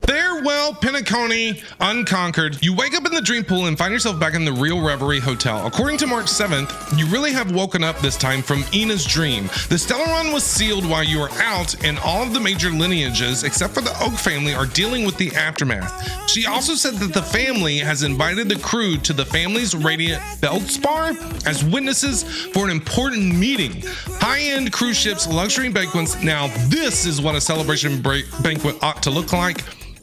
Farewell, Penacony, unconquered. You wake up in the dream pool and find yourself back in the real Reverie Hotel. According to March 7th, you really have woken up this time from Ina's dream. The Stellaron was sealed while you were out, and all of the major lineages, except for the Oak family, are dealing with the aftermath. She also said that the family has invited the crew to the family's Radiant Feldspar as witnesses for an important meeting. High-end cruise ships, luxury banquets. Now, this is what a celebration banquet ought to look like.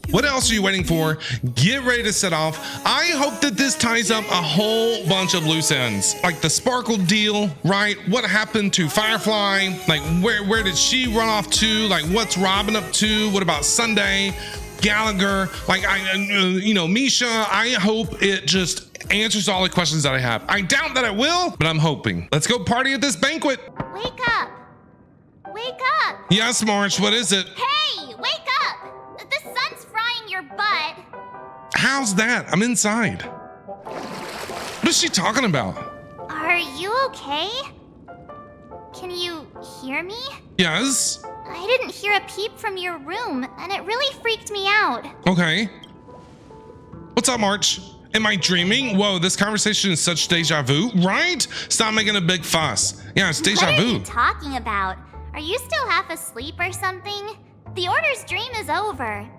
What else are you waiting for? Get ready to set off. I hope that this ties up a whole bunch of loose ends, like the Sparkle deal, right? What happened to Firefly? Like where did she run off to? Like what's Robin up to? What about Sunday? Gallagher? Like Misha. I hope it just answers all the questions that I have. I doubt that it will, but I'm hoping. Let's go party at this banquet. Wake up! Wake up! Yes, March. What is it? Hey, wake up! The sun's frying your butt. How's that? I'm inside. What is she talking about? Are you okay? Can you hear me? Yes. I didn't hear a peep from your room, and it really freaked me out. Okay. What's up, March? Am I dreaming? Whoa, this conversation is such deja vu, right? Stop making a big fuss. Yeah, it's deja vu. What are you talking about? Are you still half asleep or something? The Order's dream is over.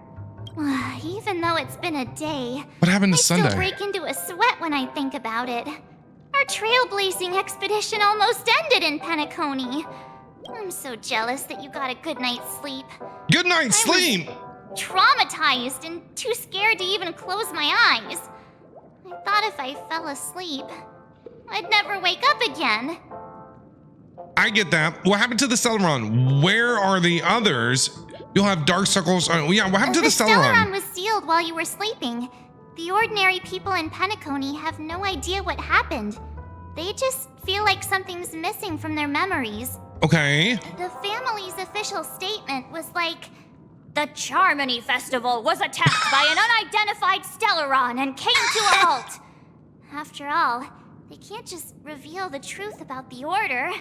Even though it's been a day, what happened to I Sunday? still break into a sweat when I think about it. Our trailblazing expedition almost ended in Penacony. I'm so jealous that you got a good night's sleep. Good night's sleep? Traumatized and too scared to even close my eyes. I thought if I fell asleep, I'd never wake up again. I get that. What happened to the Stellaron? Where are the others? You'll have dark circles. Yeah, what happened to the Stellaron? The Stellaron was sealed while you were sleeping. The ordinary people in Penacony have no idea what happened. They just feel like something's missing from their memories. Okay. The family's official statement was like, the Charmony Festival was attacked by an unidentified Stellaron and came to a halt. After all, they can't just reveal the truth about the Order.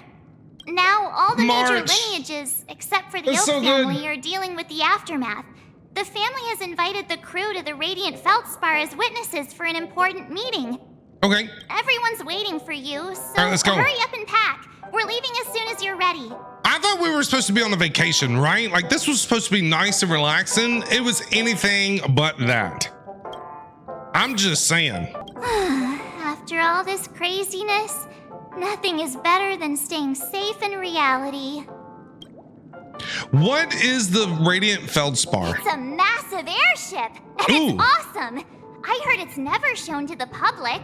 Now, all the major lineages, except for the Oak family, are dealing with the aftermath. The family has invited the crew to the Radiant Feldspar as witnesses for an important meeting. Okay. Everyone's waiting for you, so all right, let's go. Hurry up and pack. We're leaving as soon as you're ready. I thought we were supposed to be on a vacation, right? Like this was supposed to be nice and relaxing. It was anything but that. I'm just saying. After all this craziness, nothing is better than staying safe in reality. What is the Radiant Feldspar? It's a massive airship, and it's awesome. I heard it's never shown to the public.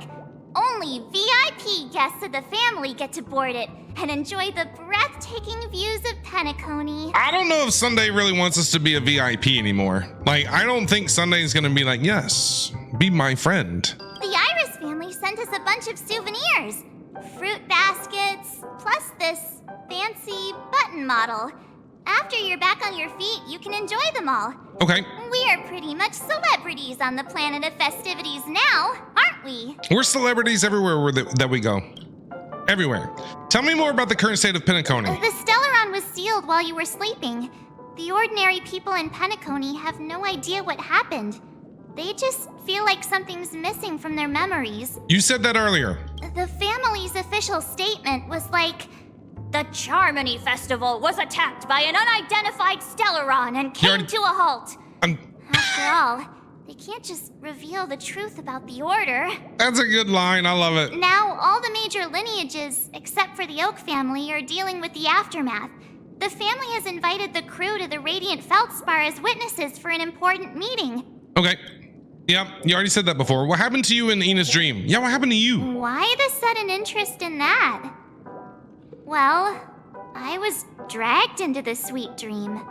Only VIP guests of the family get to board it and enjoy the breathtaking views of Penacony. I don't know if Sunday really wants us to be a VIP anymore. Like, I don't think Sunday's gonna be like, yes, be my friend. The Iris family sent us a bunch of souvenirs. Fruit baskets, plus this fancy button model. After you're back on your feet, you can enjoy them all. Okay. We are pretty much celebrities on the planet of festivities now, aren't we? We're celebrities everywhere that we go. Everywhere. Tell me more about the current state of Penacony. The Stellaron was sealed while you were sleeping. The ordinary people in Penacony have no idea what happened. They just feel like something's missing from their memories. You said that earlier. The family's official statement was like, the Charmony Festival was attacked by an unidentified Stellaron and came to a halt. After all, they can't just reveal the truth about the Order. That's a good line. I love it. Now, all the major lineages, except for the Oak family, are dealing with the aftermath. The family has invited the crew to the Radiant Feldspar as witnesses for an important meeting. Okay. Yep, you already said that before. What happened to you in Ina's dream? Yeah, what happened to you? Why the sudden interest in that? Well, I was dragged into the sweet dream.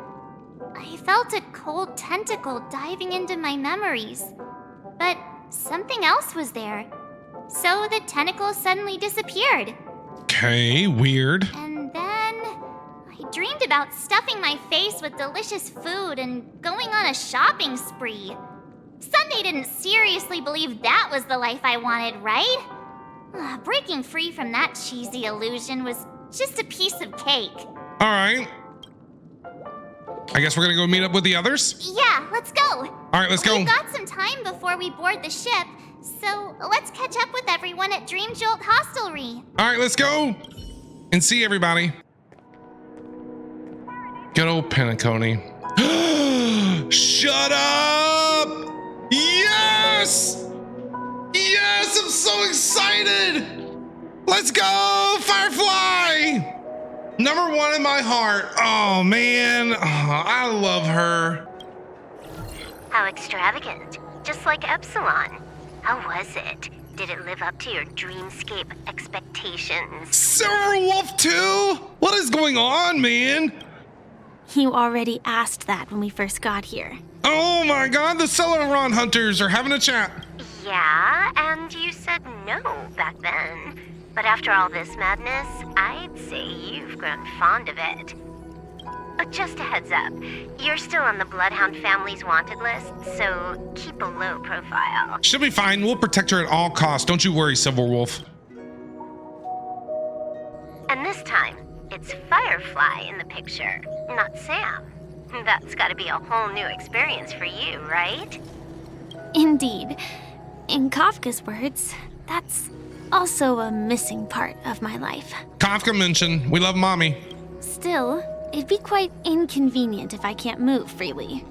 I felt a cold tentacle diving into my memories, but something else was there. So the tentacle suddenly disappeared. Okay, weird. And then I dreamed about stuffing my face with delicious food and going on a shopping spree. Sunday didn't seriously believe that was the life I wanted, right? Breaking free from that cheesy illusion was just a piece of cake. All right. I guess we're gonna go meet up with the others? Yeah, let's go. All right, let's go. We've got some time before we board the ship, so let's catch up with everyone at Dream Jolt Hostelry. All right, let's go and see everybody. Good old Penacony. Shut up! Yes! Yes, I'm so excited! Let's go, Firefly! Number one in my heart. Oh, man. Oh, I love her. How extravagant. Just like Epsilon. How was it? Did it live up to your dreamscape expectations? Silverwolf too? What is going on, man? You already asked that when we first got here. Oh my god, the Celeron hunters are having a chat. Yeah, and you said no back then. But after all this madness, I'd say you've grown fond of it. Just a heads up, you're still on the Bloodhound family's wanted list, so keep a low profile. She'll be fine. We'll protect her at all costs. Don't you worry, Silverwolf. And this time, it's Firefly in the picture, not Sam. That's gotta be a whole new experience for you, right? Indeed. In Kafka's words, that's also a missing part of my life. Kafka mentioned we love mommy. Still, it'd be quite inconvenient if I can't move freely.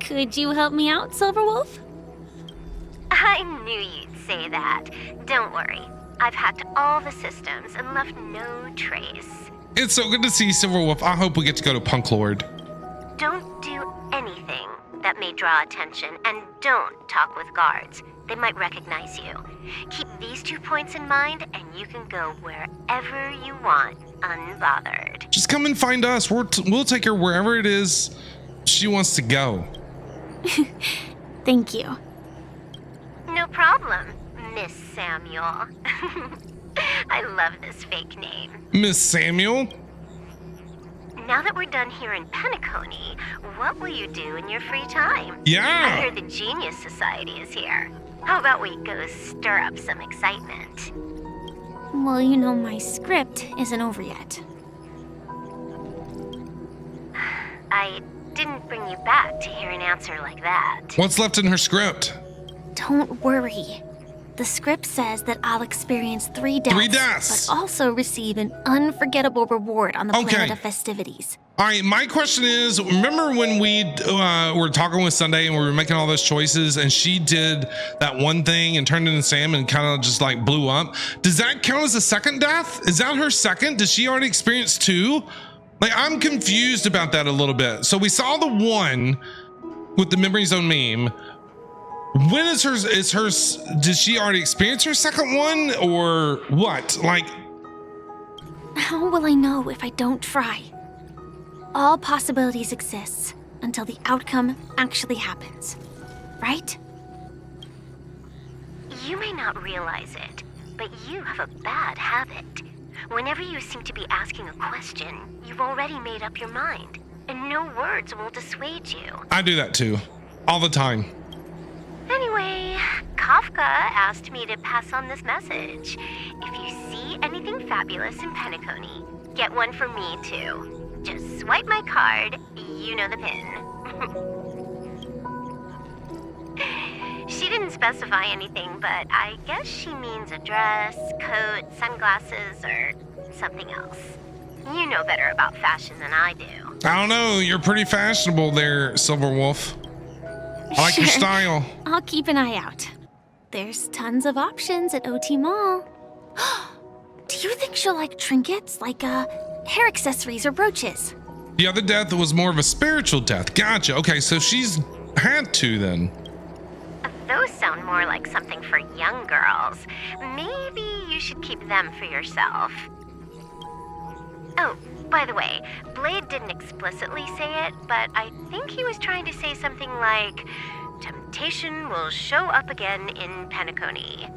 Could you help me out, Silverwolf? I knew you'd say that. Don't worry. I've hacked all the systems and left no trace. It's so good to see Silverwolf. I hope we get to go to Punk Lord. Don't do anything that may draw attention, and don't talk with guards. They might recognize you. Keep these 2 points in mind, and you can go wherever you want, unbothered. Just come and find us. We'll take her wherever it is she wants to go. Thank you. No problem, Miss Samuel. I love this fake name. Miss Samuel? Now that we're done here in Penacony, what will you do in your free time? I Yeah. heard the Genius Society is here. How about we go stir up some excitement? Well, you know my script isn't over yet. I didn't bring you back to hear an answer like that. What's left in her script? Don't worry. The script says that I'll experience 3 deaths. 3 deaths. But also receive an unforgettable reward on the Okay. planet of festivities. All right, my question is, remember when we were talking with Sunday and we were making all those choices and she did that one thing and turned into Sam and kind of just like blew up? Does that count as a second death? Is that her second? Did she already experience 2? Like, I'm confused about that a little bit. So we saw the one with the Memory Zone meme. When is hers, did she already experience her second one or what? Like, How will I know if I don't try? All possibilities exist until the outcome actually happens, right? You may not realize it, but you have a bad habit. Whenever you seem to be asking a question, you've already made up your mind, and no words will dissuade you. I do that too, all the time. Anyway, Kafka asked me to pass on this message. If you see anything fabulous in Penacony, get one for me too. Just swipe my card, you know the pin. She didn't specify anything, but I guess she means a dress, coat, sunglasses, or something else. You know better about fashion than I do. I don't know, you're pretty fashionable there, Silverwolf. I like your Sure. style. I'll keep an eye out. There's tons of options at OT Mall. Do you think she'll like trinkets, like hair accessories or brooches? The other death was more of a spiritual death. Gotcha. Okay, so she's had 2 then. Those sound more like something for young girls. Maybe you should keep them for yourself. Oh, by the way, Blade didn't explicitly say it, but I think he was trying to say something like, temptation will show up again in Penacony.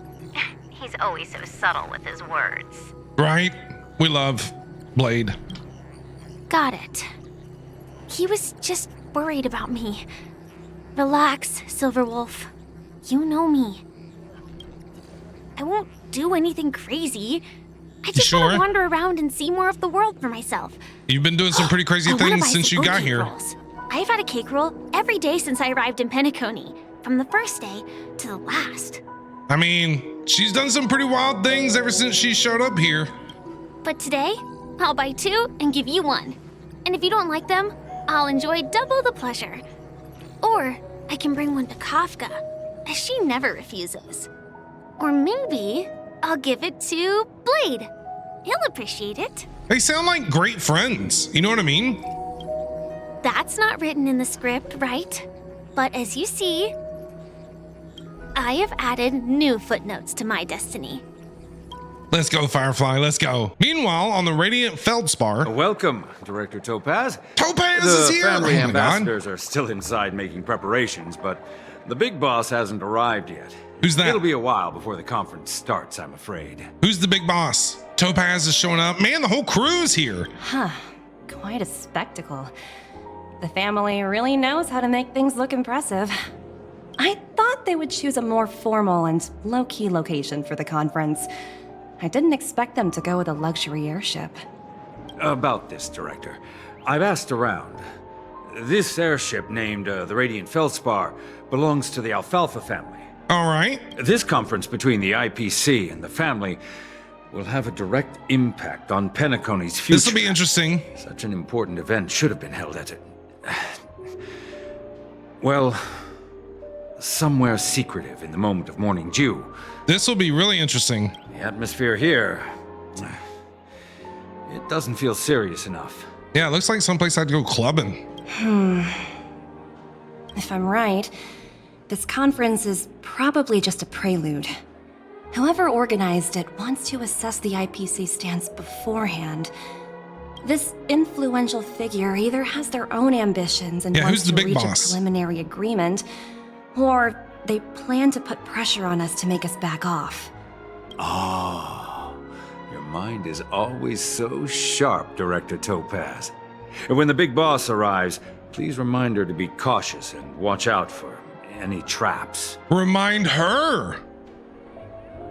He's always so subtle with his words. Right? We love Blade. Got it. He was just worried about me. Relax, Silverwolf. You know me. I won't do anything crazy. I just Sure. want to wander around and see more of the world for myself. You've been doing some pretty crazy I wanna things buy since some you got oat cake here. rolls. I've had a cake roll every day since I arrived in Penacony, from the first day to the last. I mean, she's done some pretty wild things ever since she showed up here. But today, I'll buy 2 and give you 1. And if you don't like them, I'll enjoy double the pleasure. Or I can bring one to Kafka, as she never refuses. Or maybe I'll give it to Blade. He'll appreciate it. They sound like great friends. You know what I mean? That's not written in the script, right? But as you see, I have added new footnotes to my destiny. Let's go, Firefly. Let's go. Meanwhile, on the Radiant Feldspar, Welcome, Director Topaz. Topaz The is here. family Oh my God. ambassadors are still inside making preparations, but the big boss hasn't arrived yet. Who's that? It'll be a while before the conference starts, I'm afraid. Who's the big boss? Topaz is showing up. Man, the whole crew's here. Huh. Quite a spectacle. The family really knows how to make things look impressive. I thought they would choose a more formal and low-key location for the conference. I didn't expect them to go with a luxury airship. About this, Director. I've asked around. This airship, named the Radiant Feldspar, belongs to the Alfalfa family. All right. This conference between the IPC and the family will have a direct impact on Penacony's future. This will be interesting. Such an important event should have been held at it. Well, somewhere secretive in the moment of morning dew. This will be really interesting. The atmosphere here, it doesn't feel serious enough. Yeah, it looks like someplace I'd go clubbing. If I'm right, this conference is probably just a prelude. Whoever organized it wants to assess the IPC stance beforehand. This influential figure either has their own ambitions and Yeah, wants who's the to big reach boss? a preliminary agreement, or they plan to put pressure on us to make us back off. Ah, your mind is always so sharp, Director Topaz. And when the big boss arrives, please remind her to be cautious and watch out for any traps. Remind her.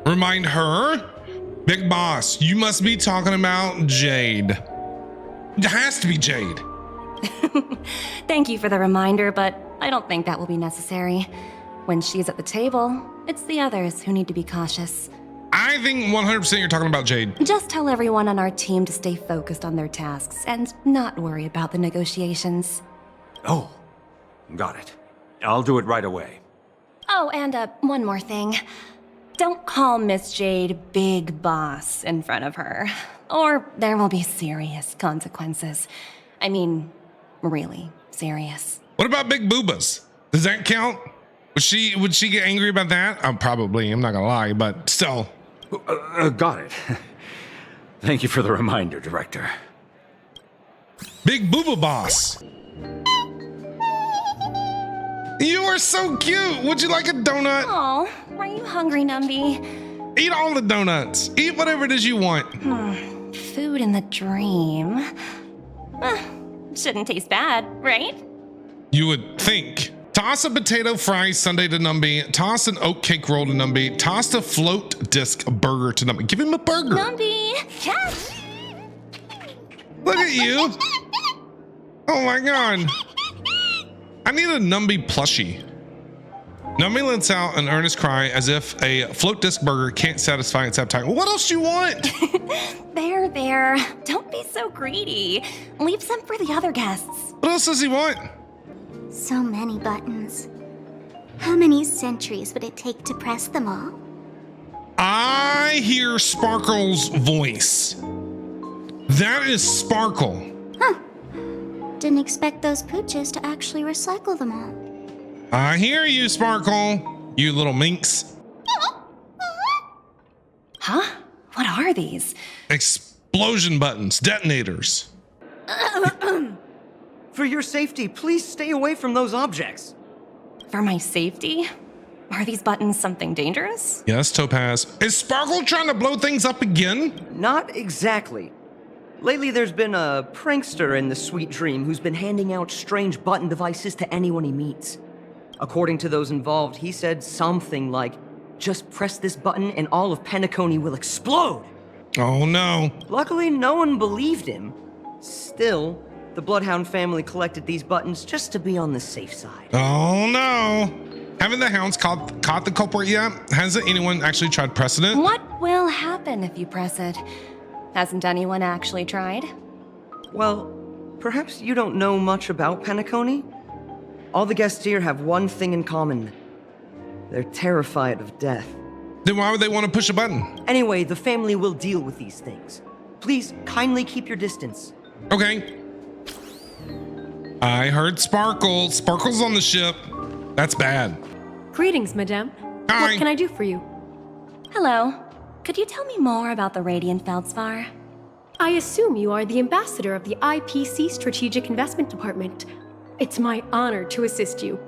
Remind her? Big boss, you must be talking about Jade. It has to be Jade. Thank you for the reminder, but I don't think that will be necessary. When she's at the table, it's the others who need to be cautious. I think 100% you're talking about Jade. Just tell everyone on our team to stay focused on their tasks and not worry about the negotiations. Oh, got it. I'll do it right away. Oh, and one more thing. Don't call Miss Jade Big Boss in front of her, or there will be serious consequences. I mean, really serious. What about Big Boobas? Does that count? Would she get angry about that? Probably, I'm not gonna lie, but still. Got it. Thank you for the reminder, Director. Big Booba Boss. You are so cute. Would you like a donut? Oh, are you hungry, Numby? Eat all the donuts. Eat whatever it is you want. Food in the dream. Shouldn't taste bad, right? You would think. Toss a potato fry sundae to Numby. Toss an oat cake roll to Numby. Toss a float disc burger to Numby. Give him a burger. Numby! Yes! Look at you. Oh my God. I need a Numby plushie. Numby lets out an earnest cry as if a float disc burger can't satisfy its appetite. Well, what else do you want? There. Don't be so greedy. Leave some for the other guests. What else does he want? So many buttons. How many centuries would it take to press them all? I hear Sparkle's voice. That is Sparkle. Didn't expect those pooches to actually recycle them all. I hear you, Sparkle. You little minx. Huh? What are these? Explosion buttons, detonators. For your safety, please stay away from those objects. For my safety? Are these buttons something dangerous? Yes, Topaz. Is Sparkle trying to blow things up again? Not exactly. Lately, there's been a prankster in the Sweet Dream who's been handing out strange button devices to anyone he meets. According to those involved, he said something like, "Just press this button and all of Penacony will explode." Oh no. Luckily, no one believed him. Still, the Bloodhound family collected these buttons just to be on the safe side. Oh no. Haven't the hounds caught the culprit yet? Hasn't anyone actually tried pressing it? What will happen if you press it? Hasn't anyone actually tried? Well, perhaps you don't know much about Penacony? All the guests here have one thing in common. They're terrified of death. Then why would they want to push a button? Anyway, the family will deal with these things. Please kindly keep your distance. Okay. I heard Sparkle. Sparkle's on the ship. That's bad. Greetings, madame. Hi. What can I do for you? Hello. Could you tell me more about the Radiant Feldspar? I assume you are the ambassador of the IPC Strategic Investment Department. It's my honor to assist you.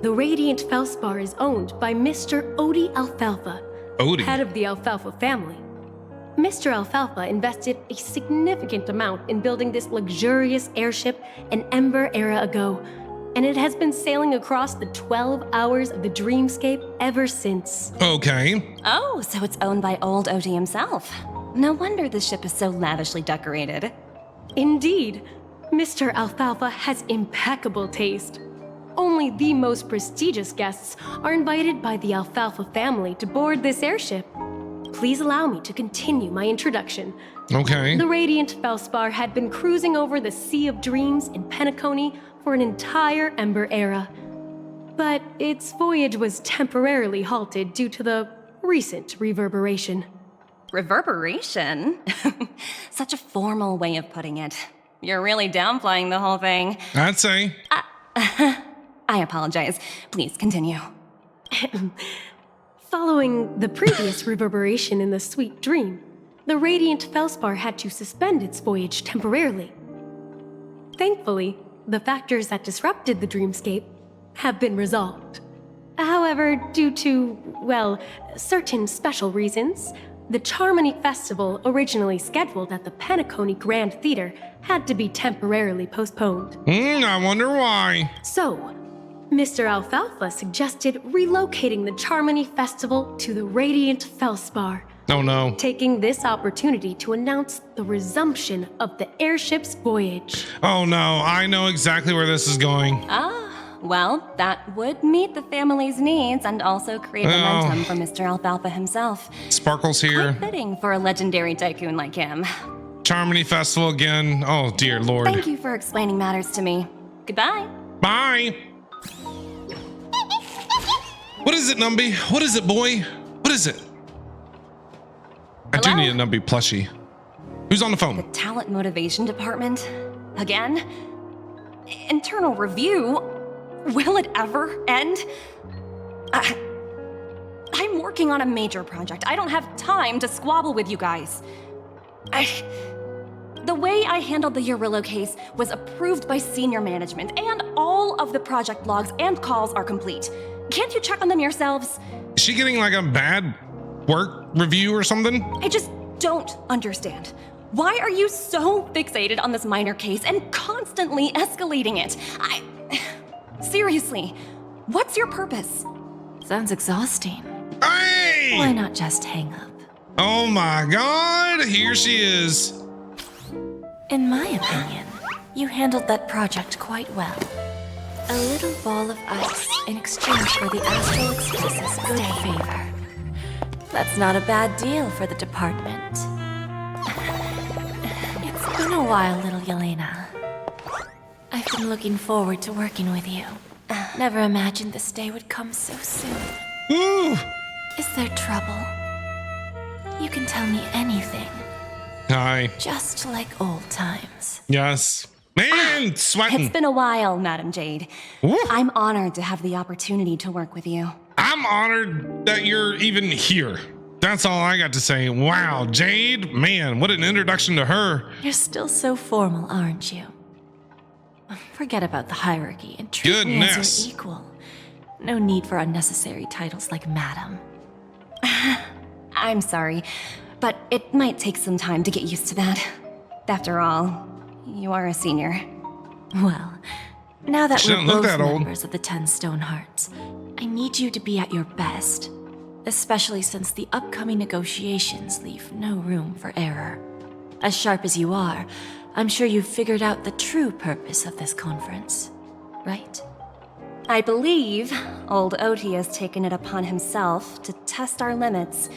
The Radiant Feldspar is owned by Mr. Odie Alfalfa, Odie. head of the Alfalfa family. Mr. Alfalfa invested a significant amount in building this luxurious airship an Ember era ago, and it has been sailing across the 12 hours of the dreamscape ever since. Okay. Oh, so it's owned by old Odie himself. No wonder the ship is so lavishly decorated. Indeed, Mr. Alfalfa has impeccable taste. Only the most prestigious guests are invited by the Alfalfa family to board this airship. Please allow me to continue my introduction. Okay. The Radiant Feldspar had been cruising over the Sea of Dreams in Penacony for an entire Ember era. But its voyage was temporarily halted due to the recent reverberation. Reverberation? Such a formal way of putting it. You're really downplaying the whole thing. I'd say. I apologize. Please continue. Following the previous reverberation in the Sweet Dream, the Radiant Feldspar had to suspend its voyage temporarily. Thankfully, the factors that disrupted the dreamscape have been resolved. However, due to, well, certain special reasons, the Charmony Festival, originally scheduled at the Penacony Grand Theater, had to be temporarily postponed. I wonder why. So, Mr. Alfalfa suggested relocating the Charmony Festival to the Radiant Feldspar, Oh no. taking this opportunity to announce the resumption of the airship's voyage. Oh no. I know exactly where this is going. Well, that would meet the family's needs and also create momentum for Mr. Alfalfa himself. Sparkle's here. Quite fitting for a legendary tycoon like him. Charmony Festival again. Oh dear Lord. Thank you for explaining matters to me. Goodbye. Bye. What is it, Numby? What is it, boy? What is it? I do Hello? need a Numby plushie. Who's on the phone? Talent Motivation Department? Again? Internal review? Will it ever end? I'm working on a major project. I don't have time to squabble with you guys. The way I handled the Urillo case was approved by senior management, and all of the project logs and calls are complete. Can't you check on them yourselves? Is she getting like a bad work review or something? I just don't understand. Why are you so fixated on this minor case and constantly escalating it? Seriously, what's your purpose? Sounds exhausting. Hey! Why not just hang up? Oh my God, here she is. In my opinion, you handled that project quite well. A little ball of ice in exchange for the Astral Express's good favor. That's not a bad deal for the department. It's been a while, little Yelena. I've been looking forward to working with you. Never imagined this day would come so soon. Ooh. Is there trouble? You can tell me anything, Hi. just like old times. Yes. Man, sweating. It's been a while, Madam Jade. Ooh. I'm honored to have the opportunity to work with you. I'm honored that you're even here. That's all I got to say. Wow, Jade, man, what an introduction to her. You're still so formal, aren't you? Forget about the hierarchy and treat me as Goodness. your equal. No need for unnecessary titles like Madam. I'm sorry, but it might take some time to get used to that. After all, you are a senior. Well, now that She we're doesn't look both that old. members of the 10 Stone Hearts, I need you to be at your best. especially since the upcoming negotiations leave no room for error. As sharp as you are, I'm sure you've figured out the true purpose of this conference, right? I believe old Oti has taken it upon himself to test our limits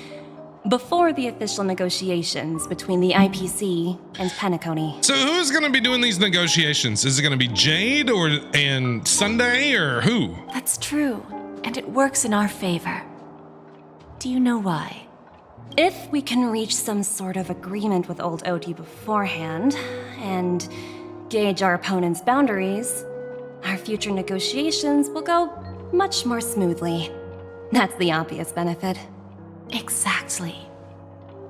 before the official negotiations between the IPC and Penacony. So who's going to be doing these negotiations? Is it going to be Jade and Sunday or who? That's true, and it works in our favor. Do you know why? If we can reach some sort of agreement with old Oti beforehand and gauge our opponent's boundaries, our future negotiations will go much more smoothly. That's the obvious benefit. Exactly.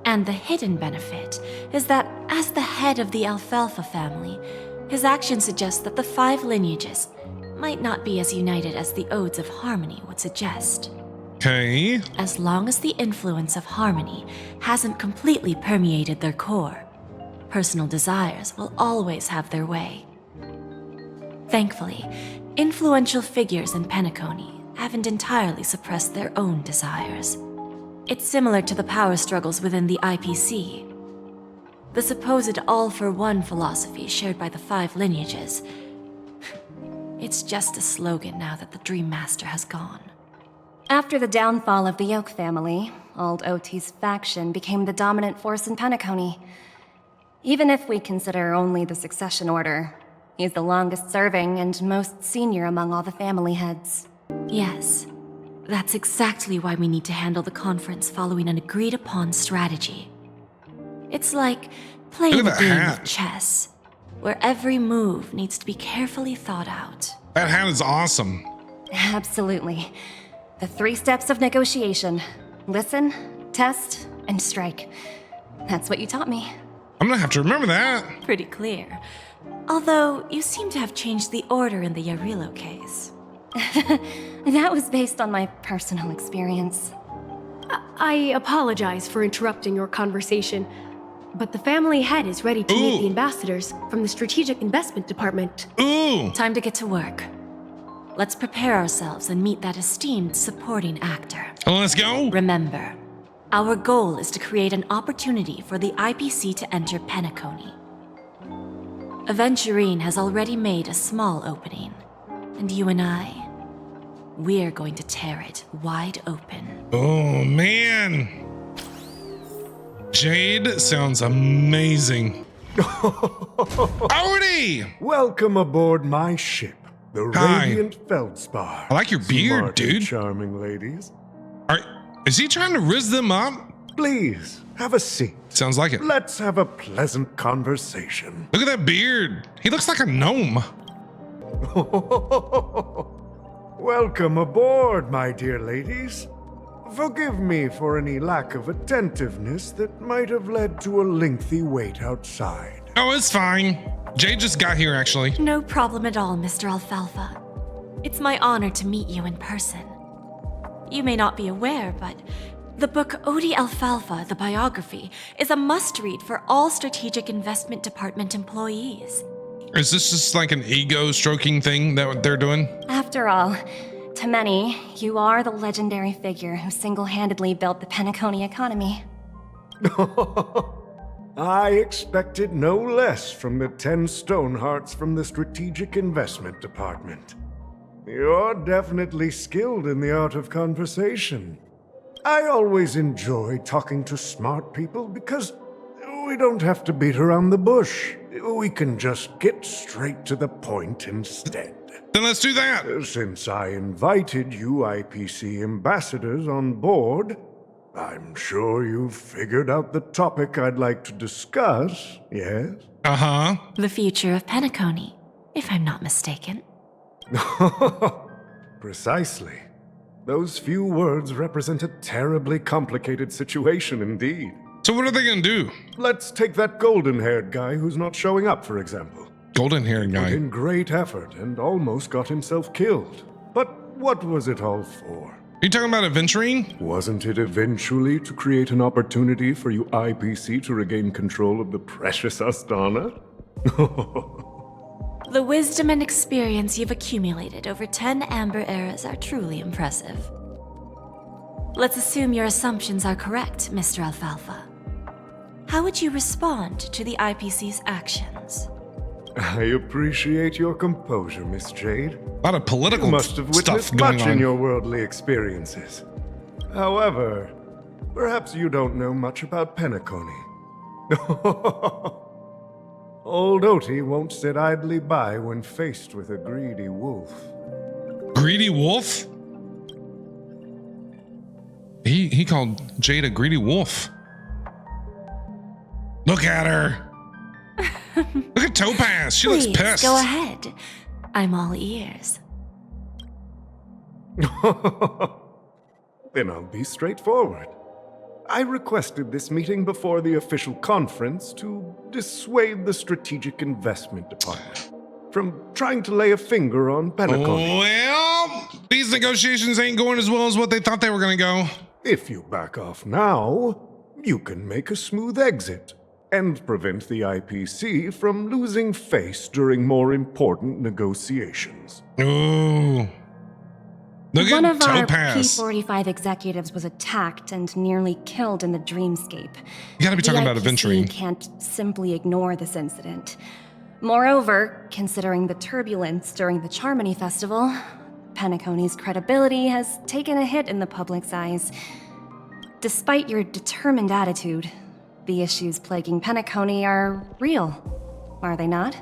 And the hidden benefit is that as the head of the Alfalfa family, his actions suggest that the 5 lineages might not be as united as the Odes of Harmony would suggest. Okay. As long as the influence of Harmony hasn't completely permeated their core, personal desires will always have their way. Thankfully, influential figures in Penacony haven't entirely suppressed their own desires. It's similar to the power struggles within the IPC. The supposed all-for-one philosophy shared by the 5 lineages. It's just a slogan now that the Dream Master has gone. After the downfall of the Yoke family, old Oti's faction became the dominant force in Penacony. Even if we consider only the succession order, he's the longest serving and most senior among all the family heads. Yes. That's exactly why we need to handle the conference following an agreed-upon strategy. It's like playing Look a at that game hat. of chess, where every move needs to be carefully thought out. That hat is awesome. Absolutely. The 3 steps of negotiation. Listen, test, and strike. That's what you taught me. I'm going to have to remember that. Pretty clear. Although, you seem to have changed the order in the Yarilo case. That was based on my personal experience. I apologize for interrupting your conversation, but the family head is ready to meet Ooh. the ambassadors from the Strategic Investment Department. Ooh. Time to get to work. Let's prepare ourselves and meet that esteemed supporting actor. Let's go. Remember, our goal is to create an opportunity for the IPC to enter Penacony. Aventurine has already made a small opening, and you and I, we're going to tear it wide open. Oh, man. Jade sounds amazing. Odie! Welcome aboard my ship, the Hi. Radiant Feldspar. I like your beard, Smart and dude. charming ladies. Is he trying to rizz them up? Please, have a seat. Sounds like it. Let's have a pleasant conversation. Look at that beard. He looks like a gnome. Welcome aboard, my dear ladies. Forgive me for any lack of attentiveness that might have led to a lengthy wait outside. Oh, it's fine. Jade just got here, actually. No problem at all, Mr. Alfalfa. It's my honor to meet you in person. You may not be aware, but the book Odi Alfalfa, the biography, is a must-read for all Strategic Investment Department employees. Is this just like an ego-stroking thing that they're doing? After all, to many, you are the legendary figure who single-handedly built the Penacony economy. I expected no less from the 10 Stonehearts from the Strategic Investment Department. You're definitely skilled in the art of conversation. I always enjoy talking to smart people because we don't have to beat around the bush. We can just get straight to the point instead. Then let's do that. Since I invited you IPC ambassadors on board, I'm sure you've figured out the topic I'd like to discuss, yes? Uh-huh. The future of Penacony, if I'm not mistaken. Precisely. Those few words represent a terribly complicated situation indeed. So what are they gonna do? Let's take that golden-haired guy who's not showing up, for example. Golden-haired Put guy. in great effort and almost got himself killed. But what was it all for? You talking about Aventurine? Wasn't it eventually to create an opportunity for you IPC to regain control of the precious Astana? The wisdom and experience you've accumulated over 10 Amber Eras are truly impressive. Let's assume your assumptions are correct, Mr. Alfalfa. How would you respond to the IPC's actions? I appreciate your composure, Miss Jade. A lot of political You must have stuff witnessed going much on. in your worldly experiences. However, perhaps you don't know much about Penacony. Old Oti won't sit idly by when faced with a greedy wolf. Greedy wolf? He called Jade a greedy wolf. Look at her. Look at Topaz. She Please, looks pissed. go ahead. I'm all ears. Then I'll be straightforward. I requested this meeting before the official conference to dissuade the Strategic Investment Department from trying to lay a finger on Penacony. Well, these negotiations ain't going as well as what they thought they were going to go. If you back off now, you can make a smooth exit and prevent the IPC from losing face during more important negotiations. Ooh. Look One at of our Topaz. P-45 executives was attacked and nearly killed in the dreamscape. You gotta be talking about The adventuring. IPC can't simply ignore this incident. Moreover, considering the turbulence during the Charmony Festival, Penacony's credibility has taken a hit in the public's eyes. Despite your determined attitude, the issues plaguing Penacony are real, are they not?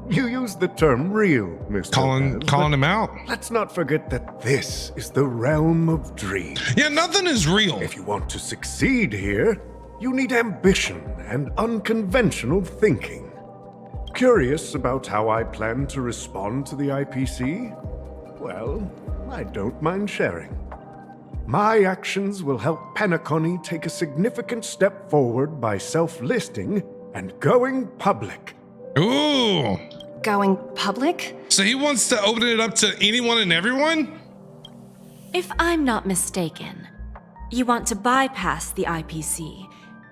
You use the term real, Mr. Calling Topaz, him out. but let's not forget that this is the realm of dreams. Yeah, nothing is real. If you want to succeed here, you need ambition and unconventional thinking. Curious about how I plan to respond to the IPC? Well, I don't mind sharing. My actions will help Penacony take a significant step forward by self-listing and going public. Ooh. Going public? So he wants to open it up to anyone and everyone? If I'm not mistaken, you want to bypass the IPC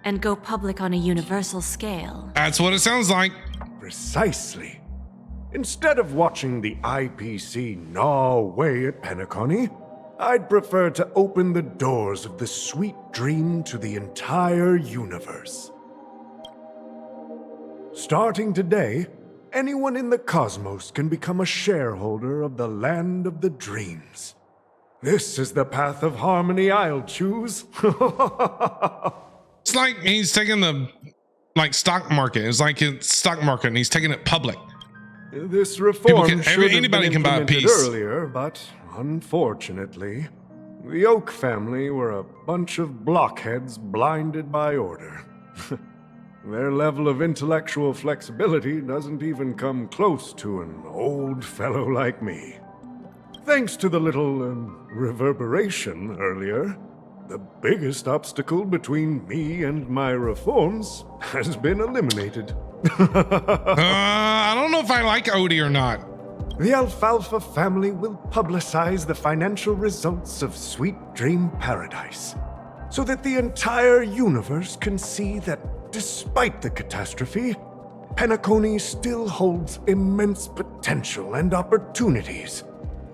and go public on a universal scale. That's what it sounds like. Precisely. Instead of watching the IPC gnaw away at Penacony, I'd prefer to open the doors of the sweet dream to the entire universe. Starting today, anyone in the cosmos can become a shareholder of the land of the dreams. This is the path of harmony I'll choose. It's like he's taking the stock market. It's like it's stock market and he's taking it public. This reform People can- should have anybody been can buy a implemented piece. earlier, but unfortunately, the Oak family were a bunch of blockheads blinded by order. Their level of intellectual flexibility doesn't even come close to an old fellow like me. Thanks to the little reverberation earlier, the biggest obstacle between me and my reforms has been eliminated. I don't know if I like Odie or not. The Alfalfa family will publicize the financial results of Sweet Dream Paradise, so that the entire universe can see that despite the catastrophe, Penacony still holds immense potential and opportunities,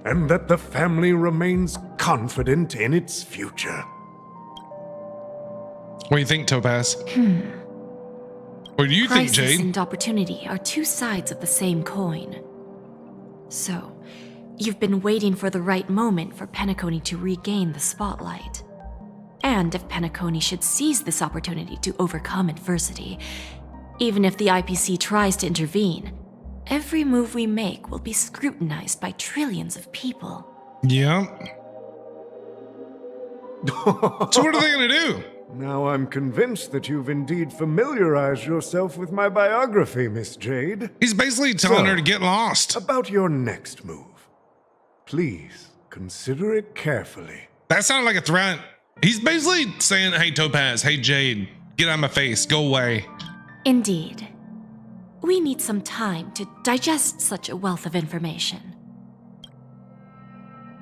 and that the family remains confident in its future. What do you think, Topaz? What do you think, Crisis Jade? and opportunity are two sides of the same coin. So, you've been waiting for the right moment for Penacony to regain the spotlight. And if Penacony should seize this opportunity to overcome adversity, even if the IPC tries to intervene, every move we make will be scrutinized by trillions of people. Yeah. So what are they gonna do? Now I'm convinced that you've indeed familiarized yourself with my biography, Miss Jade. He's basically telling So, her to get lost. About your next move. Please consider it carefully. That sounded like a threat. He's basically saying, hey, Topaz, hey, Jade, get out of my face, go away. Indeed. We need some time to digest such a wealth of information.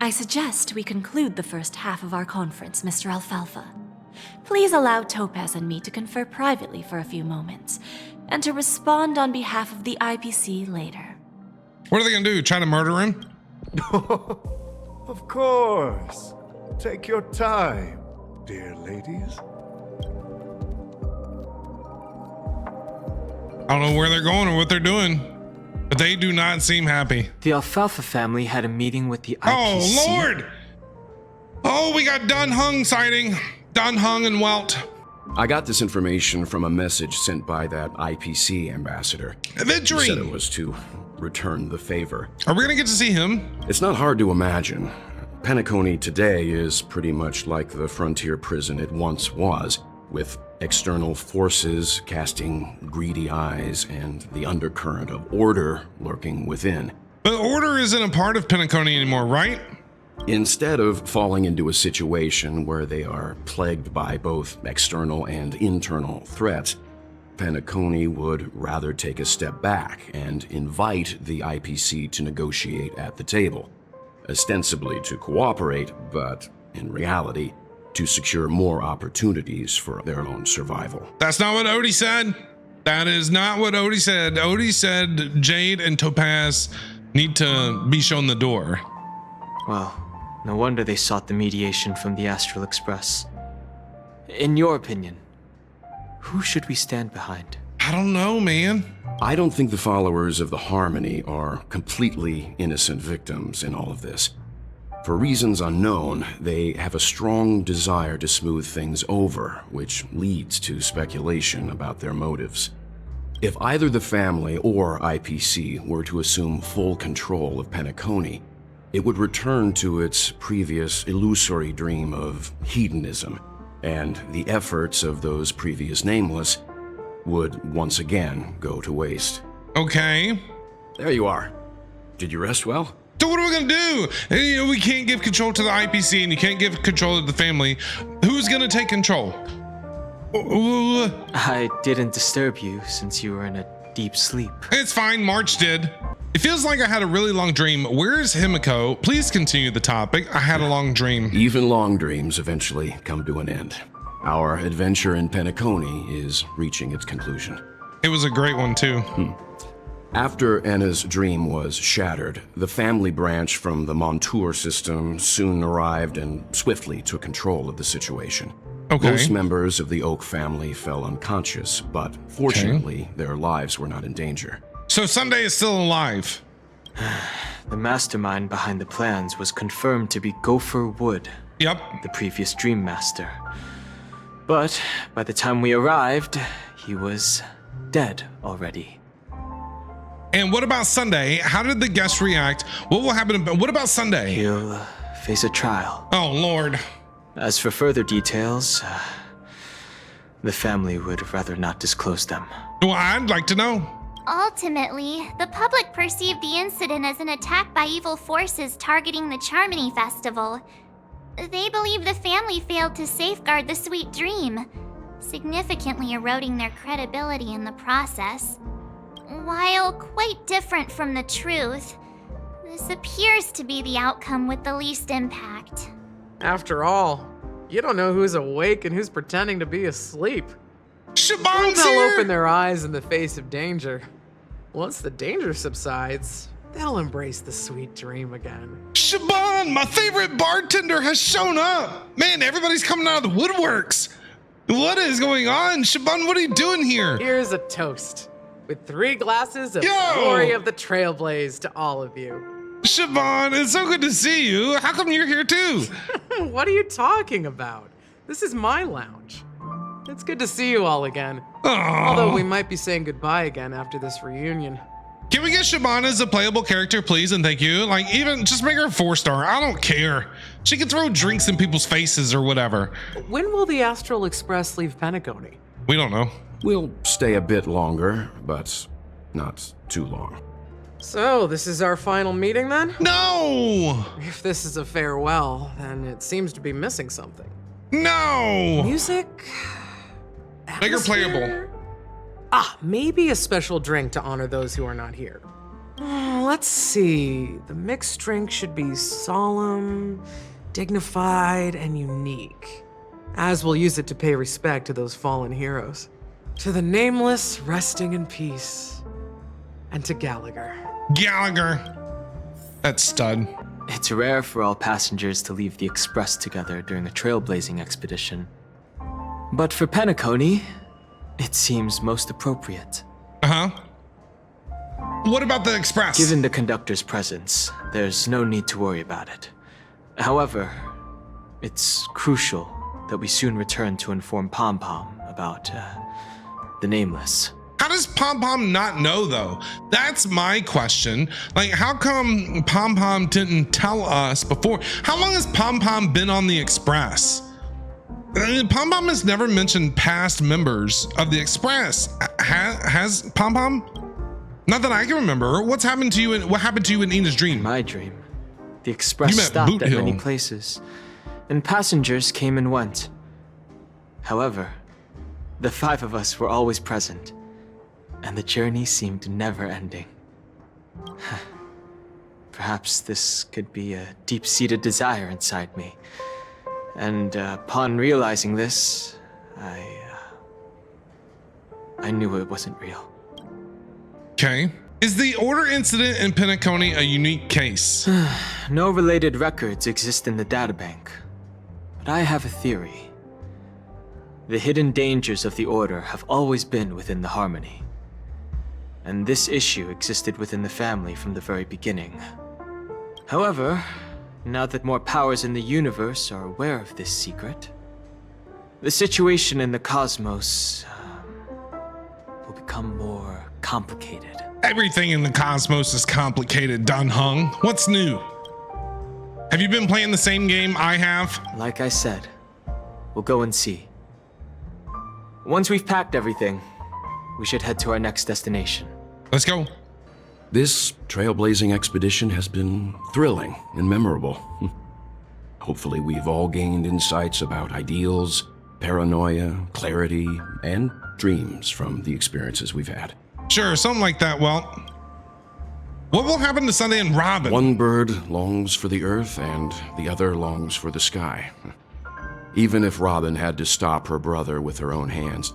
I suggest we conclude the first half of our conference, Mr. Alfalfa. Please allow Topaz and me to confer privately for a few moments, and to respond on behalf of the IPC later. What are they gonna do? Try to murder him? Of course. Take your time, dear ladies. I don't know where they're going or what they're doing, but they do not seem happy. The Alfalfa family had a meeting with the IPC. Oh, Lord! Oh, we got Dun Hung sighting. Dun Hung and Welt. I got this information from a message sent by that IPC ambassador. Victory! He said it was to return the favor. Are we gonna get to see him? It's not hard to imagine. Penacony today is pretty much like the frontier prison it once was, with external forces casting greedy eyes and the undercurrent of order lurking within. But order isn't a part of Penacony anymore, right? Instead of falling into a situation where they are plagued by both external and internal threats, Penacony would rather take a step back and invite the IPC to negotiate at the table, ostensibly to cooperate, but in reality, to secure more opportunities for their own survival. That's not what Odie said. That is not what Odie said. Odie said Jade and Topaz need to be shown the door. Well, no wonder they sought the mediation from the Astral Express. In your opinion, who should we stand behind? I don't know, man. I don't think the followers of the Harmony are completely innocent victims in all of this. For reasons unknown, they have a strong desire to smooth things over, which leads to speculation about their motives. If either the family or IPC were to assume full control of Penacony, it would return to its previous illusory dream of hedonism, and the efforts of those previous nameless would once again go to waste. Okay. There you are. Did you rest well? So what are we gonna do? You know, we can't give control to the IPC and you can't give control to the family. Who's gonna take control? I didn't disturb you since you were in a deep sleep. It's fine, March did. It feels like I had a really long dream. Where's Himiko? Please continue the topic. I had a long dream. Even long dreams eventually come to an end. Our adventure in Penacony is reaching its conclusion. It was a great one too. After Anna's dream was shattered, the family branch from the Montour system soon arrived and swiftly took control of the situation. Okay. Most members of the Oak family fell unconscious, but fortunately, their lives were not in danger. So Sunday is still alive. The mastermind behind the plans was confirmed to be Gopher Wood, Yep. the previous Dream Master. But by the time we arrived, he was dead already. And what about Sunday? How did the guests react? What will happen? What about Sunday? He'll face a trial. Oh, Lord. As for further details, the family would rather not disclose them. Well, I'd like to know. Ultimately, the public perceived the incident as an attack by evil forces targeting the Charmony Festival. They believe the family failed to safeguard the sweet dream, significantly eroding their credibility in the process. While quite different from the truth, this appears to be the outcome with the least impact. After all, you don't know who's awake and who's pretending to be asleep. Shaban's They'll here! open their eyes in the face of danger. Once the danger subsides, they'll embrace the sweet dream again. Shaban, my favorite bartender, has shown up. Man, everybody's coming out of the woodworks. What is going on? Shaban, what are you doing here? Here's a toast, with 3 glasses of Yo! glory of the Trailblaze to all of you. Shaban, it's so good to see you. How come you're here too? What are you talking about? This is my lounge. It's good to see you all again. Although we might be saying goodbye again after this reunion. Can we get Shaban as a playable character, please, and thank you? Like, even just make her a 4-star. I don't care. She can throw drinks in people's faces or whatever. When will the Astral Express leave Penacony? We don't know. We'll stay a bit longer, but not too long. So, this is our final meeting then? No! If this is a farewell, then it seems to be missing something. No! Music? Make her Atmosphere? playable. Maybe a special drink to honor those who are not here. Let's see. The mixed drink should be solemn, dignified, and unique, as we'll use it to pay respect to those fallen heroes. To the nameless, resting in peace. And to Gallagher. Gallagher. That stud. It's rare for all passengers to leave the Express together during a trailblazing expedition. But for Penacony, it seems most appropriate. Uh-huh. What about the Express? Given the conductor's presence, there's no need to worry about it. However, it's crucial that we soon return to inform Pom Pom about, the Nameless. How does Pom Pom not know, though? That's my question. Like, how come Pom Pom didn't tell us before? How long has Pom Pom been on the Express? Pom Pom has never mentioned past members of the Express. Has Pom Pom? Not that I can remember. What happened to you in Ina's dream? In my dream, the Express stopped at many places, and passengers came and went. However, the 5 of us were always present, and the journey seemed never ending. Perhaps this could be a deep-seated desire inside me. And upon realizing this, I knew it wasn't real. Okay. Is the Order incident in Penacony a unique case? No related records exist in the databank, but I have a theory. The hidden dangers of the Order have always been within the Harmony, and this issue existed within the family from the very beginning. However, now that more powers in the universe are aware of this secret, the situation in the cosmos will become more complicated. Everything in the cosmos is complicated, Dan Heng. What's new? Have you been playing the same game I have? Like I said, we'll go and see. Once we've packed everything, we should head to our next destination. Let's go. This trailblazing expedition has been thrilling and memorable. Hopefully we've all gained insights about ideals, paranoia, clarity, and dreams from the experiences we've had. Sure, something like that. Well, what will happen to Sunday and Robin? One bird longs for the earth and the other longs for the sky. Even if Robin had to stop her brother with her own hands,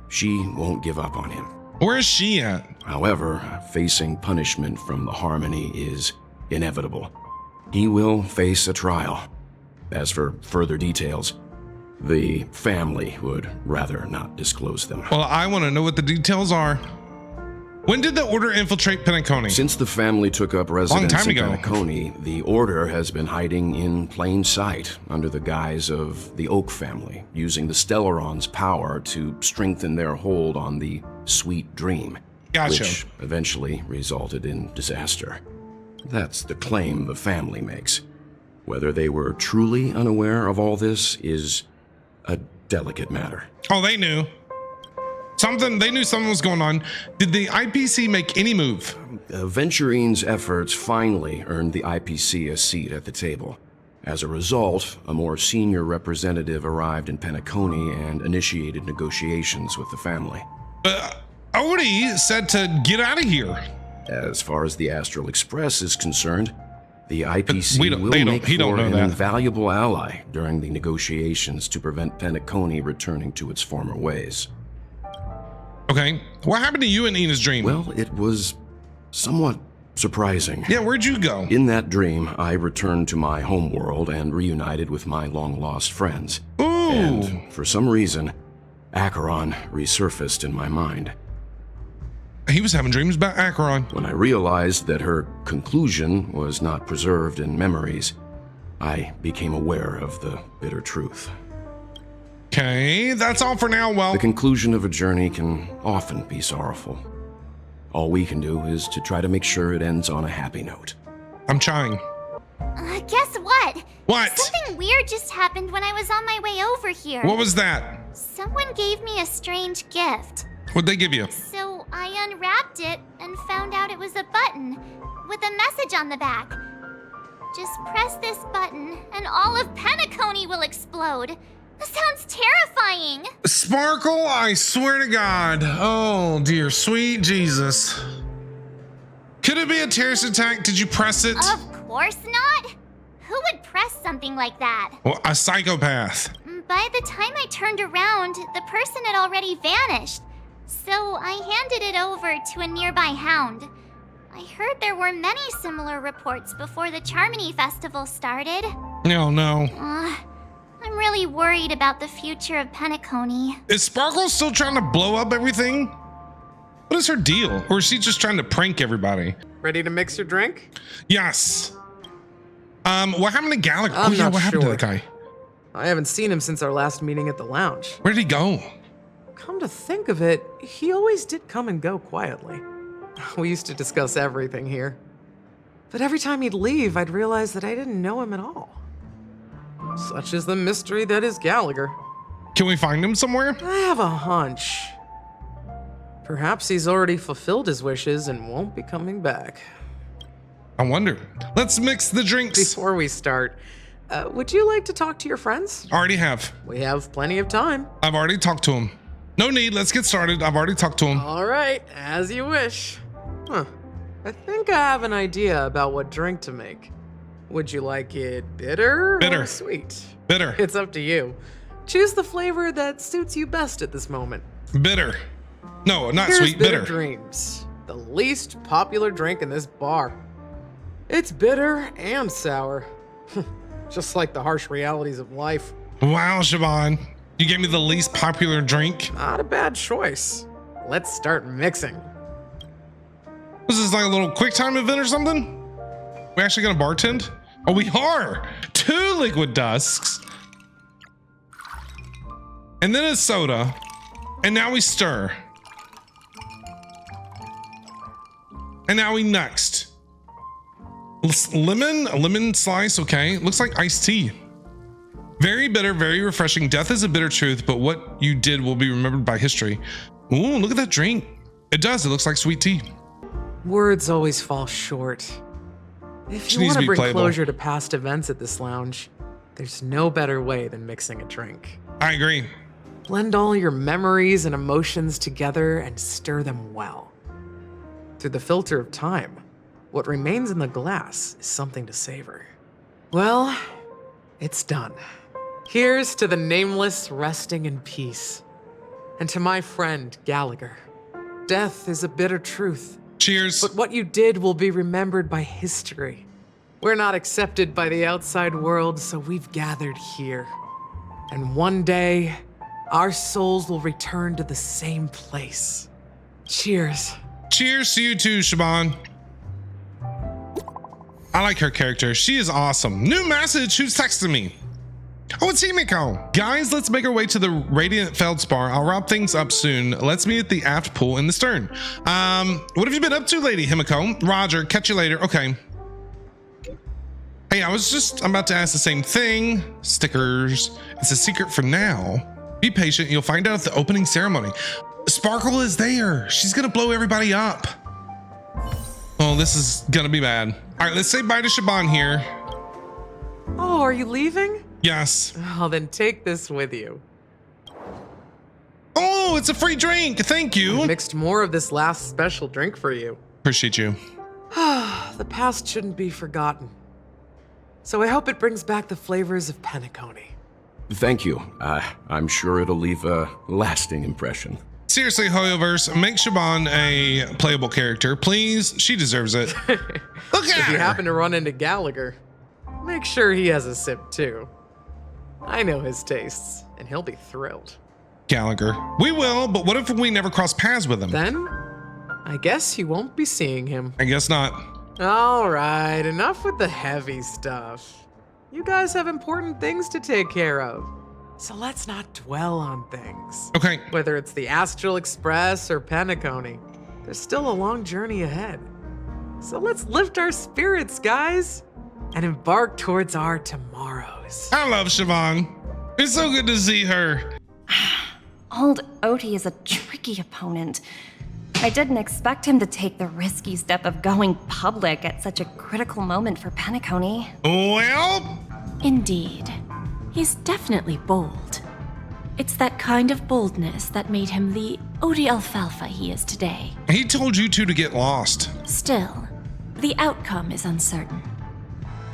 she won't give up on him. Where is she at? However, facing punishment from the Harmony is inevitable. He will face a trial. As for further details, the family would rather not disclose them. Well, I want to know what the details are. When did the Order infiltrate Penacony? Since the family took up residence time in ago. Penacony, the Order has been hiding in plain sight under the guise of the Oak family, using the Stellaron's power to strengthen their hold on the Sweet Dream, Gotcha. which eventually resulted in disaster. That's the claim the family makes. Whether they were truly unaware of all this is a delicate matter. Oh, they knew. They knew something was going on. Did the IPC make any move? Venturine's efforts finally earned the IPC a seat at the table. As a result, a more senior representative arrived in Penacony and initiated negotiations with the family. Odie said to get out of here. As far as the Astral Express is concerned, the IPC will make for an that. invaluable ally during the negotiations to prevent Penacony returning to its former ways. Okay, what happened to you in Ina's dream? Well, it was somewhat surprising. Yeah, where'd you go? In that dream, I returned to my homeworld and reunited with my long-lost friends. Ooh. And for some reason, Acheron resurfaced in my mind. He was having dreams about Acheron. When I realized that her conclusion was not preserved in memories, I became aware of the bitter truth. Okay, that's all for now. Well, The conclusion of a journey can often be sorrowful. All we can do is to try to make sure it ends on a happy note. I'm trying. Guess what? What? Something weird just happened when I was on my way over here. What was that? Someone gave me a strange gift. What'd they give you? So I unwrapped it and found out it was a button with a message on the back. Just press this button and all of Penacony will explode. That sounds terrifying. Sparkle, I swear to God. Oh, dear sweet Jesus. Could it be a terrorist attack? Did you press it? Of course not. Who would press something like that? Well, a psychopath. By the time I turned around, the person had already vanished. So I handed it over to a nearby hound. I heard there were many similar reports before the Charmony Festival started. No, no. I'm really worried about the future of Penacony. Is Sparkle still trying to blow up everything? What is her deal? Or is she just trying to prank everybody? Ready to mix your drink? Yes. What happened to Gallagher? I'm yeah, not what happened to sure. that guy? I haven't seen him since our last meeting at the lounge. Where did he go? Come to think of it, he always did come and go quietly. We used to discuss everything here. But every time he'd leave, I'd realize that I didn't know him at all. Such is the mystery that is Gallagher. Can we find him somewhere? I have a hunch. Perhaps he's already fulfilled his wishes and won't be coming back. I wonder. Let's mix the drinks. Before we start, would you like to talk to your friends? Already have. We have plenty of time. I've already talked to him. No need, let's get started. I've already talked to him. All right, as you wish. I think I have an idea about what drink to make. Would you like it bitter or sweet? Bitter. It's up to you. Choose the flavor that suits you best at this moment. Bitter. No, not Here's sweet, bitter. Dreams, the least popular drink in this bar. It's bitter and sour. Just like the harsh realities of life. Wow, Siobhan. You gave me the least popular drink. Not a bad choice. Let's start mixing. This is like a little quick time event or something? We actually gonna bartend? Oh, we are! 2 liquid dusks. And then a soda. And now we stir. And now we next. A lemon slice, okay. Looks like iced tea. Very bitter, very refreshing. Death is a bitter truth, but what you did will be remembered by history. Ooh, look at that drink. It does, it looks like sweet tea. Words always fall short. If you want to bring closure to past events at this lounge, there's no better way than mixing a drink. I agree. Blend all your memories and emotions together and stir them well. Through the filter of time, what remains in the glass is something to savor. Well, it's done. Here's to the nameless resting in peace. And to my friend, Gallagher. Death is a bitter truth. Cheers. But what you did will be remembered by history. We're not accepted by the outside world, so we've gathered here. And one day, our souls will return to the same place. Cheers. Cheers to you too, Siobhan. I like her character. She is awesome. New message. Who's texting me? Oh, it's Himiko. Guys, let's make our way to the Radiant Feldspar. I'll wrap things up soon. Let's meet at the aft pool in the stern. What have you been up to, Lady Himiko? Roger, catch you later. Okay. Hey, I'm about to ask the same thing. Stickers. It's a secret for now. Be patient. You'll find out at the opening ceremony. Sparkle is there. She's gonna blow everybody up. Oh, this is gonna be bad. All right, let's say bye to Siobhan here. Oh, are you leaving? Yes. Oh, then take this with you. Oh, it's a free drink. Thank you. I mixed more of this last special drink for you. Appreciate you. The past shouldn't be forgotten. So I hope it brings back the flavors of Penacony. Thank you. I'm sure it'll leave a lasting impression. Seriously, Hoyoverse, make Siobhan a playable character, please. She deserves it. Look at If you her. happen to run into Gallagher, make sure he has a sip too. I know his tastes, and he'll be thrilled. Gallagher. We will, but what if we never cross paths with him? Then, I guess you won't be seeing him. I guess not. All right, enough with the heavy stuff. You guys have important things to take care of. So let's not dwell on things. Okay. Whether it's the Astral Express or Penacony, there's still a long journey ahead. So let's lift our spirits, guys, and embark towards our tomorrows. I love Siobhan. It's so good to see her. Old Oti is a tricky opponent. I didn't expect him to take the risky step of going public at such a critical moment for Penacony. Well? Indeed. He's definitely bold. It's that kind of boldness that made him the Odi Alfalfa he is today. He told you two to get lost. Still, the outcome is uncertain.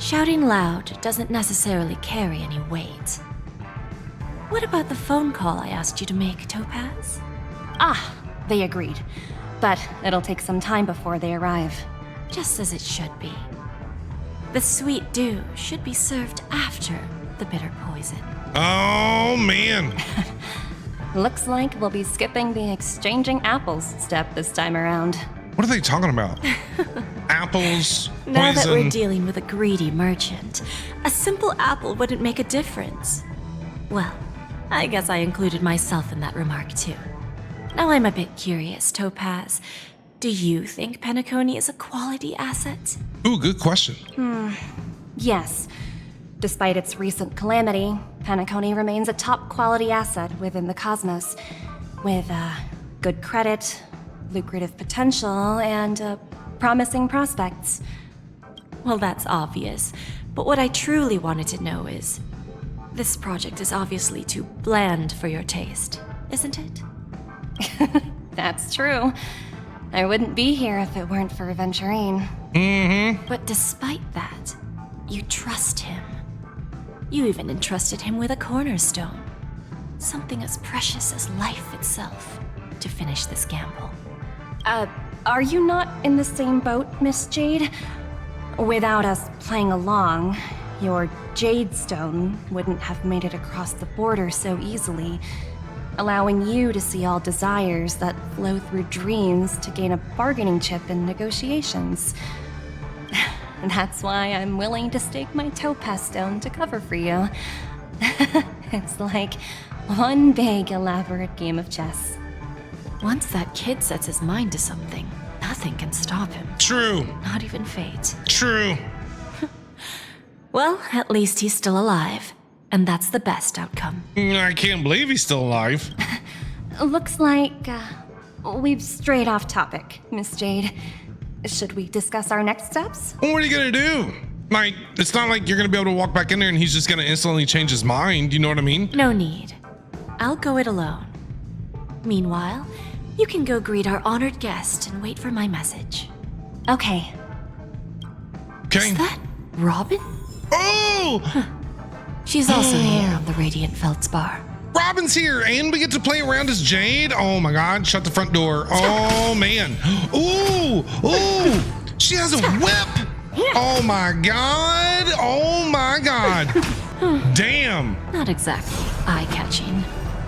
Shouting loud doesn't necessarily carry any weight. What about the phone call I asked you to make, Topaz? Ah, they agreed. But it'll take some time before they arrive. just as it should be. The sweet dew should be served after the bitter poison. Oh, man. Looks like we'll be skipping the exchanging apples step this time around. What are they talking about? Apples, poison. Now that we're dealing with a greedy merchant, a simple apple wouldn't make a difference. Well, I guess I included myself in that remark too. Now I'm a bit curious, Topaz. Do you think Penacony is a quality asset? Ooh, good question. Yes. Despite its recent calamity, Penacony remains a top quality asset within the cosmos, with good credit, lucrative potential, and promising prospects. Well, that's obvious. But what I truly wanted to know is, this project is obviously too bland for your taste, isn't it? That's true. I wouldn't be here if it weren't for Aventurine. But despite that, you trust him. You even entrusted him with a cornerstone. Something as precious as life itself, to finish this gamble. Are you not in the same boat, Miss Jade? Without us playing along, your Jade Stone wouldn't have made it across the border so easily, allowing you to see all desires that flow through dreams to gain a bargaining chip in negotiations. That's why I'm willing to stake my Topaz Stone to cover for you. It's like one big, elaborate game of chess. Once that kid sets his mind to something, nothing can stop him. True. Not even fate. True. Well, at least he's still alive, and that's the best outcome. I can't believe he's still alive. Looks like we've strayed off topic, Miss Jade. Should we discuss our next steps? Well, what are you gonna do? Like, it's not like you're gonna be able to walk back in there and he's just gonna instantly change his mind. You know what I mean? No need. I'll go it alone. Meanwhile, you can go greet our honored guest and wait for my message. Okay. Okay. Is that Robin? Oh! She's also here on the Radiant Feldspar. Robin's here, and we get to play around as Jade. Oh my God! Shut the front door. Oh man! Ooh! Ooh! She has a whip! Oh my God! Oh my God! Damn! Not exactly eye-catching.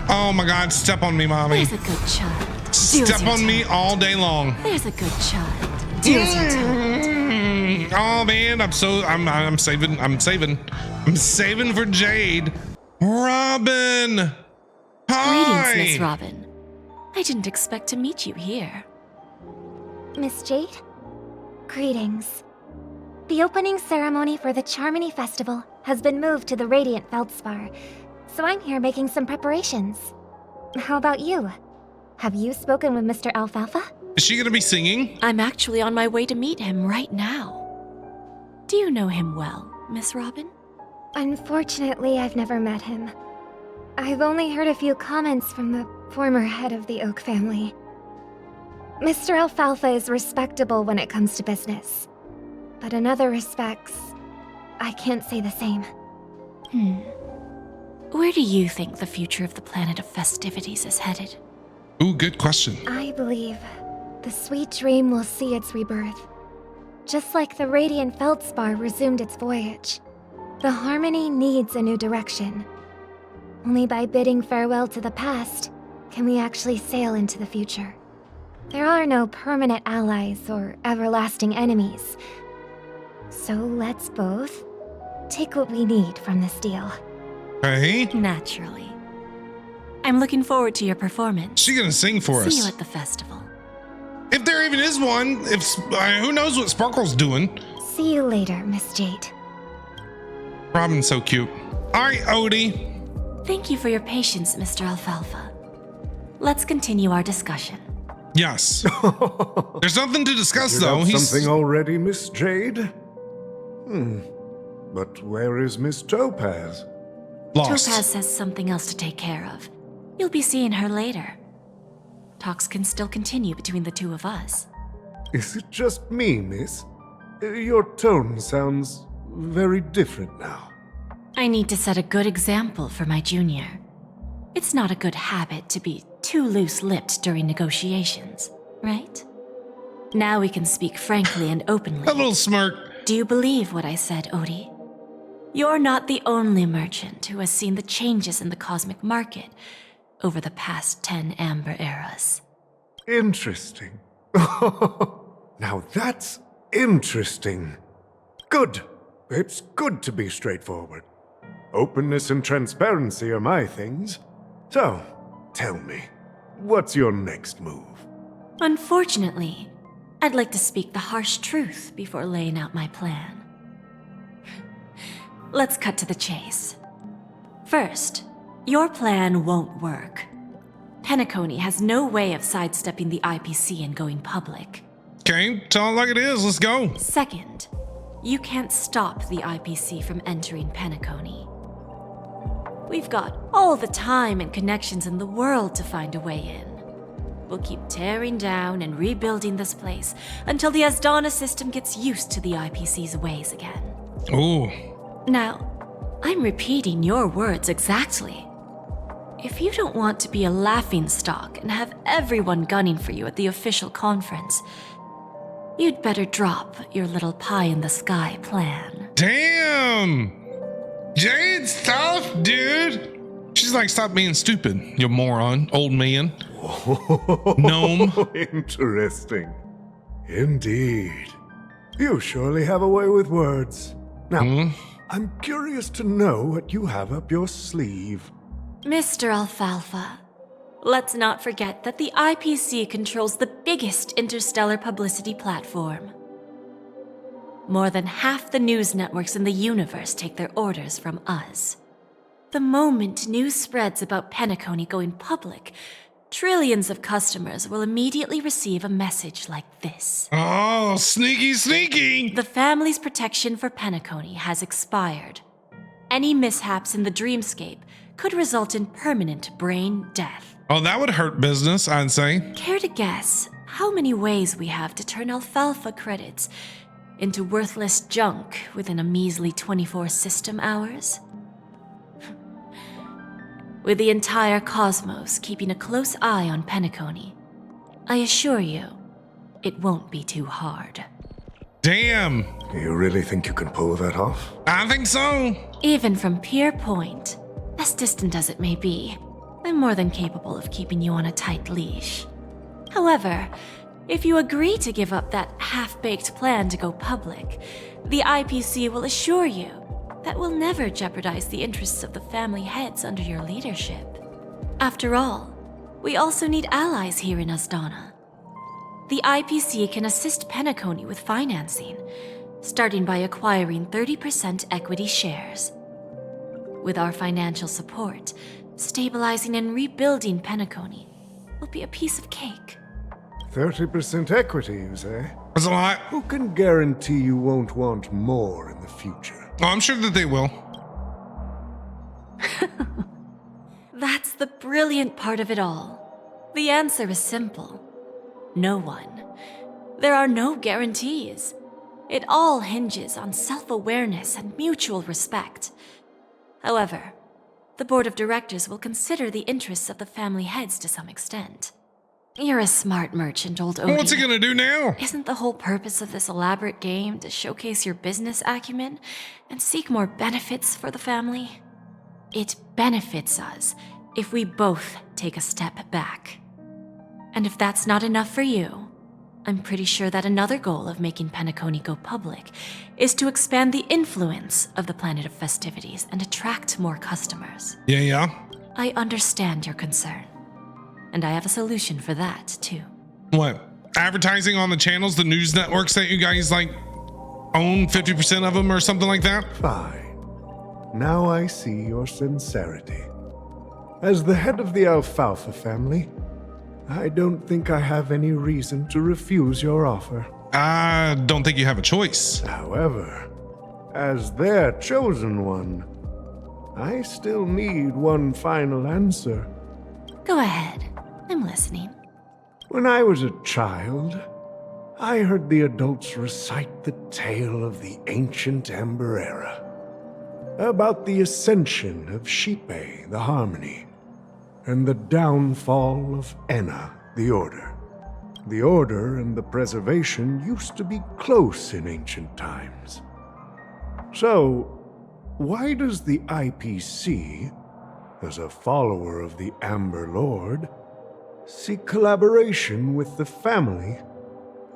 Oh my God! Step on me, mommy. There's a good child. Step on me all day long. There's a good child. Do as you're told. Oh man! I'm saving. I'm saving for Jade. Robin! Hi! Greetings, Miss Robin. I didn't expect to meet you here. Miss Jade? Greetings. The opening ceremony for the Charmony Festival has been moved to the Radiant Feldspar, so I'm here making some preparations. How about you? Have you spoken with Mr. Alfalfa? Is she gonna be singing? I'm actually on my way to meet him right now. Do you know him well, Miss Robin? Unfortunately, I've never met him. I've only heard a few comments from the former head of the Oak family. Mr. Alfalfa is respectable when it comes to business, but in other respects, I can't say the same. Where do you think the future of the planet of festivities is headed? Ooh, good question. I believe the sweet dream will see its rebirth. Just like the Radiant Feldspar resumed its voyage, the Harmony needs a new direction. Only by bidding farewell to the past can we actually sail into the future. There are no permanent allies or everlasting enemies. So let's both take what we need from this deal. Hey? Naturally. I'm looking forward to your performance. She's gonna sing for us. See you at the festival. If there even is one, who knows what Sparkle's doing? See you later, Miss Jade. Robin's so cute. All right, Odie. Thank you for your patience, Mr. Alfalfa. Let's continue our discussion. Yes. There's nothing to discuss, though. Something already, Miss Jade? But where is Miss Topaz? Lost. Topaz has something else to take care of. You'll be seeing her later. Talks can still continue between the two of us. Is it just me, miss? Your tone sounds very different now. I need to set a good example for my junior. It's not a good habit to be too loose-lipped during negotiations, right? Now we can speak frankly and openly. A little smirk. Do you believe what I said, Odie? You're not the only merchant who has seen the changes in the cosmic market over the past 10 Amber Eras. Interesting. Now that's interesting. Good. It's good to be straightforward. Openness and transparency are my things. So, tell me, what's your next move? Unfortunately, I'd like to speak the harsh truth before laying out my plan. Let's cut to the chase. First, your plan won't work. Penacony has no way of sidestepping the IPC and going public. Okay, tell it like it is. Let's go. Second, you can't stop the IPC from entering Penacony. We've got all the time and connections in the world to find a way in. We'll keep tearing down and rebuilding this place until the Asdana system gets used to the IPC's ways again. Ooh. Now, I'm repeating your words exactly. If you don't want to be a laughingstock and have everyone gunning for you at the official conference, you'd better drop your little pie-in-the-sky plan. Damn! Jade's tough, dude! She's like, stop being stupid, you moron, old man. Gnome. Interesting. Indeed. You surely have a way with words. Now, I'm curious to know what you have up your sleeve. Mr. Alfalfa, let's not forget that the IPC controls the biggest interstellar publicity platform. More than half the news networks in the universe take their orders from us. The moment news spreads about Penacony going public, trillions of customers will immediately receive a message like this. Oh, sneaky, sneaky! The family's protection for Penacony has expired. Any mishaps in the dreamscape could result in permanent brain death. Oh, that would hurt business, I'd say. Care to guess how many ways we have to turn alfalfa credits into worthless junk within a measly 24 system hours? With the entire cosmos keeping a close eye on Penacony, I assure you, it won't be too hard. Damn! You really think you can pull that off? I think so. Even from Pier Point, as distant as it may be, I'm more than capable of keeping you on a tight leash. However, if you agree to give up that half-baked plan to go public, the IPC will assure you that we'll never jeopardize the interests of the family heads under your leadership. After all, we also need allies here in Asdana. The IPC can assist Penacony with financing, starting by acquiring 30% equity shares. With our financial support, stabilizing and rebuilding Penacony will be a piece of cake. 30% equity, you say? That's a lot. Who can guarantee you won't want more in the future? Oh, I'm sure that they will. That's the brilliant part of it all. The answer is simple. No one. There are no guarantees. It all hinges on self-awareness and mutual respect. However, the board of directors will consider the interests of the family heads to some extent. You're a smart merchant, old Odie. What's he gonna do now? Isn't the whole purpose of this elaborate game to showcase your business acumen and seek more benefits for the family? It benefits us if we both take a step back. And if that's not enough for you, I'm pretty sure that another goal of making Penacony go public is to expand the influence of the Planet of Festivities and attract more customers. Yeah. I understand your concern, and I have a solution for that, too. What? Advertising on the channels, the news networks that you guys, like, own 50% of them or something like that? Fine. Now I see your sincerity. As the head of the Alfalfa family, I don't think I have any reason to refuse your offer. I don't think you have a choice. However, as their chosen one, I still need one final answer. Go ahead. I'm listening. When I was a child, I heard the adults recite the tale of the ancient Amber Era, about the ascension of Shipe, the Harmony, and the downfall of Enna, the Order. The Order and the Preservation used to be close in ancient times. So, why does the IPC, as a follower of the Amber Lord, seek collaboration with the family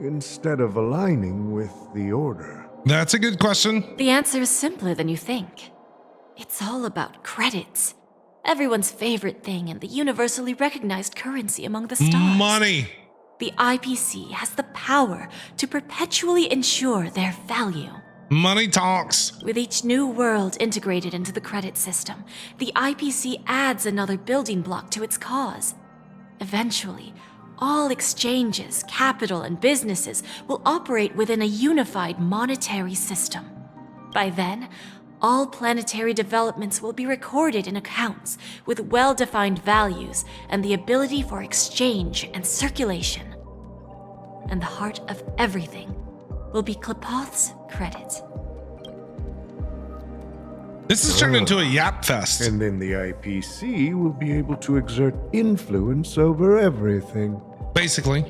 instead of aligning with the Order? That's a good question. The answer is simpler than you think. It's all about credits. Everyone's favorite thing and the universally recognized currency among the stars. Money. The IPC has the power to perpetually ensure their value. Money talks. With each new world integrated into the credit system, the IPC adds another building block to its cause. Eventually, all exchanges, capital, and businesses will operate within a unified monetary system. By then, all planetary developments will be recorded in accounts with well-defined values and the ability for exchange and circulation. And the heart of everything will be Klepoth's credit. This is turned into a yap fest. And then the IPC will be able to exert influence over everything. Basically.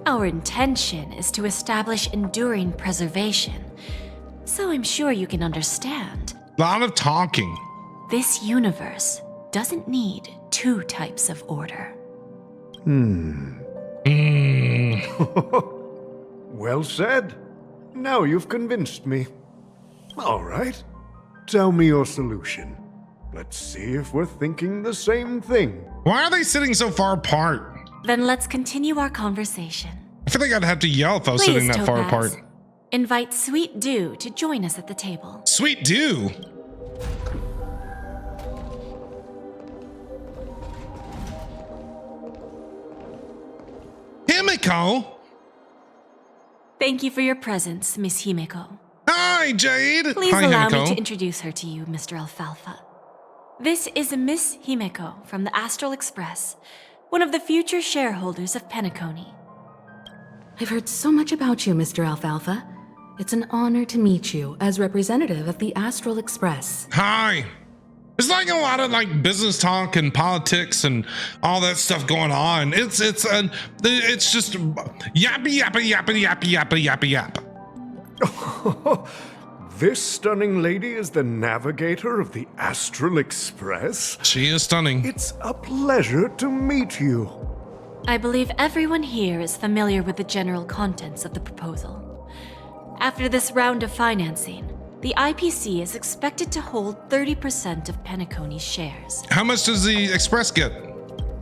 Our intention is to establish enduring preservation, so I'm sure you can understand. A lot of talking. This universe doesn't need two types of order. Well said. Now you've convinced me. All right. Tell me your solution. Let's see if we're thinking the same thing. Why are they sitting so far apart? Then let's continue our conversation. I feel like I'd have to yell if I was Please, sitting that far Topaz. apart. Invite Sweet Dew to join us at the table. Sweet Dew. Himiko. Thank you for your presence, Miss Himeko. Hi, Jade. Please Hi, allow Himiko. me to introduce her to you, Mr. Alfalfa. This is Miss Himeko from the Astral Express, one of the future shareholders of Penacony. I've heard so much about you, Mr. Alfalfa. It's an honor to meet you as representative of the Astral Express. Hi. There's like a lot of like business talk and politics and all that stuff going on. It's just yappy yappy yappy yappy yappy yappy yap. This stunning lady is the navigator of the Astral Express. She is stunning. It's a pleasure to meet you. I believe everyone here is familiar with the general contents of the proposal. After this round of financing, the IPC is expected to hold 30% of Penacony's shares. How much does the Express get?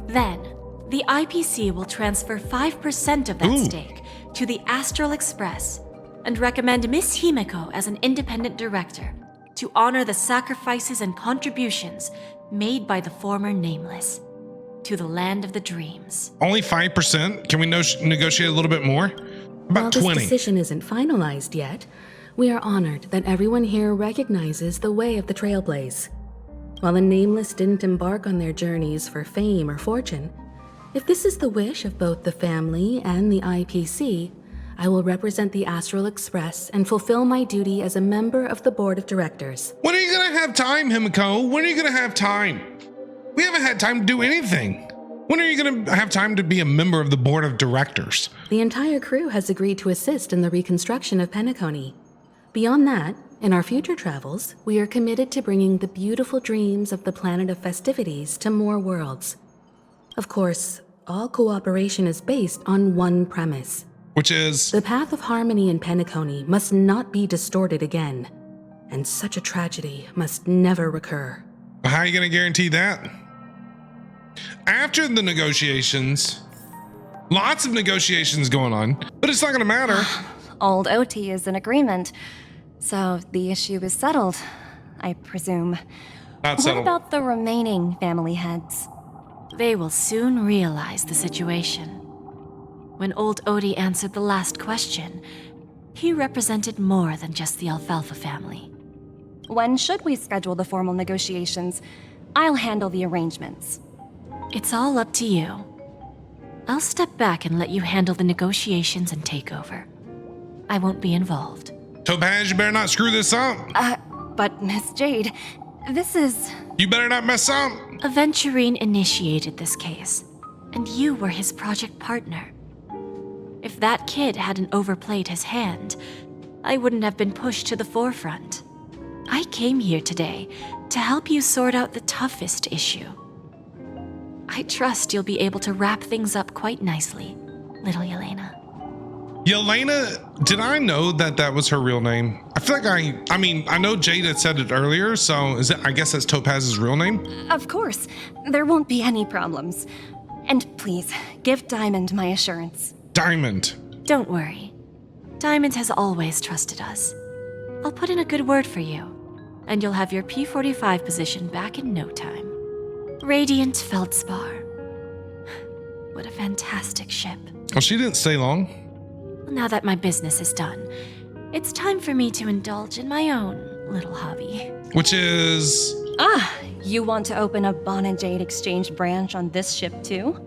Then, the IPC will transfer 5% of that stake to the Astral Express and recommend Miss Himeko as an independent director to honor the sacrifices and contributions made by the former Nameless to the land of the dreams. Only 5%? Can we negotiate a little bit more? While About this 20. decision isn't finalized yet, we are honored that everyone here recognizes the way of the Trailblaze. While the Nameless didn't embark on their journeys for fame or fortune, if this is the wish of both the family and the IPC, I will represent the Astral Express and fulfill my duty as a member of the board of directors. When are you gonna have time, Himiko? When are you gonna have time? We haven't had time to do anything. When are you gonna have time to be a member of the board of directors? The entire crew has agreed to assist in the reconstruction of Penacony. Beyond that, in our future travels, we are committed to bringing the beautiful dreams of the planet of festivities to more worlds. Of course, all cooperation is based on one premise. Which is? The path of harmony in Penacony must not be distorted again, and such a tragedy must never recur. How are you gonna guarantee that? After the negotiations, lots of negotiations going on, but it's not gonna matter. Old OT is in agreement, so the issue is settled, I presume. Not What settled. about the remaining family heads? They will soon realize the situation. When old Odie answered the last question, he represented more than just the Alfalfa family. When should we schedule the formal negotiations? I'll handle the arrangements. It's all up to you. I'll step back and let you handle the negotiations and take over. I won't be involved. Topaz, you better not screw this up. But Miss Jade, this is... You better not mess up. Aventurine initiated this case, and you were his project partner. If that kid hadn't overplayed his hand, I wouldn't have been pushed to the forefront. I came here today to help you sort out the toughest issue. I trust you'll be able to wrap things up quite nicely, little Yelena. Yelena, did I know that that was her real name? I feel like I mean, I know Jade had said it earlier, so is it, I guess that's Topaz's real name? Of course. There won't be any problems. And please, give Diamond my assurance. Diamond. Don't worry. Diamond has always trusted us. I'll put in a good word for you, and you'll have your P-45 position back in no time. Radiant Feldspar. What a fantastic ship. Oh, she didn't stay long. Now that my business is done, it's time for me to indulge in my own little hobby. Which is... You want to open a Bon and Jade exchange branch on this ship too?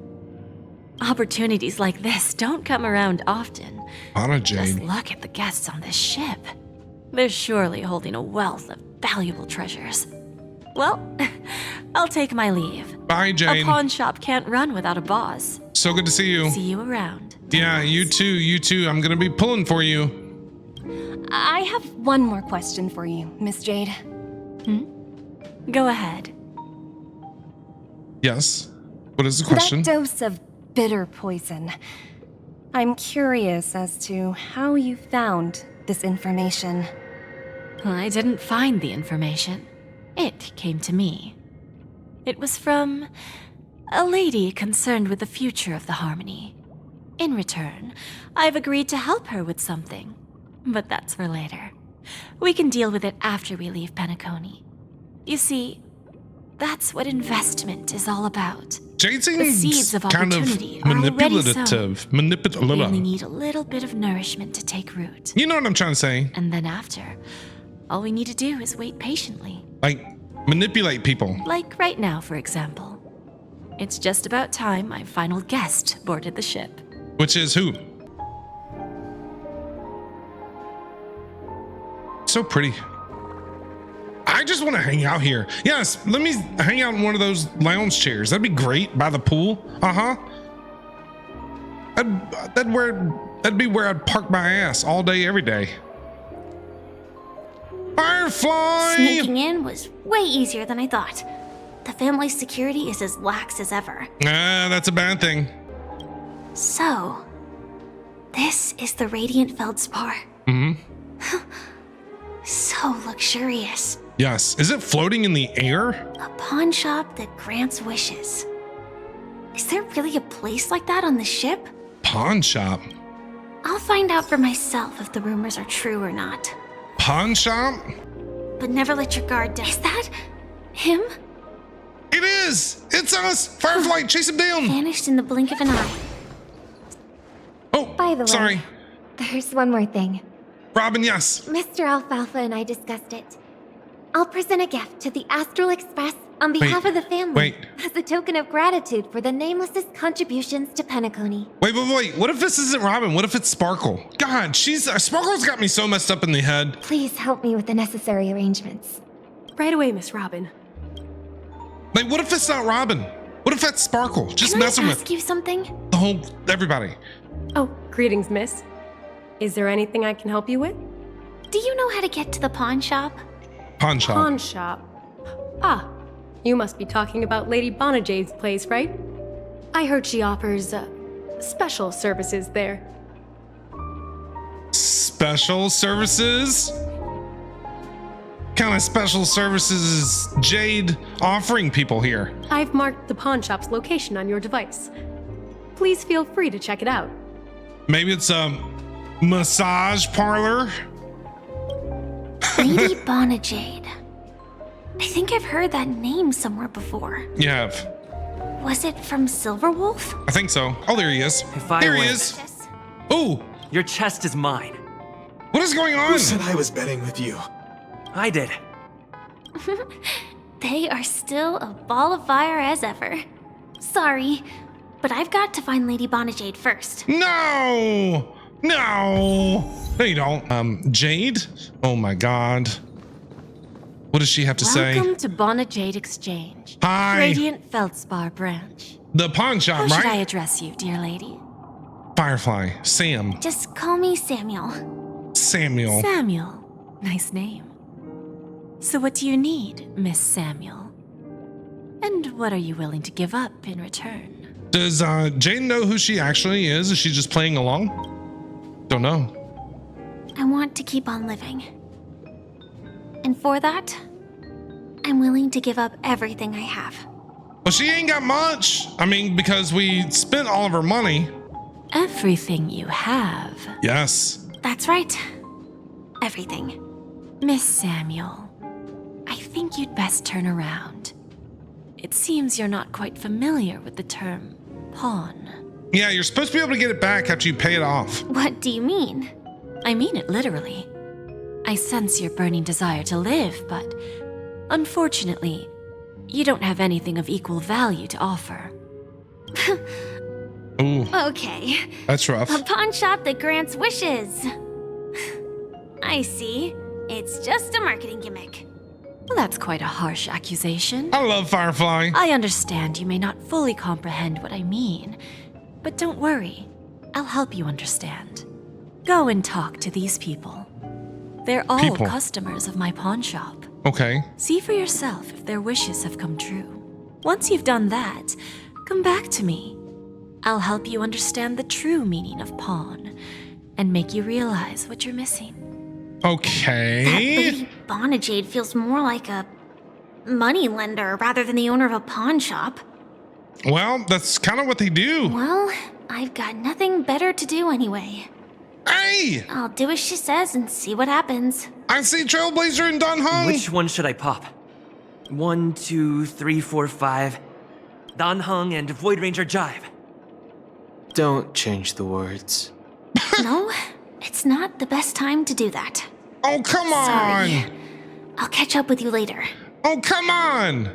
Opportunities like this don't come around often. Bon and Jade. Just look at the guests on this ship. They're surely holding a wealth of valuable treasures. Well, I'll take my leave. Bye, Jade. A pawn shop can't run without a boss. So good to see you. See you around. Yeah, you too, you too. I'm gonna be pulling for you. I have one more question for you, Miss Jade. Go ahead. Yes. What is the question? That dose of bitter poison. I'm curious as to how you found this information. I didn't find the information. It came to me. It was from a lady concerned with the future of the Harmony. In return, I've agreed to help her with something. But that's for later. We can deal with it after we leave Penacony. You see, that's what investment is all about. Jade The seeds seems of kind of opportunity are already sown. We only Manipulative. need a little bit of nourishment to take root. You know what I'm trying to say? And then after, all we need to do is wait patiently. Like, manipulate people. Like right now, for example. It's just about time my final guest boarded the ship. Which is who? So pretty. I just want to hang out here. Yes, let me hang out in one of those lounge chairs. That'd be great by the pool. That'd be where I'd park my ass all day, every day. Firefly! Sneaking in was way easier than I thought. The family's security is as lax as ever. That's a bad thing. So, this is the Radiant Feldspar. So luxurious. Yes. Is it floating in the air? A pawn shop that grants wishes. Is there really a place like that on the ship? Pawn shop? I'll find out for myself if the rumors are true or not. Pawn shop? But never let your guard down. Is that him? It is! It's us! Firefly, chase him down! Vanished in the blink of an eye. Oh, By the way, sorry. there's one more thing. Robin, yes. Mr. Alfalfa and I discussed it. I'll present a gift to the Astral Express on behalf of the family as a token of gratitude for the Nameless's contributions to Penacony. Wait. What if this isn't Robin? What if it's Sparkle? God, Sparkle's got me so messed up in the head. Please help me with the necessary arrangements. Right away, Miss Robin. Like, what if it's not Robin? What if that's Sparkle? Just messing Can I with ask you something? the whole everybody. Oh, greetings, miss. Is there anything I can help you with? Do you know how to get to the pawn shop? Pawn shop. Pawn shop. Ah, you must be talking about Lady Bonajade's place, right? I heard she offers special services there. Special services? Kind of special services is Jade offering people here? I've marked the pawn shop's location on your device. Please feel free to check it out. Maybe it's a massage parlor? Lady Bonajade. I think I've heard that name somewhere before. You have. Was it from Silverwolf? I think so. Oh, there he is. If I There he win, is. Oh, your chest is mine. what is going on? Who said I was betting with you? I did. They are still a ball of fire as ever. Sorry, but I've got to find Lady Bonajade first. No, you don't. Jade? Oh my God. What does she have to say? Welcome to Bonajade Exchange. Hi. Radiant Feldspar branch. The pawn shop, How should I right? address you, dear lady? Firefly. Sam. Just call me Samuel. Samuel. Samuel. Nice name. So what do you need, Miss Samuel? And what are you willing to give up in return? Does Jane know who she actually is? Is she just playing along? Don't know. I want to keep on living. And for that, I'm willing to give up everything I have. Well, she ain't got much. I mean, because we spent all of her money. Everything you have. Yes. That's right. Everything. Miss Samuel, I think you'd best turn around. It seems you're not quite familiar with the term pawn. Yeah, you're supposed to be able to get it back after you pay it off. What do you mean? I mean it literally. I sense your burning desire to live, but unfortunately, you don't have anything of equal value to offer. Ooh. Okay. That's rough. A pawn shop that grants wishes. I see. It's just a marketing gimmick. Well, that's quite a harsh accusation. I love Firefly. I understand you may not fully comprehend what I mean, but don't worry. I'll help you understand. Go and talk to these people. They're all customers of my pawn shop. Okay. See for yourself if their wishes have come true. Once you've done that, come back to me. I'll help you understand the true meaning of pawn and make you realize what you're missing. Okay. That lady Bonajade feels more like a money lender rather than the owner of a pawn shop. Well, that's kind of what they do. Well, I've got nothing better to do anyway. Hey! I'll do as she says and see what happens. I see Trailblazer and Don Hung. Which one should I pop? 1, 2, 3, 4, 5. Don Hung and Void Ranger Jive. Don't change the words. No, it's not the best time to do that. Oh, come on! Sorry. I'll catch up with you later. Oh, come on!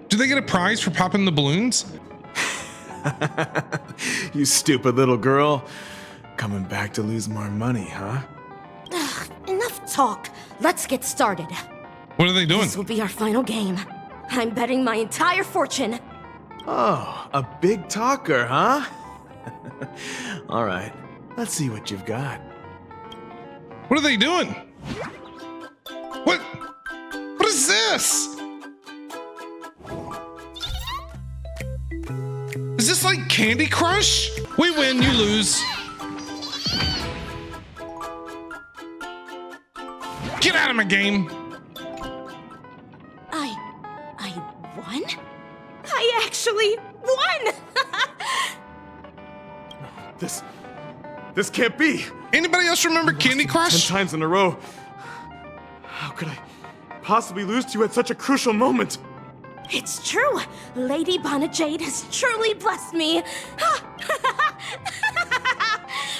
Do they get a prize for popping the balloons? You stupid little girl. Coming back to lose more money, huh? Ugh, enough talk. Let's get started. What are they doing? This will be our final game. I'm betting my entire fortune. Oh, a big talker, huh? All right, let's see what you've got. What are they doing? What is this? Is this like Candy Crush? We win, you lose. Get out of my game. I won? I actually won! This can't be. Anybody else remember Candy Crush? 10 times in a row. How could I possibly lose to you at such a crucial moment? It's true. Lady Bonajade has truly blessed me.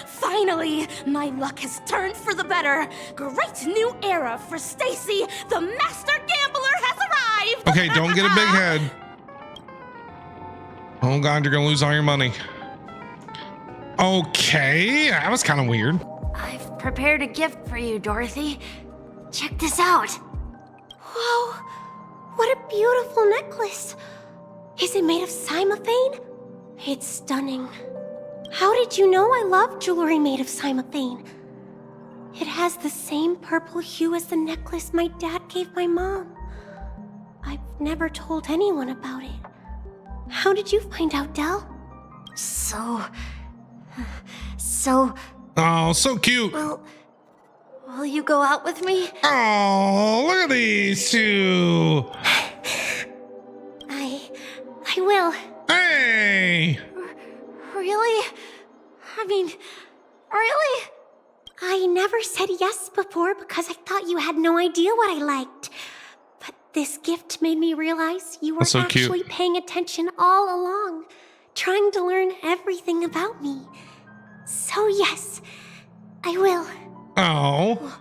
Finally, my luck has turned for the better. Great new era for Stacy. The master gambler has arrived. Okay, don't get a big head. Oh God, you're gonna lose all your money. Okay, that was kind of weird. I've prepared a gift for you, Dorothy. Check this out. Whoa, what a beautiful necklace. Is it made of cymophane? It's stunning. How did you know I love jewelry made of cymophane? It has the same purple hue as the necklace my dad gave my mom. I've never told anyone about it. How did you find out, Del? So... Oh, so cute. Will you go out with me? Oh, look at these two. I will. Hey! Really? I mean, really? I never said yes before because I thought you had no idea what I liked. But this gift made me realize you were That's so actually cute. paying attention all along, trying to learn everything about me. So yes, I will. Oh.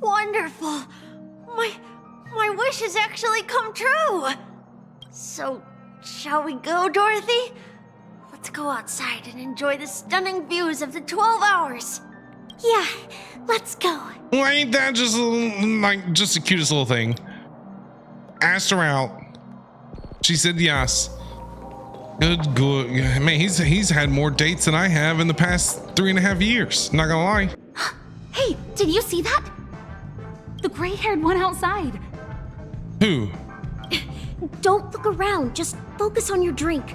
Wonderful. My wish has actually come true. So, shall we go, Dorothy? Let's go outside and enjoy the stunning views of the 12 hours. Yeah, let's go. Well, ain't that just just the cutest little thing? Asked her out. She said yes. Good. Man, he's had more dates than I have in the past 3.5 years. Not gonna lie. Hey, did you see that? The gray-haired one outside. Who? Don't look around, just focus on your drink.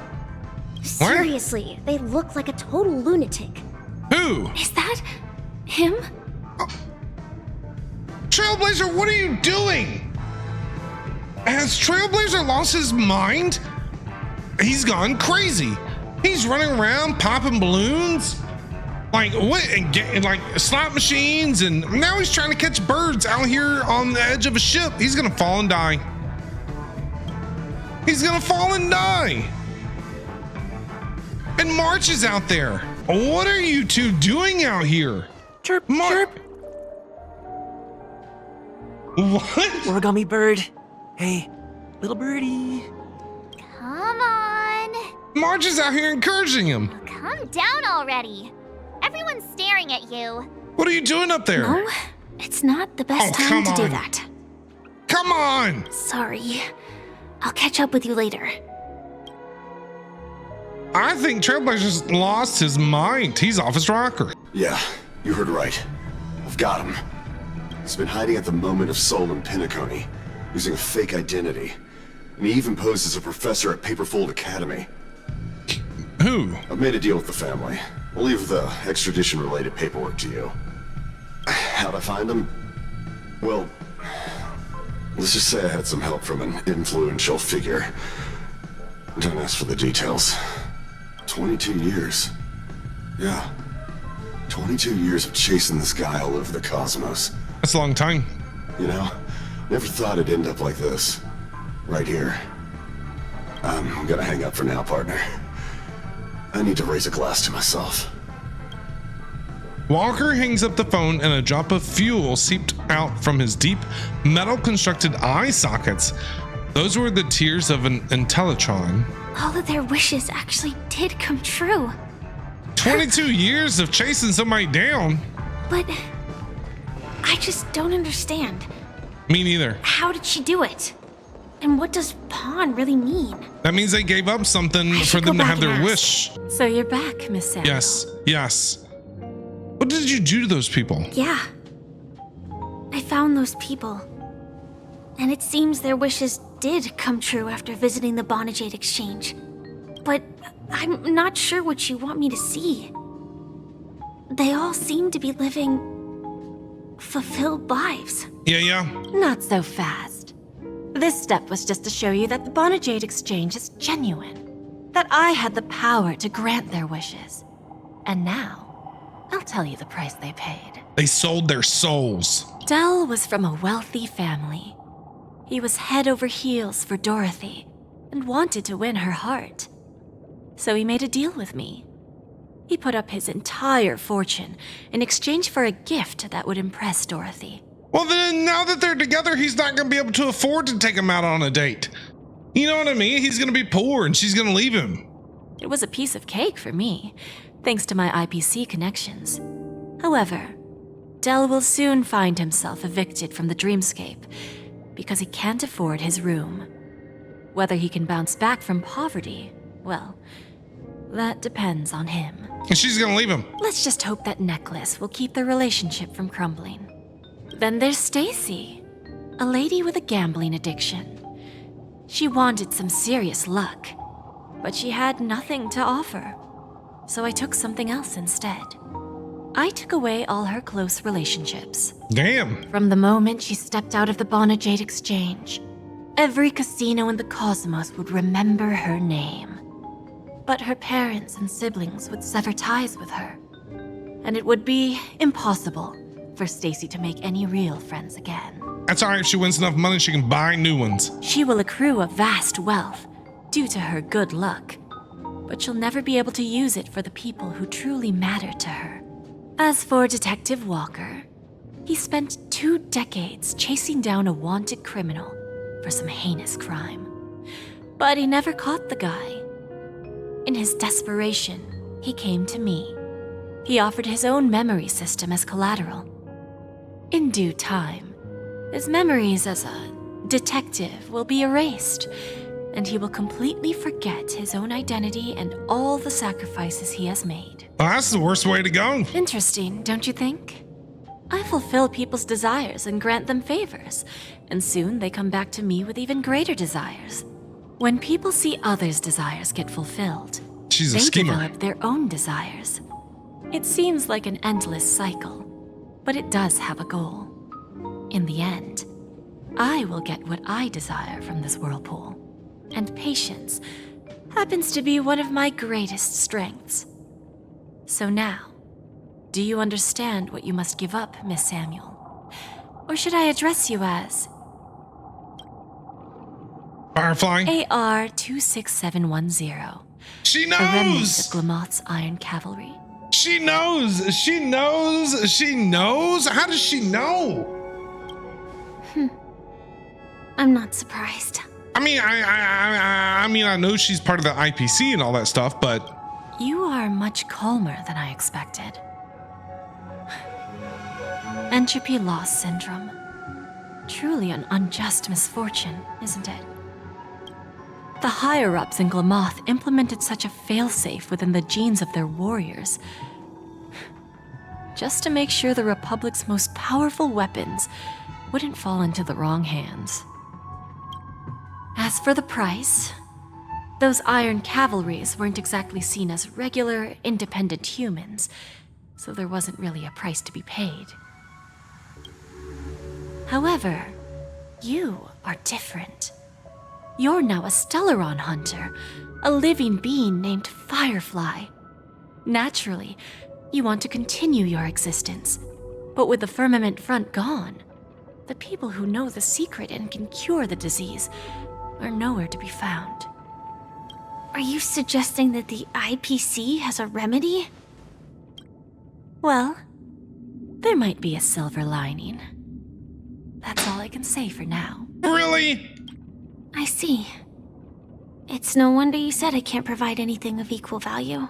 Seriously, they look like a total lunatic. Who? Is that him? Trailblazer, what are you doing? Has Trailblazer lost his mind? He's gone crazy. He's running around popping balloons, like what? And like slot machines, and now he's trying to catch birds out here on the edge of a ship. He's gonna fall and die. He's gonna fall and die. And March is out there. What are you two doing out here? Chirp, chirp. What? Origami bird. Hey, little birdie. Come on. Marge is out here encouraging him. Calm down already. Everyone's staring at you. What are you doing up there? No, it's not the best time to do that. Come on! Sorry. I'll catch up with you later. I think Trailblazer's lost his mind. He's off his rocker. Yeah, you heard right. I've got him. He's been hiding at the Moment of Soul in Penacony, using a fake identity. And he even posed as a professor at Paperfold Academy. Who? I've made a deal with the family. I'll leave the extradition-related paperwork to you. How'd I find him? Well, let's just say I had some help from an influential figure. Don't ask for the details. 22 years. Yeah. 22 years of chasing this guy all over the cosmos. That's a long time. You know, never thought it'd end up like this. Right here. I'm gonna hang up for now, partner. I need to raise a glass to myself. Walker hangs up the phone and a drop of fuel seeped out from his deep, metal-constructed eye sockets. Those were the tears of an Intellitron. All of their wishes actually did come true. 22 years of chasing somebody down. But I just don't understand. Me neither. How did she do it? And what does pawn really mean? That means they gave up something for them to have their wish. So you're back, Miss Sam. Yes. What did you do to those people? Yeah. I found those people. And it seems their wishes did come true after visiting the Bonajade Exchange. But I'm not sure what you want me to see. They all seem to be living fulfilled lives. Yeah. Not so fast. This step was just to show you that the Bonajade Exchange is genuine. That I had the power to grant their wishes. And now, I'll tell you the price they paid. They sold their souls. Dell was from a wealthy family. He was head over heels for Dorothy and wanted to win her heart. So he made a deal with me. He put up his entire fortune in exchange for a gift that would impress Dorothy. Well, then now that they're together, he's not going to be able to afford to take him out on a date. You know what I mean? He's going to be poor and she's going to leave him. It was a piece of cake for me, thanks to my IPC connections. However, Dell will soon find himself evicted from the dreamscape because he can't afford his room. Whether he can bounce back from poverty, well, that depends on him. And she's going to leave him. Let's just hope that necklace will keep their relationship from crumbling. Then there's Stacy, a lady with a gambling addiction. She wanted some serious luck, but she had nothing to offer. So I took something else instead. I took away all her close relationships. Damn. From the moment she stepped out of the Bonajade Exchange, every casino in the cosmos would remember her name. But her parents and siblings would sever ties with her, and it would be impossible for Stacy to make any real friends again. That's all right. If she wins enough money, she can buy new ones. She will accrue a vast wealth due to her good luck, but she'll never be able to use it for the people who truly matter to her. As for Detective Walker, he spent 2 decades chasing down a wanted criminal for some heinous crime. But he never caught the guy. In his desperation, he came to me. He offered his own memory system as collateral. In due time, his memories as a detective will be erased, and he will completely forget his own identity and all the sacrifices he has made. Well, that's the worst way to go. Interesting, don't you think? I fulfill people's desires and grant them favors, and soon they come back to me with even greater desires. When people see others' desires get fulfilled, She's a they schemer. develop their own desires. It seems like an endless cycle, but it does have a goal. In the end, I will get what I desire from this whirlpool, and patience happens to be one of my greatest strengths. So now, do you understand what you must give up, Miss Samuel? Or should I address you as Firefly? AR-26710. She A remnant of knows! Glamoth's Iron Cavalry. She knows! She knows! She knows! How does she know? I'm not surprised. I mean, I know she's part of the IPC and all that stuff, but You are much calmer than I expected. Entropy loss syndrome. Truly an unjust misfortune, isn't it? The higher-ups in Glamoth implemented such a failsafe within the genes of their warriors, just to make sure the Republic's most powerful weapons wouldn't fall into the wrong hands. As for the price, those Iron Cavalries weren't exactly seen as regular, independent humans, so there wasn't really a price to be paid. However, you are different. You're now a Stellaron hunter, a living being named Firefly. Naturally, you want to continue your existence, but with the firmament front gone, the people who know the secret and can cure the disease are nowhere to be found. Are you suggesting that the IPC has a remedy? Well, there might be a silver lining. That's all I can say for now. Really? I see. It's no wonder you said I can't provide anything of equal value.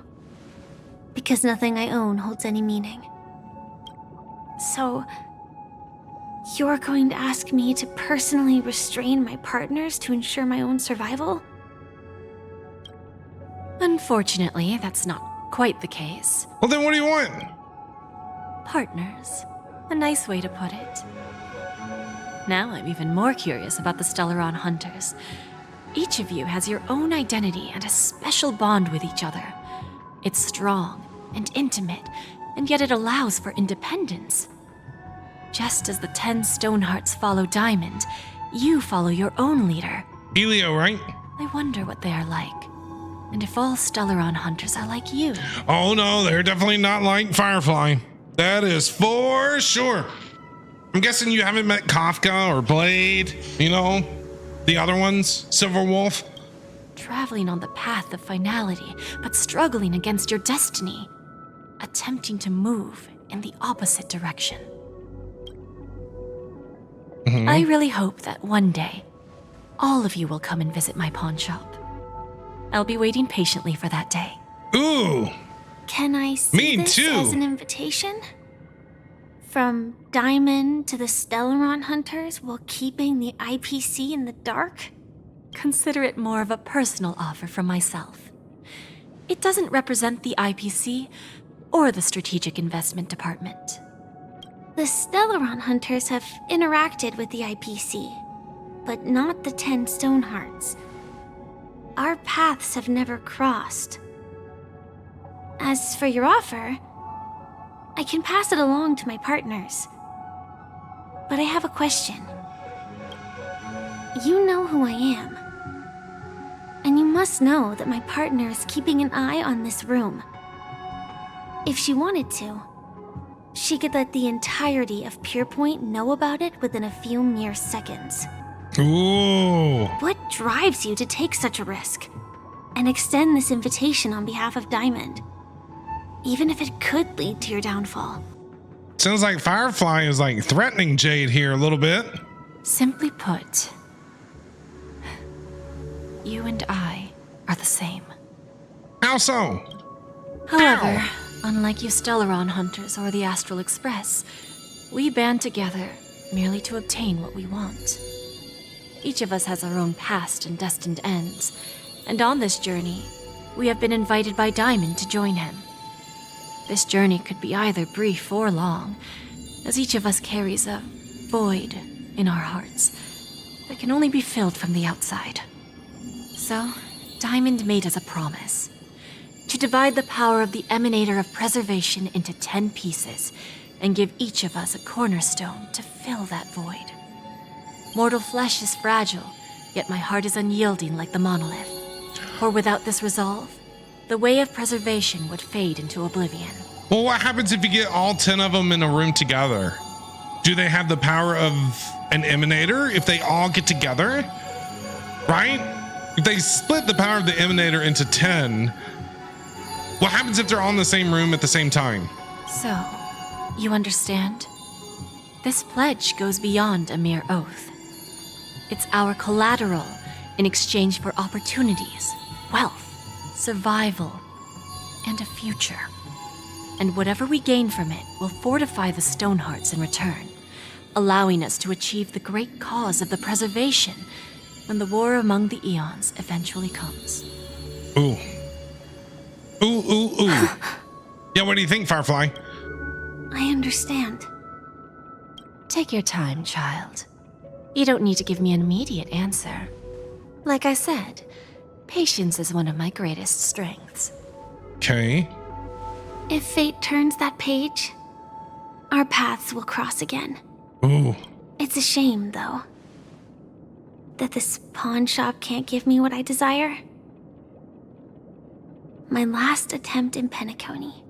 Because nothing I own holds any meaning. So, you're going to ask me to personally restrain my partners to ensure my own survival? Unfortunately, that's not quite the case. Well, then what do you want? Partners. A nice way to put it. Now I'm even more curious about the Stellaron Hunters. Each of you has your own identity and a special bond with each other. It's strong and intimate, and yet it allows for independence. Just as the 10 Stonehearts follow Diamond, you follow your own leader. Elio, right? I wonder what they are like. And if all Stellaron Hunters are like you. Oh no, they're definitely not like Firefly. That is for sure. I'm guessing you haven't met Kafka or Blade, you know, the other ones, Silverwolf. Traveling on the path of finality, but struggling against your destiny. Attempting to move in the opposite direction. I really hope that one day, all of you will come and visit my pawn shop. I'll be waiting patiently for that day. Ooh. Can I see Me this too. as an invitation? From Diamond to the Stellaron Hunters while keeping the IPC in the dark? Consider it more of a personal offer from myself. It doesn't represent the IPC or the Strategic Investment Department. The Stellaron Hunters have interacted with the IPC, but not the 10 Stonehearts. Our paths have never crossed. As for your offer, I can pass it along to my partners. But I have a question. You know who I am. And you must know that my partner is keeping an eye on this room. If she wanted to, she could let the entirety of Pierpoint know about it within a few mere seconds. Ooh. What drives you to take such a risk and extend this invitation on behalf of Diamond, even if it could lead to your downfall? Sounds like Firefly is like threatening Jade here a little bit. Simply put, you and I are the same. How so? However, unlike you Stellaron Hunters or the Astral Express, we band together merely to obtain what we want. each of us has our own past and destined ends, and on this journey, we have been invited by Diamond to join him. This journey could be either brief or long, as each of us carries a void in our hearts that can only be filled from the outside. So, Diamond made us a promise to divide the power of the Emanator of Preservation into 10 pieces and give each of us a cornerstone to fill that void. Mortal flesh is fragile, yet my heart is unyielding like the monolith. For without this resolve, the way of preservation would fade into oblivion. Well, what happens if you get all 10 of them in a room together? Do they have the power of an emanator if they all get together? Right? If they split the power of the emanator into 10, what happens if they're all in the same room at the same time? So, you understand? This pledge goes beyond a mere oath. It's our collateral in exchange for opportunities, wealth, survival, and a future. And whatever we gain from it will fortify the Stonehearts in return, allowing us to achieve the great cause of the preservation when the war among the eons eventually comes. Ooh. Ooh, ooh, ooh. Yeah, what do you think, Firefly? I understand. Take your time, child. You don't need to give me an immediate answer. Like I said, patience is one of my greatest strengths. Okay. If fate turns that page, our paths will cross again. Ooh. It's a shame, though, that this pawn shop can't give me what I desire. My last attempt in Penacony.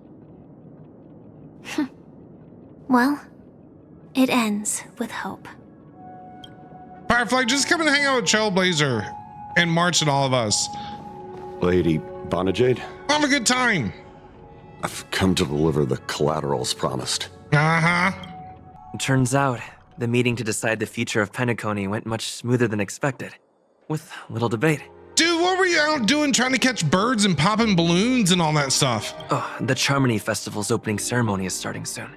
Well, it ends with hope. Firefly, just come and hang out with Trailblazer and march at all of us. Lady Bonajade? Have a good time. I've come to deliver the collaterals promised. Uh-huh. Turns out, the meeting to decide the future of Penacony went much smoother than expected, with little debate. Dude, what were you out doing trying to catch birds and popping balloons and all that stuff? Oh, the Charmony Festival's opening ceremony is starting soon.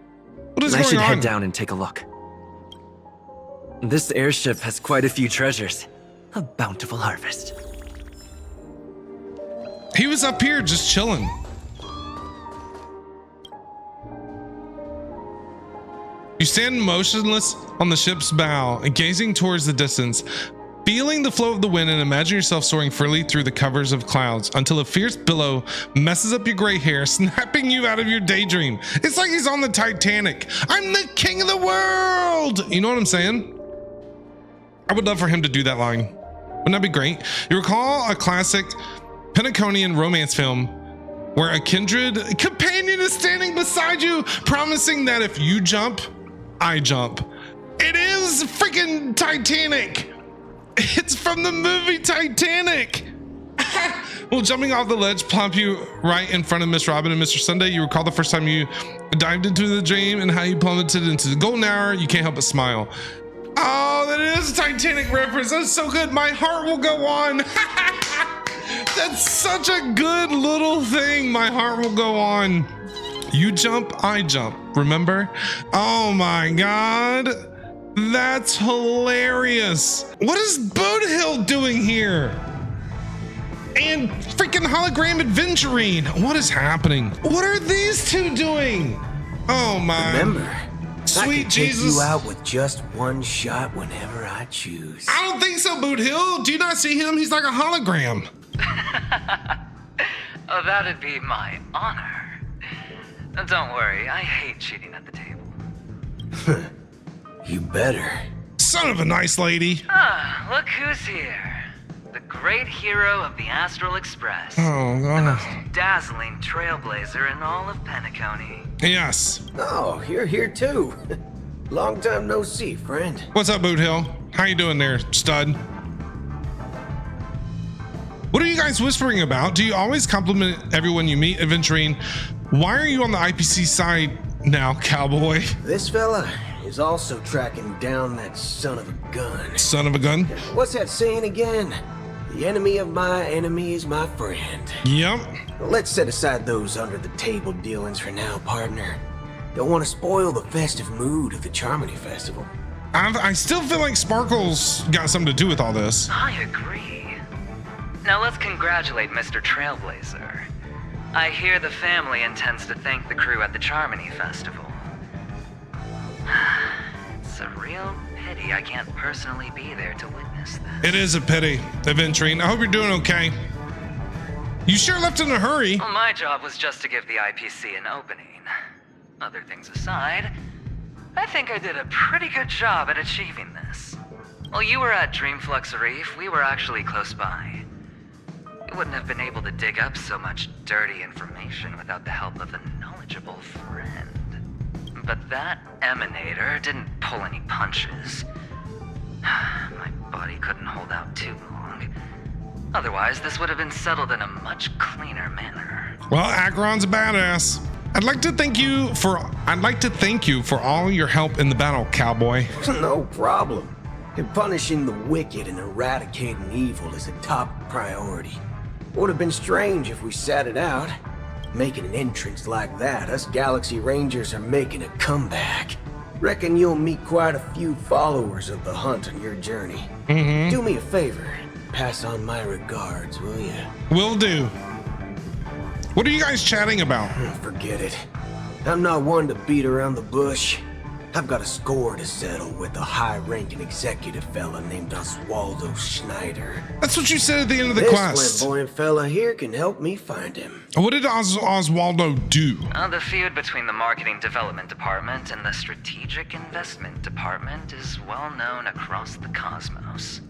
What is I going should on? head down and take a look. This airship has quite a few treasures. A bountiful harvest. He was up here just chilling. You stand motionless on the ship's bow and gazing towards the distance, feeling the flow of the wind and imagine yourself soaring freely through the covers of clouds until a fierce billow messes up your gray hair, snapping you out of your daydream. It's like he's on the Titanic. I'm the king of the world. You know what I'm saying? I would love for him to do that line. Wouldn't that be great? You recall a classic Penaconian romance film where a kindred companion is standing beside you, promising that if you jump, I jump. It is freaking Titanic. It's from the movie Titanic. Well, jumping off the ledge plump you right in front of Miss Robin and Mr. Sunday. You recall the first time you dived into the dream and how you plummeted into the golden hour. You can't help but smile. Oh, that is a Titanic reference. That's so good. My heart will go on. That's such a good little thing. My heart will go on. You jump, I jump. Remember? Oh my God. That's hilarious. What is Boothill doing here? And freaking hologram adventuring. What is happening? What are these two doing? Oh my. Remember, sweet I can Jesus. take you out with just one shot whenever I choose. I don't think so, Boothill. Do you not see him? He's like a hologram. Oh, that'd be my honor. Don't worry, I hate cheating at the table. You better. Son of a nice lady. Ah, look who's here. The great hero of the Astral Express. Oh, The most God. dazzling trailblazer in all of Penacony. Yes. Oh, you're here too. Long time no see, friend. What's up, Boothill? How you doing there, stud? What are you guys whispering about? Do you always compliment everyone you meet adventuring? Why are you on the IPC side now, cowboy? This fella is also tracking down that son of a gun. Son of a gun? What's that saying again? The enemy of my enemy is my friend. Yep. Let's set aside those under-the-table dealings for now, partner. Don't want to spoil the festive mood of the Charmony Festival. I still feel like Sparkle's got something to do with all this. I agree. Now let's congratulate Mr. Trailblazer. I hear the family intends to thank the crew at the Charmony Festival. It's a real pity I can't personally be there to witness this. It is a pity, Aventurine. I hope you're doing okay. You sure left in a hurry. Well, my job was just to give the IPC an opening. Other things aside, I think I did a pretty good job at achieving this. While you were at Dreamflux Reef, we were actually close by. We wouldn't have been able to dig up so much dirty information without the help of a knowledgeable friend. But that emanator didn't pull any punches. My body couldn't hold out too long. Otherwise, this would have been settled in a much cleaner manner. Well, Acheron's a badass. I'd like to thank you for all your help in the battle, cowboy. No problem. And punishing the wicked and eradicating evil is a top priority. Would have been strange if we sat it out. Making an entrance like that, us Galaxy Rangers are making a comeback. Reckon you'll meet quite a few followers of the hunt on your journey. Do me a favor. Pass on my regards, will you? Will do. What are you guys chatting about? Forget it. I'm not one to beat around the bush. I've got a score to settle with a high-ranking executive fella named Oswaldo Schneider. That's what you said at the end of the this quest. This flamboyant fella here can help me find him. What did Oswaldo do? The feud between the Marketing Development Department and the Strategic Investment Department is well known across the cosmos.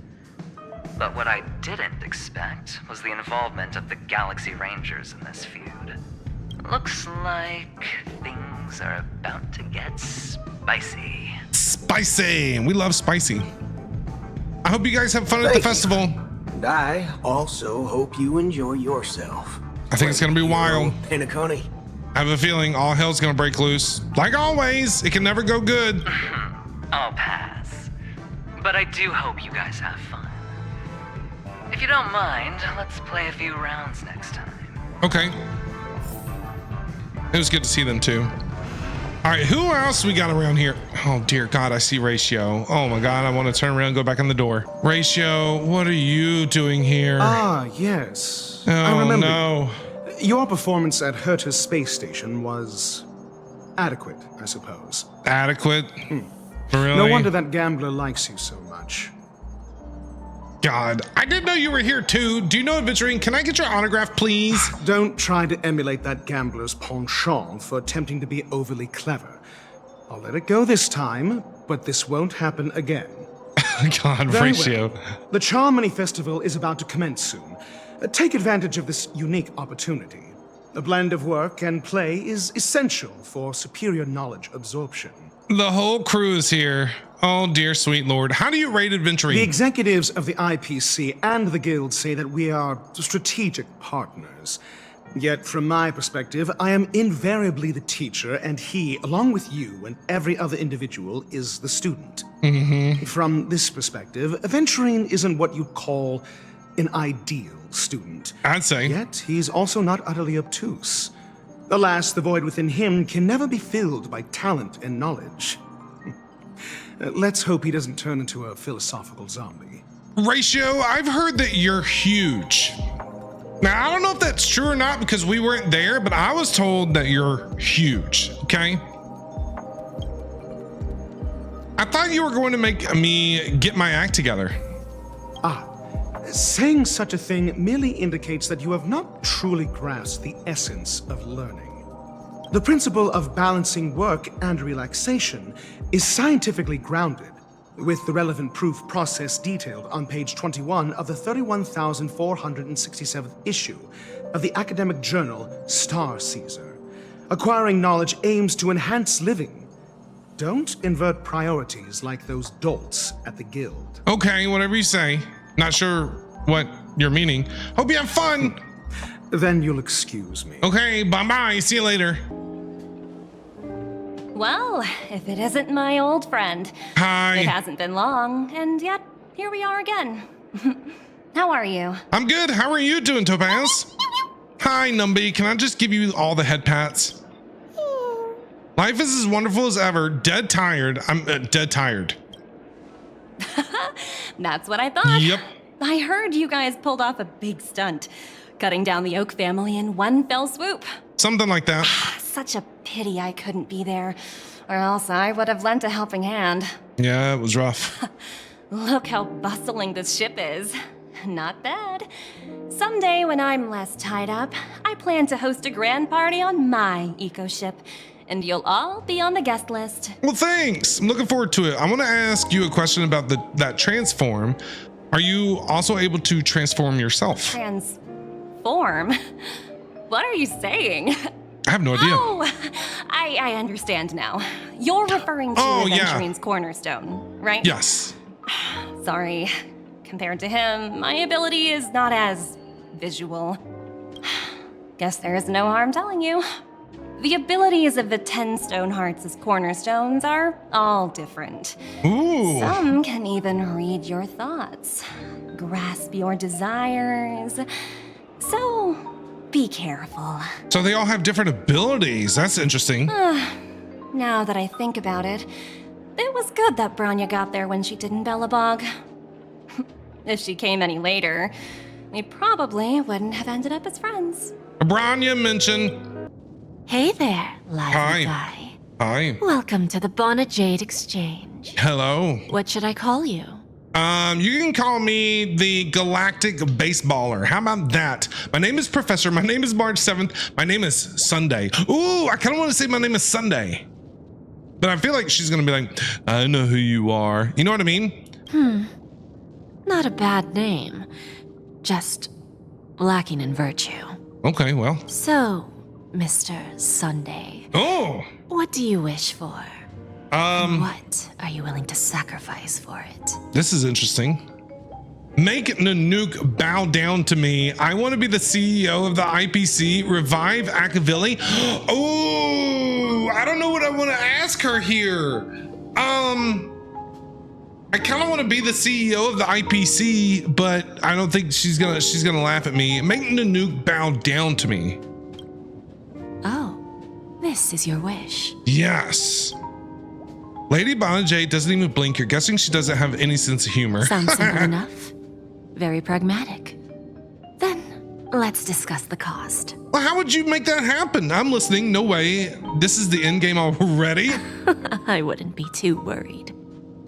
But what I didn't expect was the involvement of the Galaxy Rangers in this feud. Looks like things are about to get spicy. Spicy! We love spicy. I hope you guys have fun at the festival. And I also hope you enjoy yourself. I think it's gonna be wild. Penacony. I have a feeling all hell's gonna break loose. Like always, it can never go good. I'll pass. But I do hope you guys have fun. If you don't mind, let's play a few rounds next time. Okay. It was good to see them too. All right, who else we got around here? Oh dear God, I see Ratio. Oh my God, I want to turn around and go back in the door. Ratio, what are you doing here? Ah, yes. Oh, I remember. No. Your performance at Herta's space station was adequate, I suppose. Adequate? Really? No wonder that gambler likes you so much. God, I didn't know you were here too. Do you know Aventurine? Can I get your autograph, please? Don't try to emulate that gambler's penchant for attempting to be overly clever. I'll let it go this time, but this won't happen again. God, Very Ratio. well. The Charmony Festival is about to commence soon. Take advantage of this unique opportunity. A blend of work and play is essential for superior knowledge absorption. The whole crew is here. Oh dear sweet Lord. How do you rate Aventurine? The executives of the IPC and the Guild say that we are strategic partners. Yet, from my perspective, I am invariably the teacher, and he, along with you and every other individual, is the student. From this perspective, Aventurine isn't what you'd call an ideal student. I'd say. Yet, he's also not utterly obtuse. Alas, the void within him can never be filled by talent and knowledge. Let's hope he doesn't turn into a philosophical zombie. Ratio, I've heard that you're huge. Now, I don't know if that's true or not because we weren't there, but I was told that you're huge, okay? I thought you were going to make me get my act together. Saying such a thing merely indicates that you have not truly grasped the essence of learning. The principle of balancing work and relaxation is scientifically grounded, with the relevant proof process detailed on page 21 of the 31,467th issue of the academic journal Star Caesar. Acquiring knowledge aims to enhance living. Don't invert priorities like those dolts at the Guild. Okay, whatever you say. Not sure what you're meaning. Hope you have fun. Then you'll excuse me. Okay, bye-bye. See you later. Well, if it isn't my old friend. Hi. It hasn't been long, and yet here we are again. How are you? I'm good. How are you doing, Topaz? Hi, Numby. Can I just give you all the head pats? Life is as wonderful as ever. Dead tired. I'm dead tired. That's what I thought. Yep. I heard you guys pulled off a big stunt, cutting down the Oak family in one fell swoop. Something like that. Such a pity I couldn't be there, or else I would have lent a helping hand. Yeah, it was rough. Look how bustling this ship is. Not bad. Someday when I'm less tied up, I plan to host a grand party on my eco-ship, and you'll all be on the guest list. Well, thanks. I'm looking forward to it. I want to ask you a question about that transform. Are you also able to transform yourself? Transform? What are you saying? I have no idea. Oh, I understand now. You're referring to Aventurine's cornerstone, right? Yes. Sorry. Compared to him, my ability is not as visual. Guess there is no harm telling you. The abilities of the 10 Stonehearts as cornerstones are all different. Ooh. Some can even read your thoughts, grasp your desires. So, be careful. So they all have different abilities. That's interesting. Now that I think about it, it was good that Branya got there when she did in Bellabog. If she came any later, we probably wouldn't have ended up as friends. Branya mentioned. Hey there, lively guy. Hi. Welcome to the Bonnet Jade Exchange. Hello. What should I call you? You can call me the Galactic Baseballer. How about that? My name is Professor. My name is March 7th. My name is Sunday. Ooh, I kind of want to say my name is Sunday. But I feel like she's going to be like, I know who you are. You know what I mean? Not a bad name. Just lacking in virtue. Okay, well. So, Mr. Sunday. Oh! What do you wish for? What are you willing to sacrifice for it? This is interesting. Make Nanook bow down to me. I want to be the CEO of the IPC. Revive Akavili. Oh, I don't know what I want to ask her here. I kind of want to be the CEO of the IPC, but I don't think she's gonna laugh at me. Make Nanook bow down to me. Oh, this is your wish. Yes. Lady Bonajay doesn't even blink. You're guessing she doesn't have any sense of humor. Sounds simple enough. Very pragmatic. Then, let's discuss the cost. Well, how would you make that happen? I'm listening. No way. This is the end game already? I wouldn't be too worried.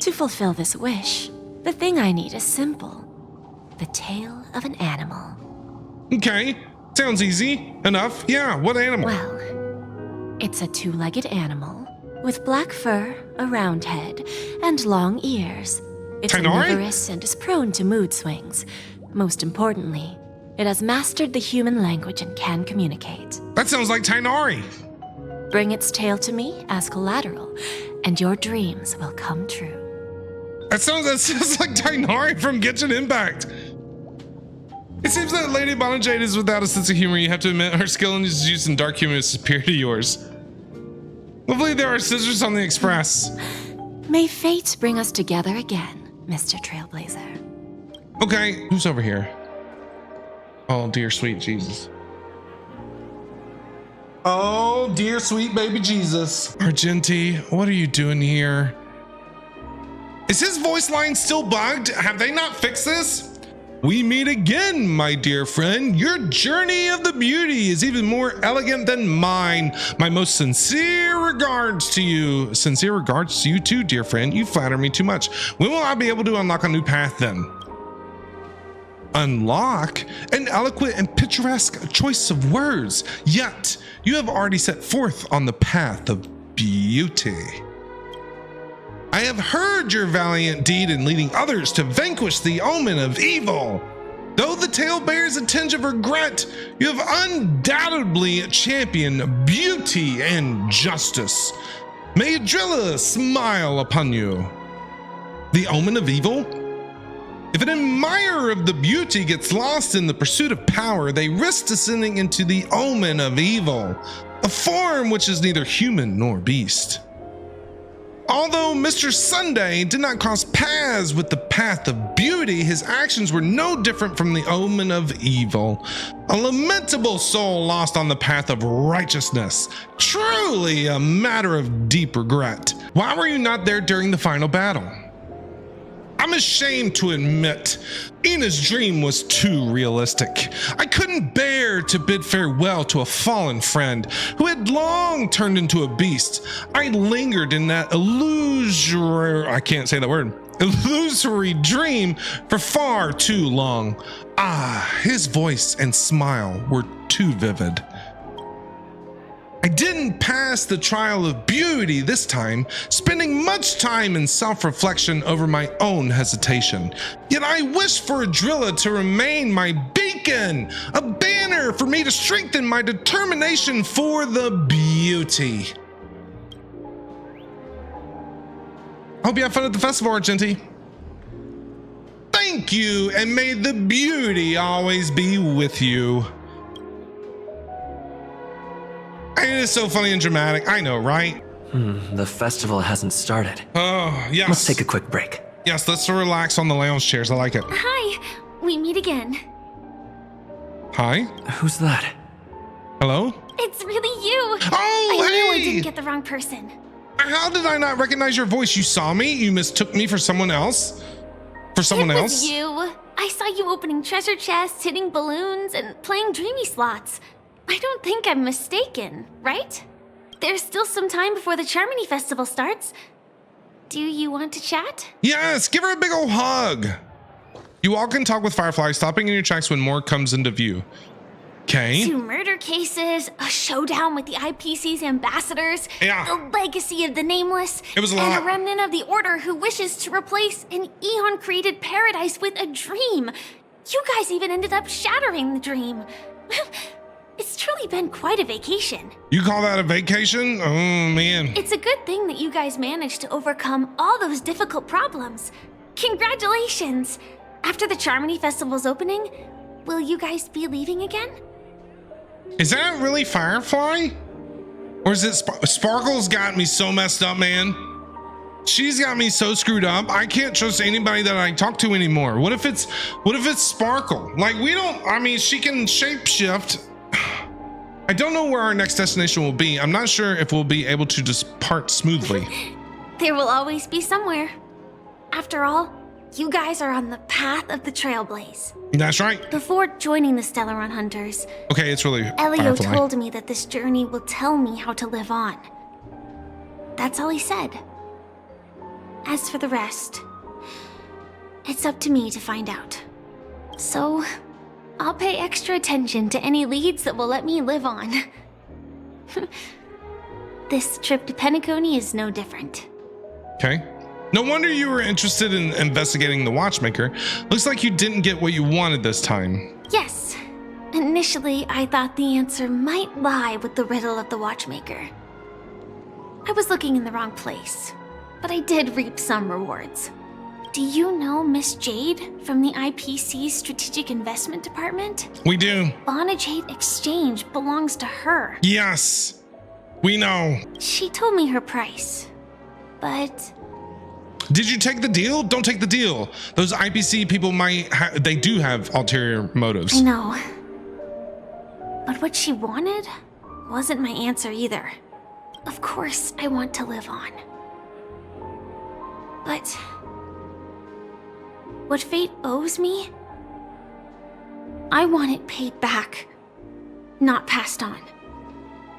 To fulfill this wish, the thing I need is simple. The tail of an animal. Okay. Sounds easy enough. Yeah, what animal? Well, it's a two-legged animal with black fur, a round head, and long ears. It's omnivorous and is prone to mood swings. Most importantly, it has mastered the human language and can communicate. That sounds like Tainari. Bring its tail to me as collateral, and your dreams will come true. That sounds like Tainari from Genshin Impact. It seems that Lady Bonajade is without a sense of humor. You have to admit her skill and use in dark humor is superior to yours. Hopefully there are scissors on the express. May fate bring us together again, Mr. Trailblazer. Okay, who's over here? Oh, dear sweet Jesus. Oh, dear sweet baby Jesus. Argenti, what are you doing here? Is his voice line still bugged? Have they not fixed this? We meet again, my dear friend. Your journey of the beauty is even more elegant than mine. My most sincere regards to you. Sincere regards to you too, dear friend. You flatter me too much. When will I be able to unlock a new path then? Unlock? An eloquent and picturesque choice of words. Yet, you have already set forth on the path of beauty. I have heard your valiant deed in leading others to vanquish the omen of evil. Though the tale bears a tinge of regret, you have undoubtedly championed beauty and justice. May Adrilla smile upon you. The omen of evil? If an admirer of the beauty gets lost in the pursuit of power, they risk descending into the omen of evil, a form which is neither human nor beast. Although Mr. Sunday did not cross paths with the path of beauty, his actions were no different from the omen of evil. A lamentable soul lost on the path of righteousness. Truly a matter of deep regret. Why were you not there during the final battle? I'm ashamed to admit, Ina's dream was too realistic. I couldn't bear to bid farewell to a fallen friend who had long turned into a beast. I lingered in that illusory dream for far too long. His voice and smile were too vivid. I didn't pass the trial of beauty this time, spending much time in self-reflection over my own hesitation. Yet I wished for Adrilla to remain my beacon, a banner for me to strengthen my determination for the beauty. Hope you have fun at the festival, Argenti. Thank you, and may the beauty always be with you. It is so funny and dramatic. I know, right? The festival hasn't started. Oh, yes. Let's take a quick break. Yes, let's relax on the lounge chairs. I like it. Hi, we meet again. Hi? Who's that? Hello? It's really you. Oh, I knew I hey! didn't get the wrong person. How did I not recognize your voice? You saw me? You mistook me for someone else? For someone It else? was you. I saw you opening treasure chests, hitting balloons, and playing dreamy slots. I don't think I'm mistaken, right? There's still some time before the Charmony Festival starts. Do you want to chat? Yes, give her a big old hug. You all can talk with Firefly, stopping in your tracks when more comes into view. Okay. 2 murder cases, a showdown with the IPC's ambassadors, the legacy of the Nameless, It was a and lot. a remnant of the Order who wishes to replace an Eon-created paradise with a dream. You guys even ended up shattering the dream. It's truly been quite a vacation. You call that a vacation? Oh, man. It's a good thing that you guys managed to overcome all those difficult problems. Congratulations! After the Charmony Festival's opening, will you guys be leaving again? Is that really Firefly? Or is it Sparkle's got me so messed up, man? She's got me so screwed up. I can't trust anybody that I talk to anymore. What if it's Sparkle? Like, she can shapeshift. I don't know where our next destination will be. I'm not sure if we'll be able to just part smoothly. There will always be somewhere. After all, you guys are on the path of the Trailblaze. That's right. Before joining the Stellaron Hunters, Okay, it's really Elio Firefly. told me that this journey will tell me how to live on. That's all he said. As for the rest, it's up to me to find out. So, I'll pay extra attention to any leads that will let me live on. This trip to Penacony is no different. Okay. No wonder you were interested in investigating the Watchmaker. Looks like you didn't get what you wanted this time. Yes. Initially, I thought the answer might lie with the riddle of the Watchmaker. I was looking in the wrong place, but I did reap some rewards. Do you know Miss Jade from the IPC's Strategic Investment Department? We do. Bonajade Exchange belongs to her. Yes, we know. She told me her price, but Did you take the deal? Don't take the deal. Those IPC people they do have ulterior motives. I know. But what she wanted wasn't my answer either. Of course, I want to live on. But what fate owes me, I want it paid back, not passed on.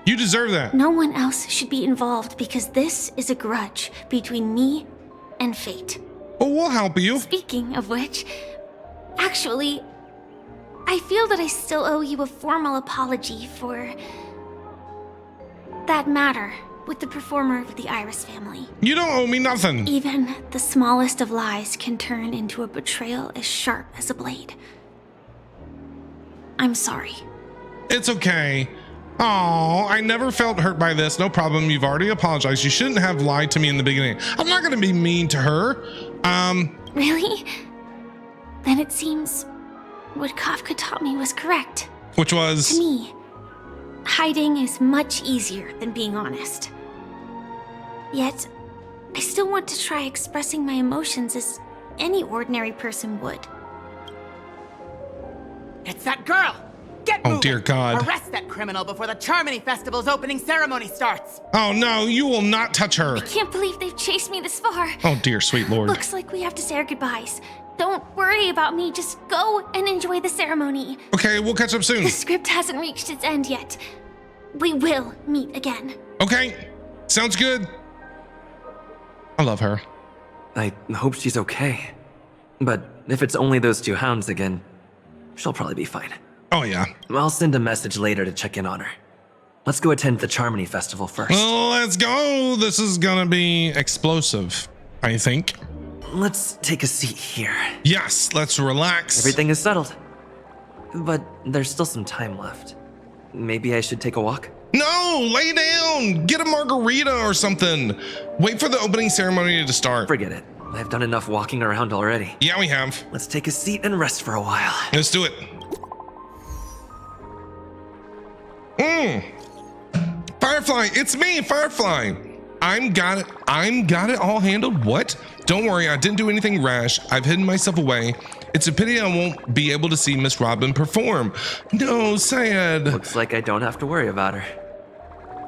You deserve that. No one else should be involved because this is a grudge between me and fate. Well, we'll help you. Speaking of which, actually, I feel that I still owe you a formal apology for that matter with the performer of the Iris family. You don't owe me nothing. Even the smallest of lies can turn into a betrayal as sharp as a blade. I'm sorry. It's okay. Oh, I never felt hurt by this. No problem. You've already apologized. You shouldn't have lied to me in the beginning. I'm not going to be mean to her. Really? Then it seems what Kafka taught me was correct. Which was? To me, hiding is much easier than being honest. Yet, I still want to try expressing my emotions as any ordinary person would. It's that girl! Get moving! Dear God. Arrest that criminal before the Charmony Festival's opening ceremony starts! Oh no, you will not touch her. I can't believe they've chased me this far. Oh dear, sweet Lord. Looks like we have to say our goodbyes. Don't worry about me, just go and enjoy the ceremony. Okay, we'll catch up soon. The script hasn't reached its end yet. We will meet again. Okay, sounds good. I love her. I hope she's okay. But if it's only those two hounds again, she'll probably be fine. Oh yeah. I'll send a message later to check in on her. Let's go attend the Charmony Festival first. Well, let's go. This is gonna be explosive, I think. Let's take a seat here. Yes, let's relax. Everything is settled. But there's still some time left. Maybe I should take a walk? No, lay down. Get a margarita or something. Wait for the opening ceremony to start. Forget it. I've done enough walking around already. Yeah, we have. Let's take a seat and rest for a while. Let's do it. Firefly, it's me, Firefly. I'm got it all handled. What? Don't worry, I didn't do anything rash. I've hidden myself away. It's a pity I won't be able to see Miss Robin perform. No, sad. Looks like I don't have to worry about her.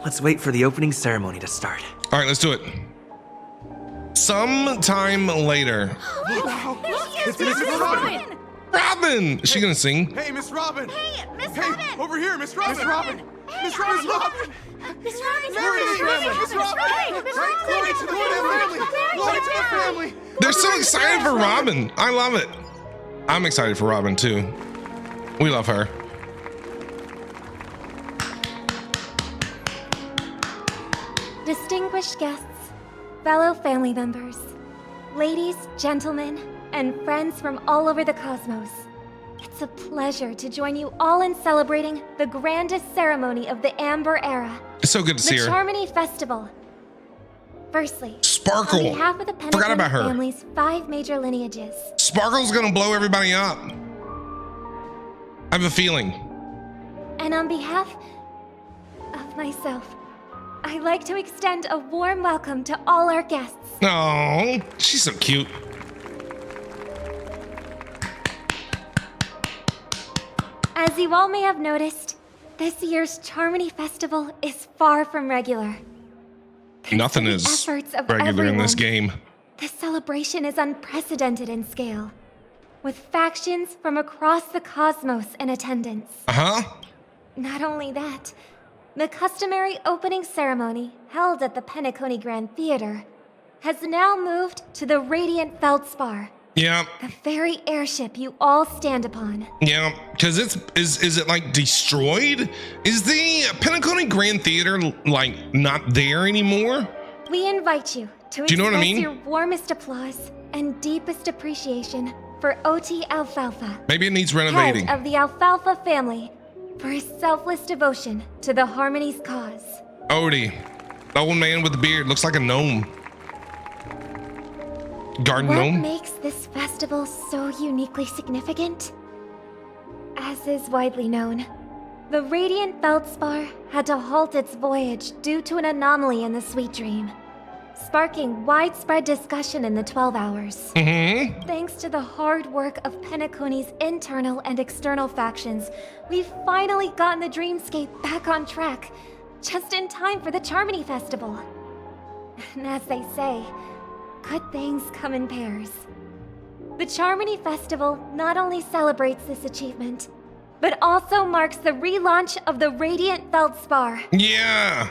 Let's wait for the opening ceremony to start. All right, let's do it. Sometime later. Wow. It's Miss Robin! Robin! Is she gonna sing? Hey, Miss Robin! Hey, Miss Robin! Over here, Miss Robin! Miss Robin! Miss Robin! Miss Robin! Glory to the family! Miss Robin! Glory to the family! Glory to the family! They're so excited for Robin. I love it. I'm excited for Robin too. We love her. Distinguished guests, fellow family members, ladies, gentlemen, and friends from all over the cosmos. It's a pleasure to join you all in celebrating the grandest ceremony of the Amber Era. It's so good to see her. The Charmony Festival. Firstly, Sparkle. on behalf of the Forgot Penacony about her. family's 5 major lineages. Sparkle's gonna blow everybody up. I have a feeling. And on behalf of myself, I'd like to extend a warm welcome to all our guests. Oh, she's so cute. As you all may have noticed, this year's Charmony Festival is far from regular. Nothing is efforts of regular in this everyone. game. The celebration is unprecedented in scale, with factions from across the cosmos in attendance. Not only that, the customary opening ceremony held at the Penacony Grand Theater has now moved to the Radiant Feldspar, Yeah. the very airship you all stand upon. Yeah, because is it like destroyed? Is the Penacony Grand Theater like not there anymore? We invite you to Do you know what I express mean? your warmest applause and deepest appreciation for OT Alfalfa, Maybe it needs renovating. head of the Alfalfa family, for his selfless devotion to the Harmony's cause. Odie, the old man with the beard, looks like a gnome. Garden What gnome? makes this festival so uniquely significant? As is widely known, the Radiant Feldspar had to halt its voyage due to an anomaly in the Sweet Dream, sparking widespread discussion in the 12 hours. Thanks to the hard work of Penacony's internal and external factions, we've finally gotten the Dreamscape back on track, just in time for the Charmony Festival. And as they say, good things come in pairs. The Charmony Festival not only celebrates this achievement, but also marks the relaunch of the Radiant Feldspar. Yeah.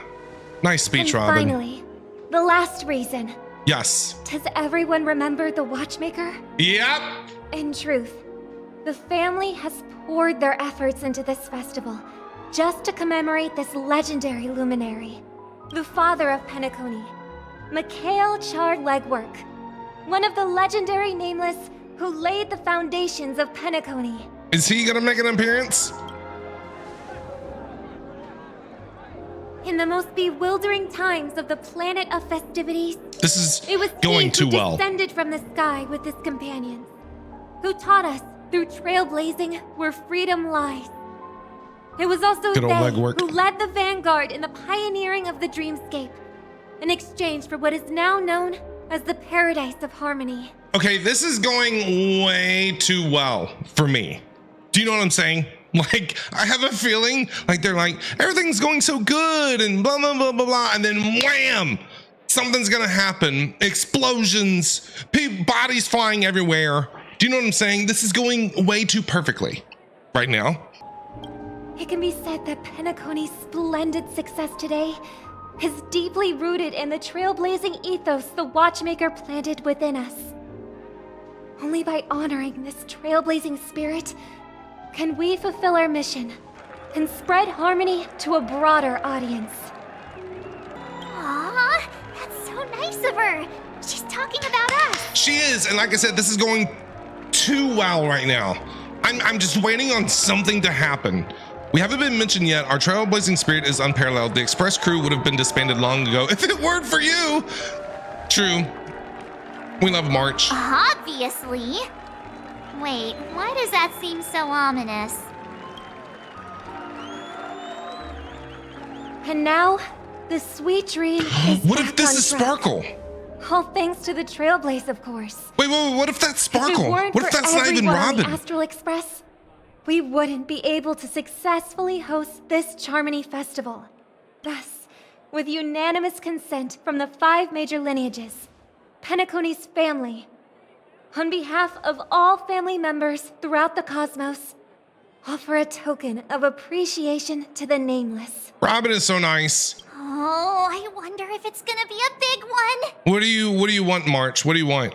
Nice speech, And Robin. finally, the last reason. Yes. Does everyone remember the Watchmaker? Yep. In truth, the family has poured their efforts into this festival just to commemorate this legendary luminary, the father of Penacony, Mikhail Char Legwork, one of the legendary Nameless who laid the foundations of Penacony. Is he gonna make an appearance? In the most bewildering times of the planet of festivities, This is it was going he too who well. descended from the sky with his companions, who taught us through trailblazing where freedom lies. It was also Good old they legwork. who led the vanguard in the pioneering of the Dreamscape, in exchange for what is now known as the Paradise of Harmony. Okay, this is going way too well for me. Do you know what I'm saying? Like, I have a feeling like they're like, everything's going so good and blah, blah, blah, blah, blah. And then wham, something's gonna happen. Explosions, bodies flying everywhere. Do you know what I'm saying? This is going way too perfectly right now. It can be said that Penacony's splendid success today is deeply rooted in the trailblazing ethos the Watchmaker planted within us. Only by honoring this trailblazing spirit can we fulfill our mission and spread harmony to a broader audience. Aw, that's so nice of her. She's talking about us. She is, and like I said, this is going too well right now. I'm just waiting on something to happen. We haven't been mentioned yet. Our trailblazing spirit is unparalleled. The express crew would have been disbanded long ago if it weren't for you. True. We love March. Obviously. Wait, why does that seem so ominous? And now, the sweet dream is What back if this on is track. Sparkle? All thanks to the Trailblaze, of course. Wait, what if that's If it Sparkle? weren't What if for that's not even everyone on the Robin? Astral Express, we wouldn't be able to successfully host this Charmony festival. Thus, with unanimous consent from the 5 major lineages, Penacony's family, on behalf of all family members throughout the cosmos, offer a token of appreciation to the Nameless. Robin is so nice. Oh, I wonder if it's gonna be a big one. What do you want, March? What do you want?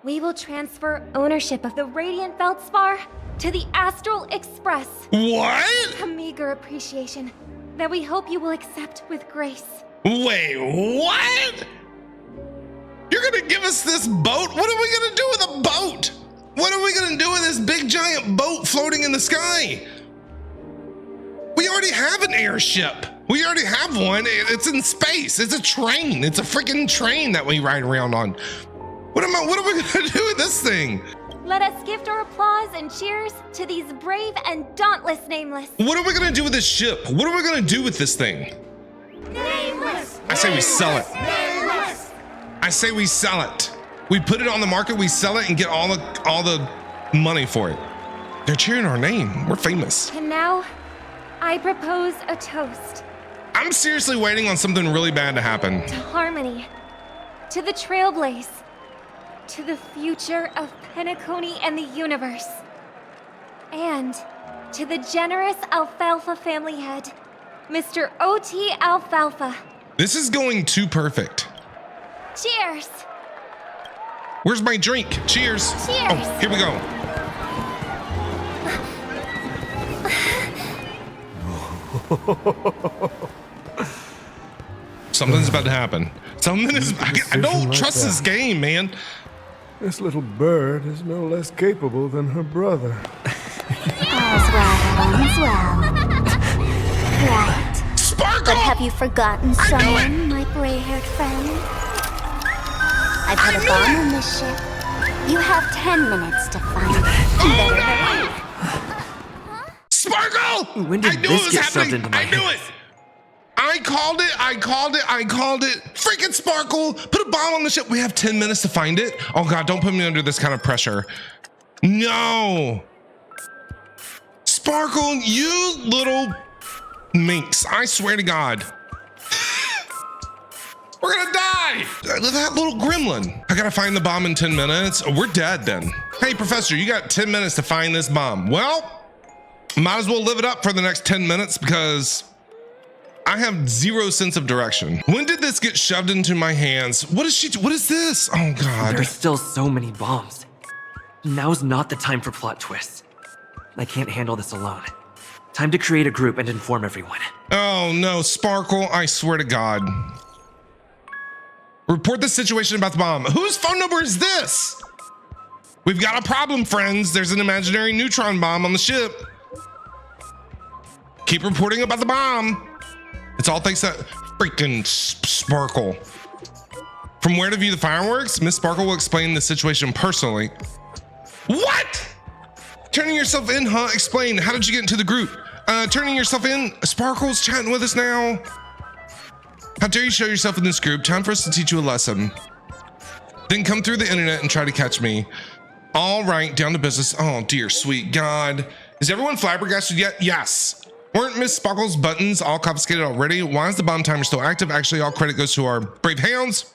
We will transfer ownership of the Radiant Feldspar to the Astral Express. What? A meager appreciation that we hope you will accept with grace. Wait, what? You're gonna give us this boat? What are we gonna do with a boat? What are we gonna do with this big giant boat floating in the sky? We already have an airship. We already have one. It's in space. It's a train. It's a freaking train that we ride around on. What are we gonna do with this thing? Let us gift our applause and cheers to these brave and dauntless Nameless. What are we gonna do with this ship? What are we gonna do with this thing? Nameless. I say we sell it. Nameless. I say we sell it. We put it on the market, we sell it and get all the money for it. They're cheering our name. We're famous. And now, I propose a toast. I'm seriously waiting on something really bad to happen. To harmony, to the Trailblaze, to the future of Penacony and the universe, and to the generous Alfalfa family head, Mr. O.T. Alfalfa. This is going too perfect. Cheers! Where's my drink? Cheers. Cheers. Oh, here we go. Something's about to happen. Something is. I don't trust this game, man. This little bird is no less capable than her brother. All's well. Right. Sparkle! But have you forgotten someone, my gray-haired friend? I put a bomb on this ship. You have 10 minutes to find it. Better hurry. Sparkle! When did I knew this it was get happening. shoved into my I knew it. I called it. Freaking Sparkle! Put a bomb on the ship. We have 10 minutes to find it. Oh God, don't put me under this kind of pressure. No. Sparkle, you little minx. I swear to God. We're gonna die! That little gremlin. I gotta find the bomb in 10 minutes. We're dead then. Hey, Professor, you got 10 minutes to find this bomb. Well, might as well live it up for the next 10 minutes because I have zero sense of direction. When did this get shoved into my hands? What is this? Oh God. There's still so many bombs. Now's not the time for plot twists. I can't handle this alone. Time to create a group and inform everyone. Oh no, Sparkle, I swear to God. Report the situation about the bomb. Whose phone number is this? We've got a problem, friends. There's an imaginary neutron bomb on the ship. Keep reporting about the bomb. It's all thanks to freaking Sparkle. From where to view the fireworks? Miss Sparkle will explain the situation personally. What? Turning yourself in, huh? Explain. How did you get into the group? Turning yourself in? Sparkle's chatting with us now. How dare you show yourself in this group? Time for us to teach you a lesson. Then come through the internet and try to catch me. All right, down to business. Oh dear, sweet God. Is everyone flabbergasted yet? Yes. Weren't Miss Sparkle's buttons all confiscated already? Why is the bomb timer still active? Actually, all credit goes to our brave hounds.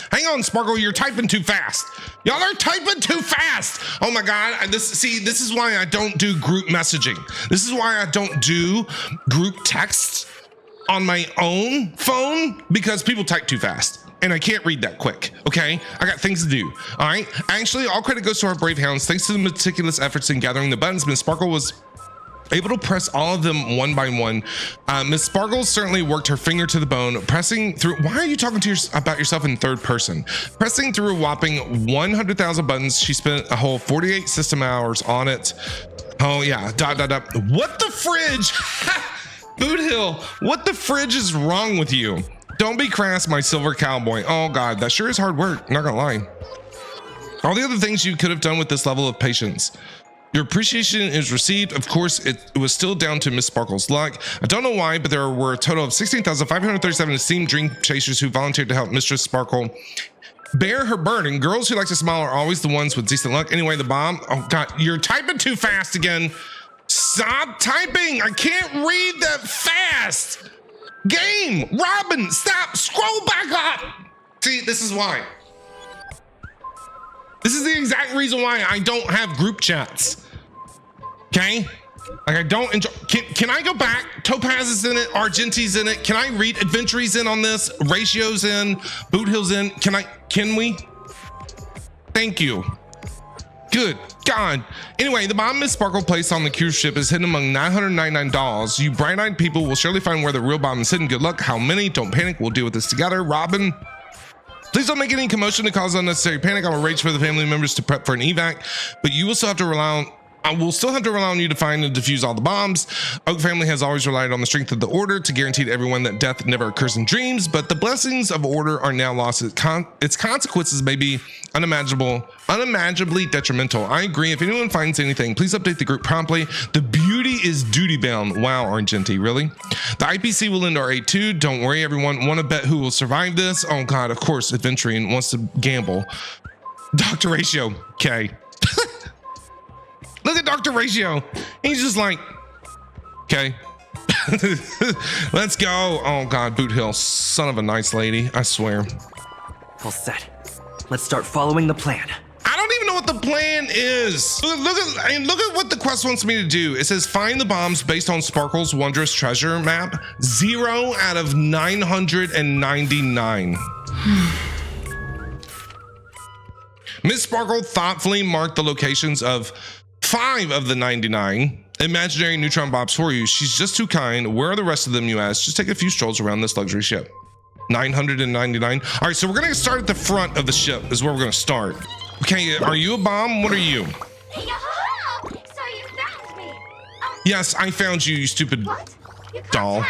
Hang on, Sparkle, you're typing too fast. Y'all are typing too fast. Oh my God, this is why I don't do group messaging. This is why I don't do group text on my own phone, because people type too fast and I can't read that quick, okay? I got things to do, all right? Actually, all credit goes to our brave hounds. Thanks to the meticulous efforts in gathering the buttons, Miss Sparkle was able to press all of them one by one. Miss Sparkle certainly worked her finger to the bone, pressing through. Why are you talking to about yourself in third person? Pressing through a whopping 100,000 buttons. She spent a whole 48 system hours on it. Oh yeah, ... What the fridge? Boot Hill, what the fridge is wrong with you? Don't be crass, my silver cowboy. Oh God, that sure is hard work, not gonna lie. All the other things you could have done with this level of patience. Your appreciation is received. Of course, it was still down to Miss Sparkle's luck. I don't know why, but there were a total of 16,537 esteemed dream chasers who volunteered to help Mistress Sparkle bear her burden. Girls who like to smile are always the ones with decent luck. Anyway, the bomb. Oh God, you're typing too fast again. Stop typing. I can't read that fast. Game, Robin, stop. Scroll back up. See, this is why. This is the exact reason why I don't have group chats. Okay? Like I don't enjoy. Can I go back? Topaz is in it. Argenti's in it. Can I read Adventury's in on this? Ratio's in. Boot Hill's in. Can we? Thank you. Good God. Anyway, the bomb Miss Sparkle placed on the cruise ship is hidden among 999 dolls. You bright-eyed people will surely find where the real bomb is hidden. Good luck. How many? Don't panic. We'll deal with this together. Robin. Please don't make any commotion to cause unnecessary panic. I'll arrange for the family members to prep for an evac, but you will still have to rely on. I will still have to rely on you to find and defuse all the bombs. Oak family has always relied on the strength of the Order to guarantee to everyone that death never occurs in dreams, but the blessings of Order are now lost. Its consequences may be unimaginably detrimental. I agree. If anyone finds anything, please update the group promptly. The beauty is duty bound. Wow, Argenti, really? The IPC will end our aid too. Don't worry, everyone. Want to bet who will survive this? Oh God, of course, Adventuring wants to gamble. Dr. Ratio, okay. Look at Dr. Ratio. He's just like, okay. Let's go. Oh God, Boot Hill, son of a nice lady, I swear. All set. Let's start following the plan. I don't even know what the plan is. Look at what the quest wants me to do. It says find the bombs based on Sparkle's wondrous treasure map. 0 out of 999. Miss Sparkle thoughtfully marked the locations of 5 of the 99 imaginary neutron bombs for you. She's just too kind. Where are the rest of them, you ask? Just take a few strolls around this luxury ship. 999. All right, so we're gonna start at the front of the ship is where we're gonna start. Okay, are you a bomb? What are you? So you found me. Yes, I found you, you stupid doll.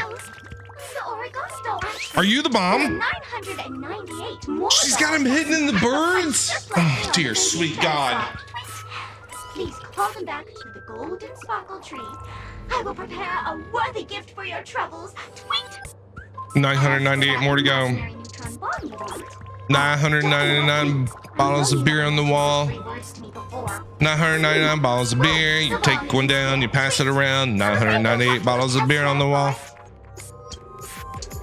Are you the bomb? 998 more. She's got him hidden in the birds. Oh, dear sweet God. Please call them back to the golden sparkle tree. I will prepare a worthy gift for your troubles. Tweet. 998 more to go. 999 bottles of beer on the wall. 999 bottles of beer. You take one down, you pass it around. 998 bottles of beer on the wall.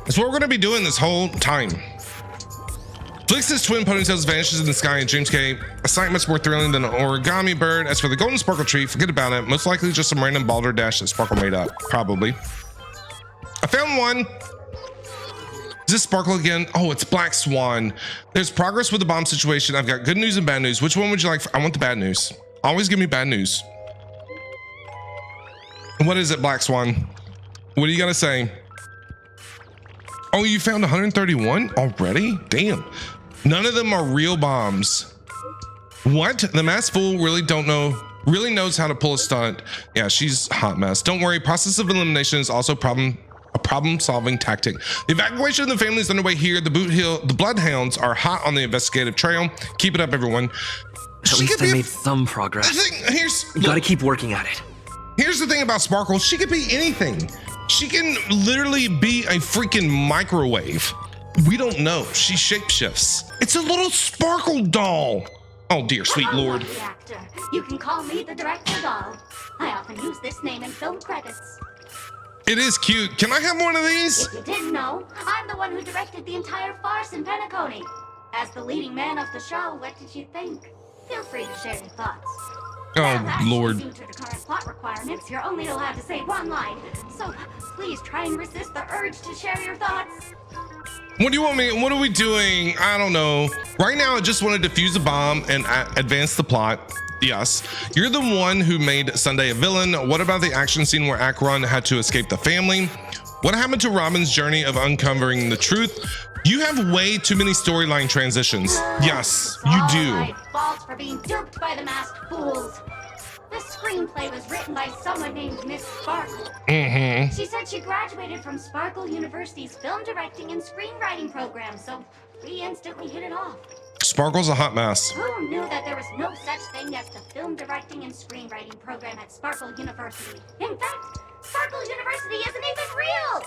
That's what we're going to be doing this whole time. Flix's twin ponytails vanishes in the sky in Dreamscape. A sight much more thrilling than an origami bird. As for the golden sparkle tree, forget about it. Most likely just some random balderdash that Sparkle made up. Probably. I found one. Is this Sparkle again? Oh, it's Black Swan. There's progress with the bomb situation. I've got good news and bad news. Which one would you like? I want the bad news. Always give me bad news. What is it, Black Swan? What do you got to say? Oh, you found 131 already? Damn. None of them are real bombs. What? The masked fool really knows how to pull a stunt. Yeah, she's a hot mess. Don't worry, process of elimination is also a problem-solving tactic. The evacuation of the family is underway here. The Bloodhounds are hot on the investigative trail. Keep it up, everyone. At least I made some progress. You gotta keep working at it. Here's the thing about Sparkle. She could be anything. She can literally be a freaking microwave. We don't know. She shapeshifts. It's a little Sparkle doll. Oh dear, sweet I'm lord. not the actor. You can call me the director doll. I often use this name in film credits. It is cute. Can I have one of these? If you didn't know, I'm the one who directed the entire farce in Penacony. As the leading man of the show, what did you think? Feel free to share your thoughts. Oh lord. Due to the current plot requirements, you're only allowed to say one line. So please try and resist the urge to share your thoughts. What do you want me? What are we doing? I don't know. Right now, I just want to defuse a bomb and advance the plot. Yes. You're the one who made Sunday a villain. What about the action scene where Acheron had to escape the family? What happened to Robin's journey of uncovering the truth? You have way too many storyline transitions. Yes, you do. My fault for being duped by the masked fools. The screenplay was written by someone named Miss Sparkle. Mm-hmm. She said she graduated from Sparkle University's film directing and screenwriting program, so we instantly hit it off. Sparkle's a hot mess. Who knew that there was no such thing as the film directing and screenwriting program at Sparkle University? In fact, Sparkle University isn't even real!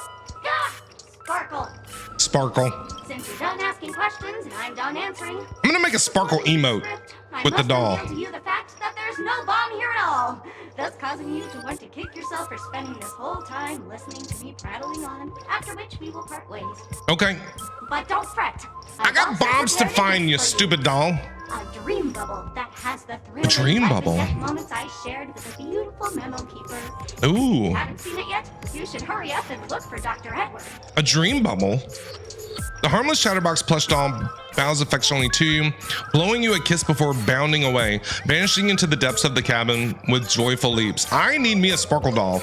Ah, Sparkle. Sparkle. Since you're done asking questions and I'm done answering, I'm gonna make a Sparkle emote with the doll. I must reveal to you the fact that there's no bomb here at all, thus causing you to want to kick yourself for spending this whole time listening to me prattling on, after which we will part ways. Okay. But don't fret. I got bombs to find, you stupid doll. A dream bubble that has the thrill A dream bubble? moments I shared with a beautiful memo keeper. Ooh. If you haven't seen it yet, you should hurry up and look for Dr. Edward. A dream bubble? The harmless Chatterbox plush doll bows affectionately to you, blowing you a kiss before bounding away, vanishing into the depths of the cabin with joyful leaps. I need me a Sparkle doll.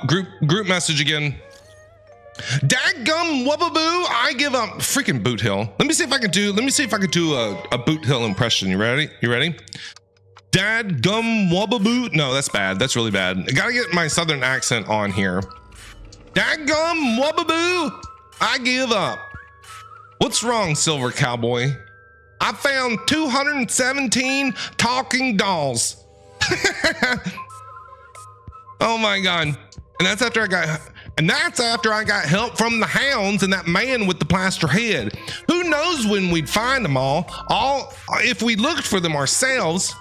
Group message again. Dadgum wubbaboo, I give up. Freaking Boot Hill. Let me see if I can do a Boot Hill impression. You ready? Dadgum wubbaboo. No, that's bad. That's really bad. I gotta get my southern accent on here. Dadgum wubbaboo, I give up. What's wrong, Silver Cowboy? I found 217 talking dolls. Oh my god. And that's after I got help from the hounds and that man with the plaster head. Who knows when we'd find them all if we looked for them ourselves.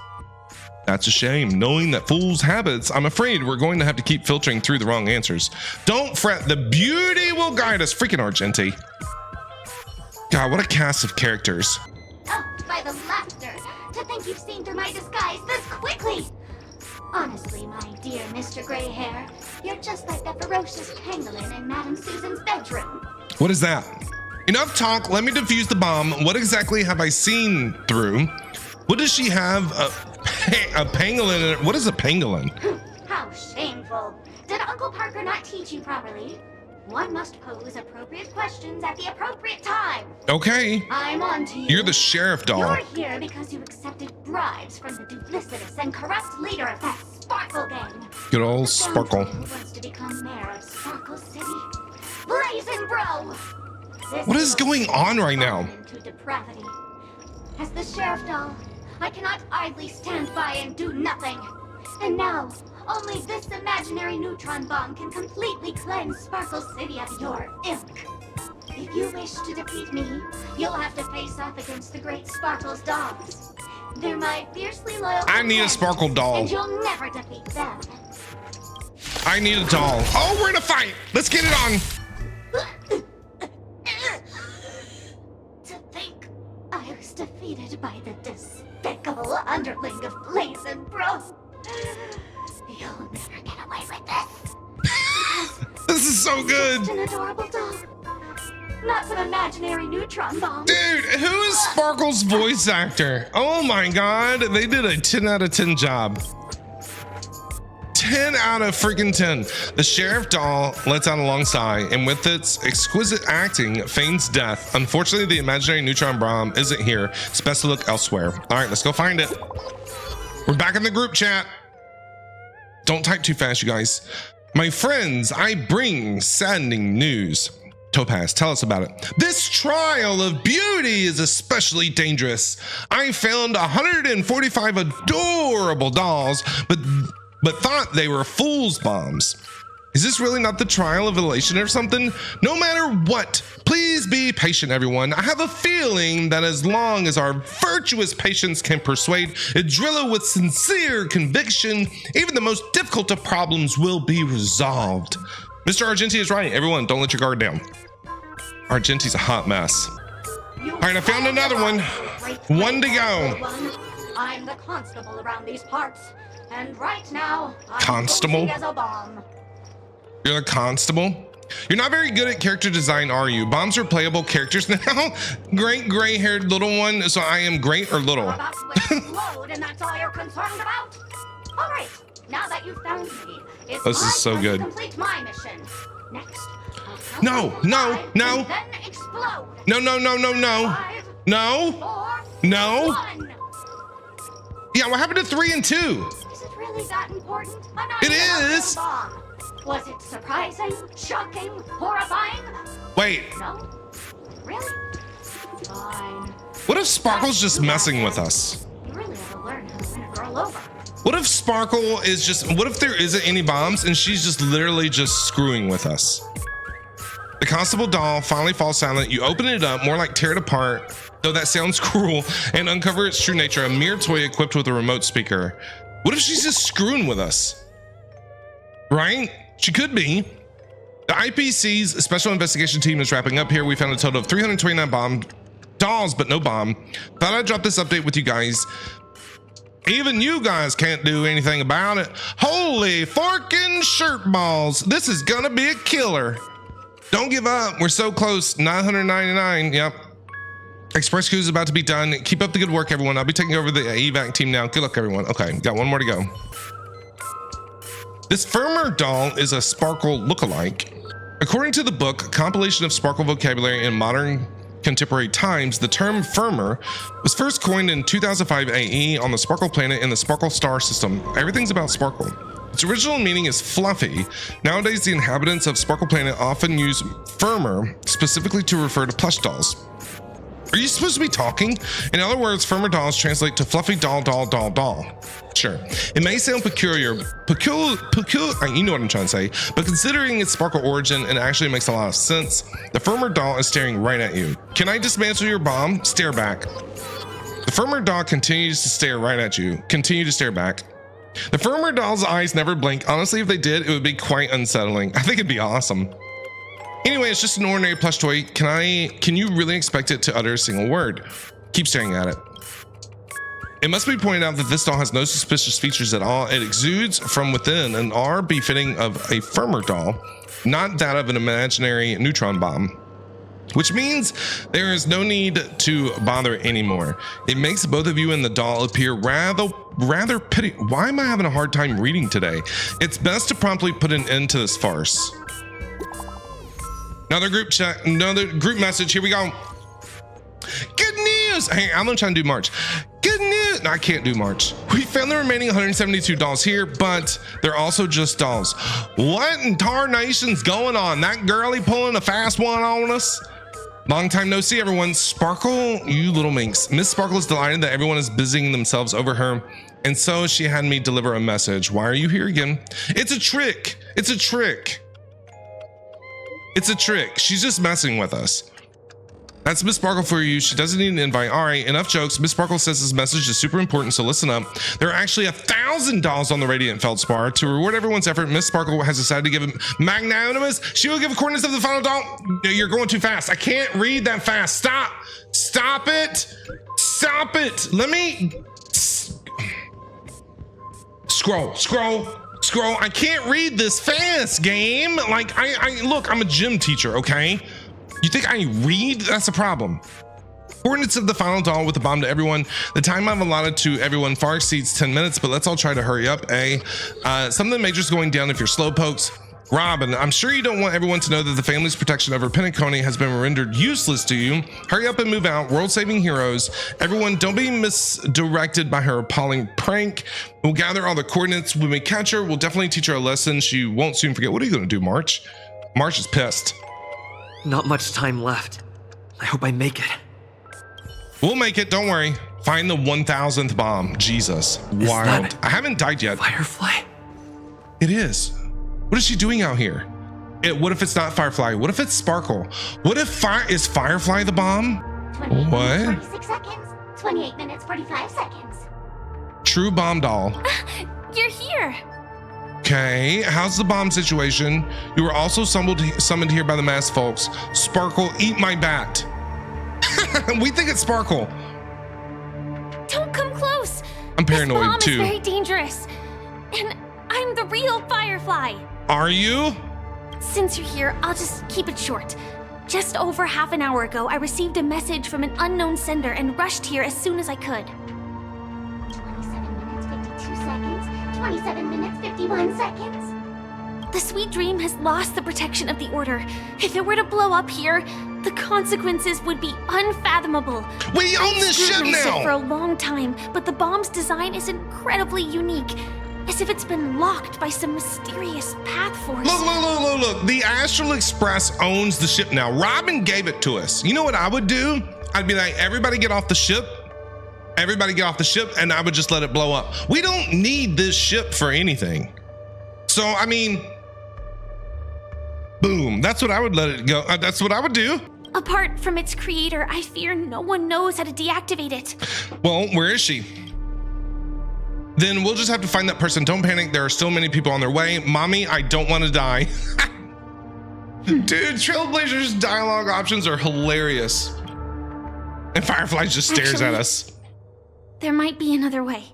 That's a shame. Knowing that fools' habits, I'm afraid we're going to have to keep filtering through the wrong answers. Don't fret, the beauty will guide us. Freaking Argenti. God, what a cast of characters. Oh, by the laughter. To think you've seen through my disguise this quickly. Honestly, my dear Mr. Gray Hair, you're just like that ferocious pangolin in Madame Susan's bedroom. What is that? Enough talk, let me defuse the bomb. What exactly have I seen through? What does she have? A pangolin in it? What is a pangolin? How shameful. Did Uncle Parker not teach you properly? One must pose appropriate questions at the appropriate time. Okay. I'm on to you. You're the sheriff doll. You're here because you accepted bribes from the duplicitous and corrupt leader of that Sparkle gang. Good old Sparkle. Who wants to become mayor of Sparkle City? Blazing Bro! What is going on right now? Into depravity. As the sheriff doll, I cannot idly stand by and do nothing. And now, only this imaginary neutron bomb can completely cleanse Sparkle City of your ilk. If you wish to defeat me, you'll have to face off against the great Sparkle's dolls. They're my fiercely loyal I need a Sparkle doll. and you'll never defeat them. I need a doll. Oh, we're in a fight. Let's get it on. To think I was defeated by the despicable underling of Blazing Bro. You'll never get away with this. This is so good. Just an adorable doll. Not some imaginary neutron bomb. Dude, who is Sparkle's voice actor? Oh my god, they did a 10 out of 10 job. 10 out of freaking 10. The sheriff doll lets out a long sigh, and with its exquisite acting, feigns death. Unfortunately, the imaginary neutron bomb isn't here. It's best to look elsewhere. All right, let's go find it. We're back in the group chat. Don't type too fast, you guys. My friends, I bring saddening news. Topaz, tell us about it. This trial of beauty is especially dangerous. I found 145 adorable dolls, but thought they were fool's bombs. Is this really not the trial of elation or something? No matter what, please be patient, everyone. I have a feeling that as long as our virtuous patience can persuade Idrilla with sincere conviction, even the most difficult of problems will be resolved. Mr. Argenti is right. Everyone, don't let your guard down. Argenti's a hot mess. All right, I found another one. One to go. I'm the constable around these parts, and right now, I'm Constable? posing as a bomb. You're the constable? You're not very good at character design, are you? Bombs are playable characters now? Great gray-haired little one, so I am great or little? About to explode, and that's all you're concerned about? All right, now that you've found me, it's This is so good. to complete my mission. Next, No, no, no. then explode. No, no, no, no, no. No. No. Yeah, what happened to 3 and 2? Is it really that important? It is. Bomb. Was it surprising, shocking, horrifying? Wait, No? Really? Fine. what if Sparkle's just messing with us? You really ought to learn how to win a girl over. What if Sparkle is just, what if there isn't any bombs and she's just literally just screwing with us? The constable doll finally falls silent. You open it up, more like tear it apart, though that sounds cruel, and uncover its true nature, a mere toy equipped with a remote speaker. What if she's just screwing with us? Right? She could be. The IPC's special investigation team is wrapping up here. We found a total of 329 bomb dolls, but no bomb. Thought I'd drop this update with you guys. Even you guys can't do anything about it. Holy forking shirt balls. This is gonna be a killer. Don't give up. We're so close. 999. Yep. Express queue is about to be done. Keep up the good work, everyone. I'll be taking over the evac team now. Good luck, everyone. Okay, got one more to go. This Firmer doll is a Sparkle lookalike. According to the book, Compilation of Sparkle Vocabulary in Modern Contemporary Times, the term Firmer was first coined in 2005 AE on the Sparkle planet in the Sparkle star system. Everything's about Sparkle. Its original meaning is fluffy. Nowadays, the inhabitants of Sparkle planet often use Firmer specifically to refer to plush dolls. Are you supposed to be talking? In other words, Firmer dolls translate to fluffy doll, doll, doll, doll. Sure, it may sound peculiar, you know what I'm trying to say, but considering its Sparkle origin, it actually makes a lot of sense. The Firmer doll is staring right at you. Can I dismantle your bomb? Stare back. The Firmer doll continues to stare right at you. Continue to stare back. The Firmer doll's eyes never blink. Honestly, if they did, it would be quite unsettling. I think it'd be awesome. Anyway, it's just an ordinary plush toy. Can you really expect it to utter a single word? Keep staring at it. It must be pointed out that this doll has no suspicious features at all. It exudes from within an aura befitting of a Firmer doll, not that of an imaginary neutron bomb. Which means there is no need to bother anymore. It makes both of you and the doll appear rather pity. Why am I having a hard time reading today? It's best to promptly put an end to this farce. Another group chat, another group message. Here we go. Good news. Hey, I'm gonna try and do March. Good news. No, I can't do March. We found the remaining 172 dolls here, but they're also just dolls. What in tarnation's going on? That girlie pulling a fast one on us? Long time no see, everyone. Sparkle, you little minx. Miss Sparkle is delighted that everyone is busying themselves over her, and so she had me deliver a message. Why are you here again? It's a trick. It's a trick. It's a trick. She's just messing with us. That's Miss Sparkle for you. She doesn't need an invite. All right, enough jokes. Miss Sparkle says this message is super important, so listen up. There are actually 1,000 dolls on the Radiant Feldspar. To reward everyone's effort, Miss Sparkle has decided to give him magnanimous. She will give coordinates of the final doll. You're going too fast. I can't read that fast. Stop. Stop it. Stop it. Let me scroll. I can't read this fast, game. Like, I look, I'm a gym teacher, okay? You think I read? That's a problem. Coordinates of the final doll with the bomb to everyone. The time I've allotted to everyone far exceeds 10 minutes, but let's all try to hurry up, eh? Something major's going down if you're slowpokes. Robin, I'm sure you don't want everyone to know that the family's protection over Penacony has been rendered useless to you. Hurry up and move out, world-saving heroes. Everyone, don't be misdirected by her appalling prank. We'll gather all the coordinates. When we catch her, we'll definitely teach her a lesson she won't soon forget. What are you gonna do, March? March is pissed. Not much time left. I hope I make it. We'll make it, don't worry. Find the 1,000th bomb. Jesus, wild. I haven't died yet. Firefly? It is. What What is she doing out here? What if it's not Firefly? What if it's Sparkle? What if is Firefly the bomb? 28 What? minutes, 46 seconds. 28 minutes, 45 seconds. True bomb doll. You're here. Okay, how's the bomb situation? You were also summoned here by the masked folks. Sparkle, eat my bat. We think it's Sparkle. Don't come close. I'm paranoid this bomb too. Is very dangerous. And I'm the real Firefly. Are you? Since you're here, I'll just keep it short. Just over half an hour ago, I received a message from an unknown sender and rushed here as soon as I could. 27 minutes, 52 seconds. 27 minutes, 51 seconds. The Sweet Dream has lost the protection of the Order. If it were to blow up here, the consequences would be unfathomable. We own this ship now! For a long time, but the bomb's design is incredibly unique. As if it's been locked by some mysterious path force. Look. The Astral Express owns the ship now. Robin gave it to us. You know what I would do? I'd be like, everybody get off the ship. Everybody get off the ship, and I would just let it blow up. We don't need this ship for anything. So, I mean, boom. That's what I would let it go. That's what I would do. Apart from its creator, I fear no one knows how to deactivate it. Well, where is she? Then we'll just have to find that person. Don't panic. There are still many people on their way. Mommy, I don't want to die. Dude, Trailblazers' dialogue options are hilarious. And Firefly just stares at us. There might be another way.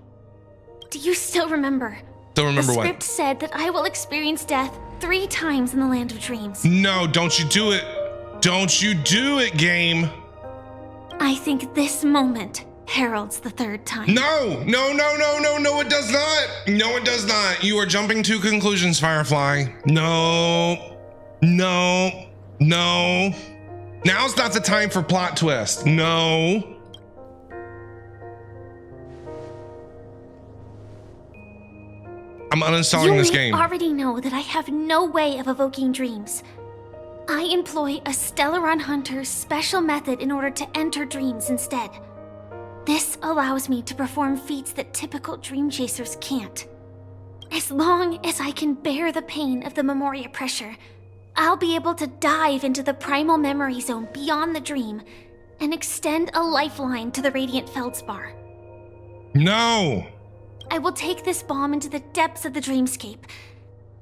Do you still remember? Don't remember what? The script said that I will experience death 3 times in the Land of Dreams. No, don't you do it. Don't you do it, game. I think this moment heralds the 3rd time. No, it does not. No, it does not. You are jumping to conclusions, Firefly. No. Now's not the time for plot twist. No. I'm uninstalling this game. You already know that I have no way of evoking dreams. I employ a Stellaron Hunter's special method in order to enter dreams instead. This allows me to perform feats that typical dream chasers can't. As long as I can bear the pain of the Memoria pressure, I'll be able to dive into the primal memory zone beyond the dream and extend a lifeline to the Radiant Feldspar. No! I will take this bomb into the depths of the dreamscape,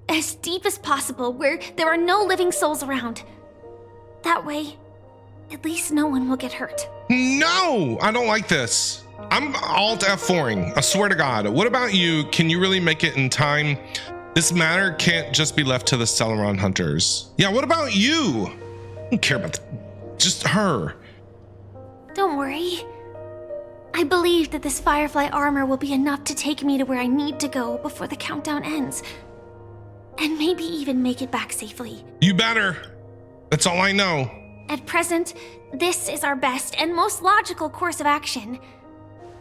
as deep as possible where there are no living souls around. That way, at least no one will get hurt. No, I don't like this. I'm Alt F4ing, I swear to God. What about you? Can you really make it in time? This matter can't just be left to the Stellaron Hunters. Yeah, what about you? I don't care about just her. Don't worry. I believe that this Firefly armor will be enough to take me to where I need to go before the countdown ends. And maybe even make it back safely. You better. That's all I know. At present, this is our best and most logical course of action.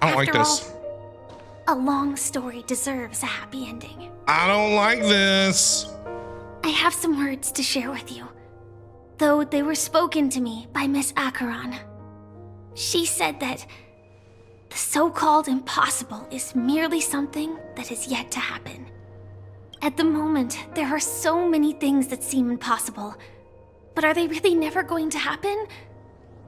I don't like this. A long story deserves a happy ending. I don't like this. I have some words to share with you, though they were spoken to me by Miss Acheron. She said that the so-called impossible is merely something that is yet to happen. At the moment, there are so many things that seem impossible, but are they really never going to happen?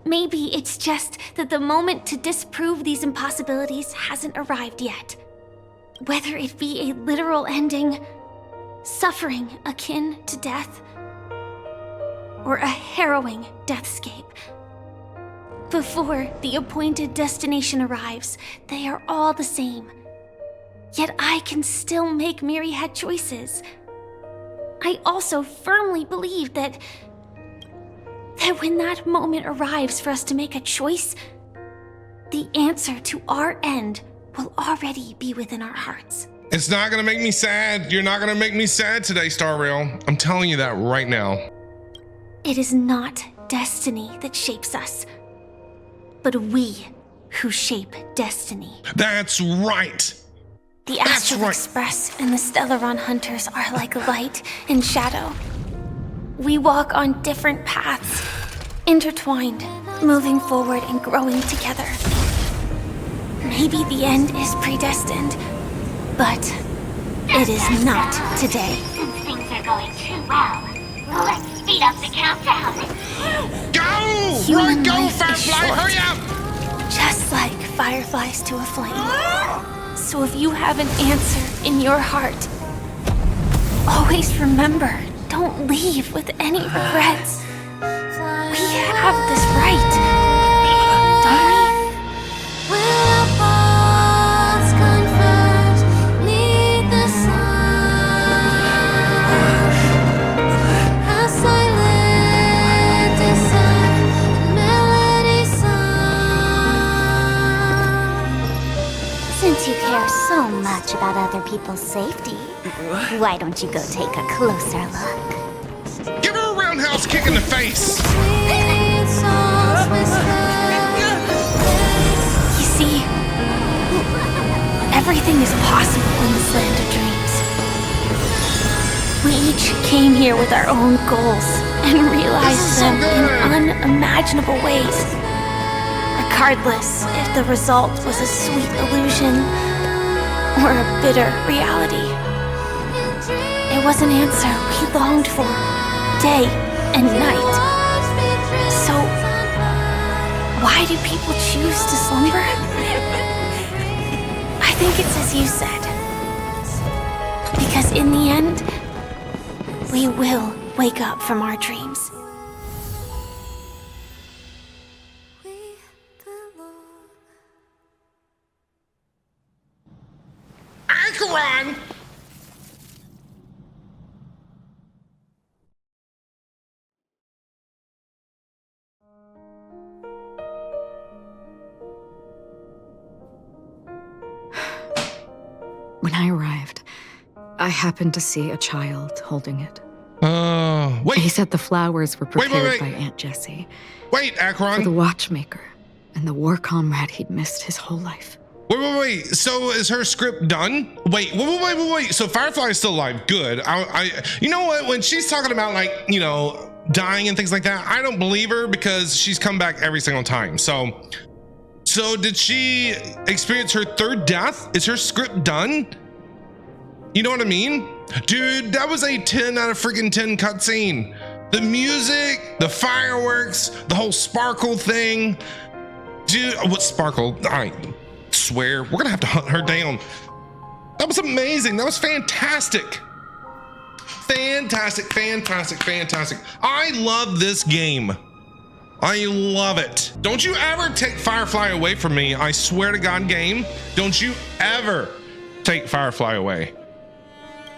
Maybe it's just that the moment to disprove these impossibilities hasn't arrived yet. Whether it be a literal ending, suffering akin to death, or a harrowing deathscape. Before the appointed destination arrives, they are all the same. Yet I can still make myriad choices. I also firmly believe that when that moment arrives for us to make a choice, the answer to our end will already be within our hearts. It's not gonna make me sad. You're not gonna make me sad today, Star Rail. I'm telling you that right now. It is not destiny that shapes us, but we who shape destiny. That's right. The Astral Express and the Stellaron Hunters are like light and shadow. We walk on different paths, intertwined, moving forward and growing together. Maybe the end is predestined, but it is not today. Since things are going too well. Let's speed up the countdown. Go! Human Go, life is Firefly! short. Hurry up! Just like fireflies to a flame. So if you have an answer in your heart, always remember, don't leave with any regrets. We have this right, don't we? Since you care so much about other people's safety, why don't you go take a closer look? Give her a roundhouse kick in the face! You see, everything is possible in this land of dreams. We each came here with our own goals and realized them in unimaginable ways. Regardless if the result was a sweet illusion or a bitter reality. It was an answer we longed for, day and night. So, why do people choose to slumber? I think it's as you said. Because in the end, we will wake up from our dreams. Acheron! When I arrived, I happened to see a child holding it. Wait. He said the flowers were prepared wait. by Aunt Jessie. Wait, Acheron. For the watchmaker and the war comrade he'd missed his whole life. Wait. So is her script done? Wait. So Firefly is still alive. Good. You know what? When she's talking about, like, you know, dying and things like that, I don't believe her because she's come back every single time. So did she experience her third death? Is her script done? You know what I mean? Dude, that was a 10 out of freaking 10 cutscene. The music, the fireworks, the whole sparkle thing. Dude, what sparkle? I swear, we're gonna have to hunt her down. That was amazing. That was fantastic. Fantastic. I love this game. I love it. Don't you ever take Firefly away from me. I swear to God, game. Don't you ever take Firefly away.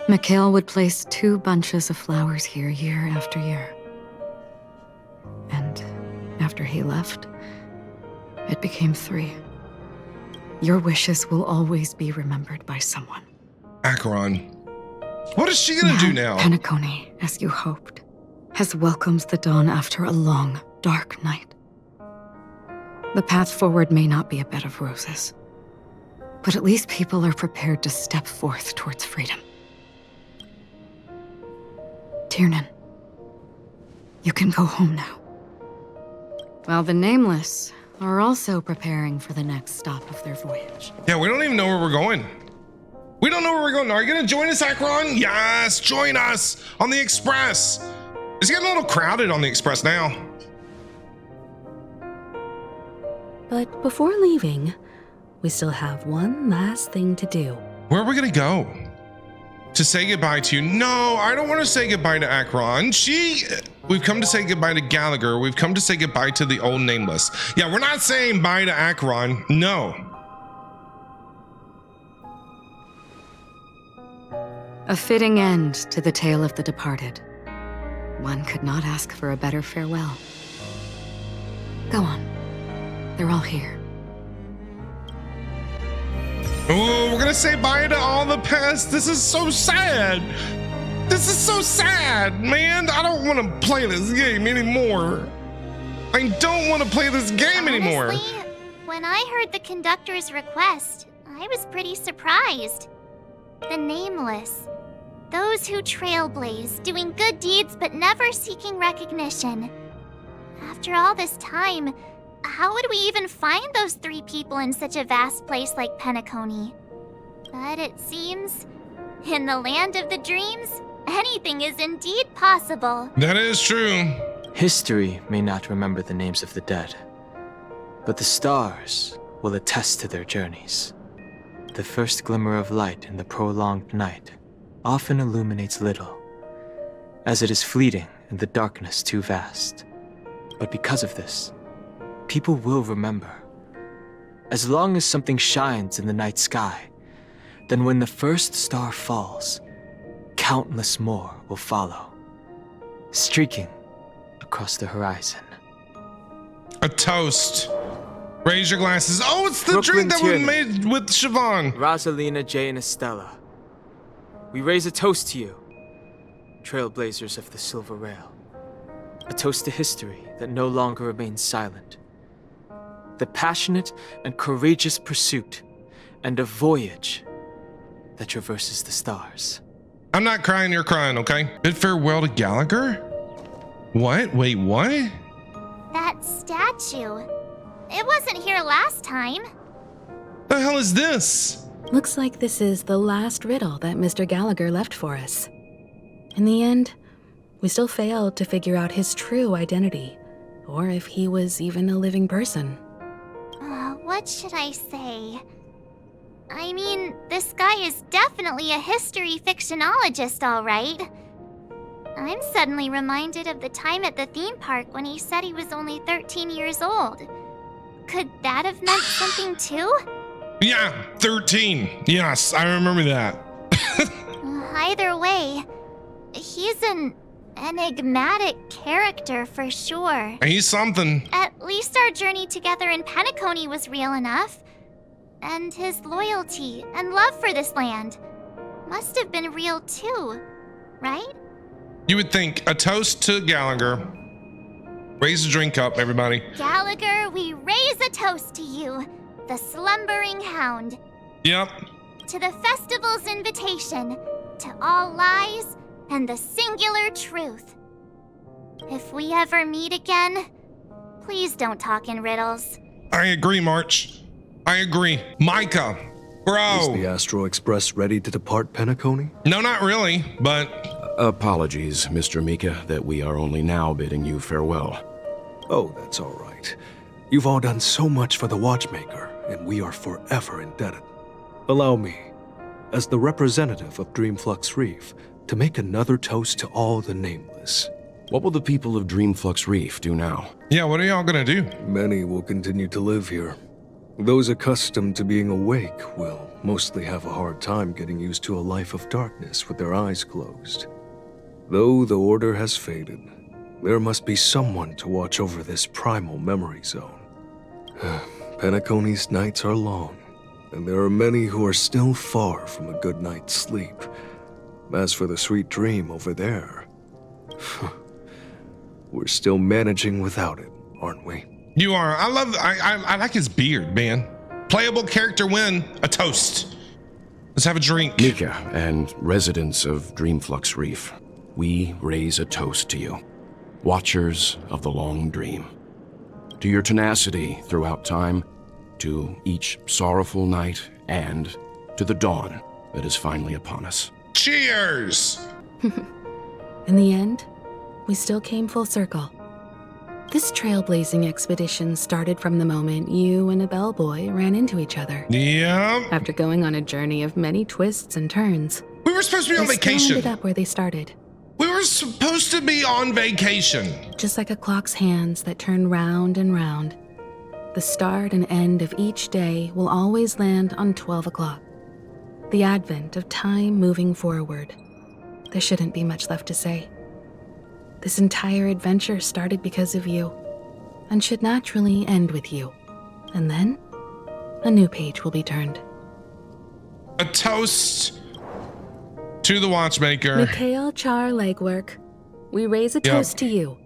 Mikhail would place 2 bunches of flowers here year after year. And after he left, it became 3. Your wishes will always be remembered by someone. Acheron, what is she gonna do now? Penacony, as you hoped, has welcomed the dawn after a long, dark night. The path forward may not be a bed of roses, but at least people are prepared to step forth towards freedom. Tiernan, you can go home now. While the Nameless are also preparing for the next stop of their voyage. Yeah, we don't even know where we're going. We don't know where we're going. Are you gonna join us, Acheron? Yes, join us on the Express. It's getting a little crowded on the Express now. But before leaving, we still have one last thing to do. Where are we gonna go? To say goodbye to you? No, I don't want to say goodbye to Acheron. We've come to say goodbye to Gallagher. We've come to say goodbye to the old Nameless. Yeah, we're not saying bye to Acheron. No. A fitting end to the tale of the departed. One could not ask for a better farewell. Go on. They're all here. Oh, we're gonna say bye to all the past. This is so sad. This is so sad, man. I don't want to play this game anymore. I don't want to play this game anymore. Honestly, when I heard the conductor's request, I was pretty surprised. The Nameless. Those who trailblaze, doing good deeds but never seeking recognition. After all this time, how would we even find those 3 people in such a vast place like Penacony? But it seems, in the land of the dreams, anything is indeed possible. That is true. History may not remember the names of the dead, but the stars will attest to their journeys. The first glimmer of light in the prolonged night often illuminates little, as it is fleeting and the darkness too vast. But because of this, people will remember. As long as something shines in the night sky, then when the first star falls, countless more will follow, streaking across the horizon. A toast. Raise your glasses. Oh, it's the Brooklyn drink that was Tierney. made with Siobhan. Rosalina, Jay, and Estella, we raise a toast to you, trailblazers of the Silver Rail. A toast to history that no longer remains silent. The passionate and courageous pursuit, and a voyage that traverses the stars. I'm not crying, you're crying, okay? Bid farewell to Gallagher? What? Wait, what? That statue. It wasn't here last time. The hell is this? Looks like this is the last riddle that Mr. Gallagher left for us. In the end, we still failed to figure out his true identity, or if he was even a living person. What should I say? I mean, this guy is definitely a history fictionologist, all right. I'm suddenly reminded of the time at the theme park when he said he was only 13 years old. Could that have meant something too? Yeah, 13. Yes, I remember that. Either way, he's an enigmatic character for sure. He's something. At least our journey together in Penacony was real enough. And his loyalty and love for this land must have been real too, right? You would think. A toast to Gallagher. Raise a drink up, everybody. Gallagher, we raise a toast to you, the slumbering hound. Yep. To the festival's invitation, to all lies and the singular truth. If we ever meet again, please don't talk in riddles. I agree, March. I agree. Micah, bro. Is the Astro Express ready to depart Penacony? No, not really, but... Apologies, Mr. Mika, that we are only now bidding you farewell. Oh, that's all right. You've all done so much for the Watchmaker, and we are forever indebted. Allow me, as the representative of Dreamflux Reef, to make another toast to all the nameless. What will the people of Dreamflux Reef do now? Yeah, what are y'all gonna do? Many will continue to live here. Those accustomed to being awake will mostly have a hard time getting used to a life of darkness with their eyes closed. Though the order has faded, there must be someone to watch over this primal memory zone. Penacony's nights are long, and there are many who are still far from a good night's sleep. As for the sweet dream over there, we're still managing without it, aren't we? You are. I like his beard, man. Playable character win. A toast. Let's have a drink. Mika and residents of Dreamflux Reef, we raise a toast to you, watchers of the long dream. To your tenacity throughout time, to each sorrowful night, and to the dawn that is finally upon us. Cheers! In the end, we still came full circle. This trailblazing expedition started from the moment you and a bellboy ran into each other. Yeah. After going on a journey of many twists and turns. We were supposed to be on they vacation. Still ended up where they started. We were supposed to be on vacation. Just like a clock's hands that turn round and round, the start and end of each day will always land on 12 o'clock. The advent of time moving forward. There shouldn't be much left to say. This entire adventure started because of you, and should naturally end with you. And then, a new page will be turned. A toast to the Watchmaker. Mikhail Char Legwork, we raise a toast to you,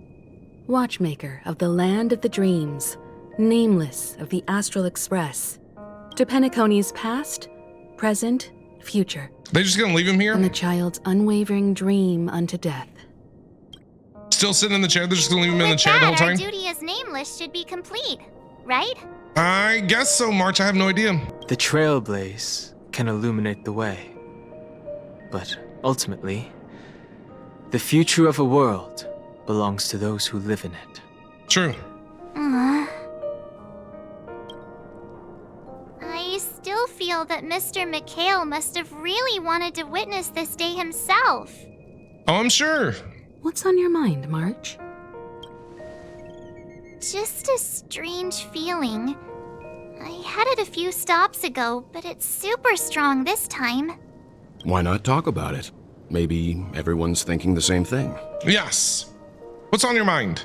Watchmaker of the Land of the Dreams, nameless of the Astral Express, to Penacony's past, present, future. They just gonna leave him here? And the child's unwavering dream unto death. Still sitting in the chair? They're just gonna leave him in the chair the whole time? Our duty as nameless should be complete, right? I guess so, March. I have no idea. The trailblaze can illuminate the way. But ultimately, The future of a world belongs to those who live in it. True. I still feel that Mr. McHale must have really wanted to witness this day himself. Oh, I'm sure. What's on your mind, March? Just a strange feeling. I had it a few stops ago, but it's super strong this time. Why not talk about it? Maybe everyone's thinking the same thing. Yes. What's on your mind?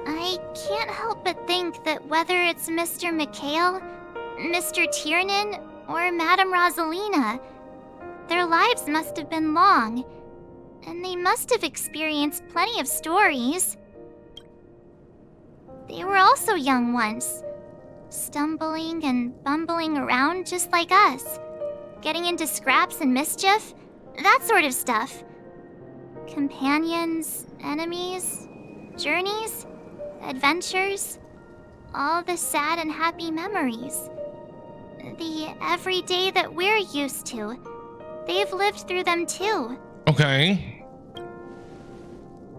I can't help but think that whether it's Mr. McHale, Mr. Tiernan, or Madame Rosalina, their lives must have been long, and they must have experienced plenty of stories. They were also young once, stumbling and bumbling around just like us, getting into scraps and mischief, that sort of stuff. Companions, enemies, journeys, adventures, all the sad and happy memories. The everyday that we're used to. They've lived through them too. Okay.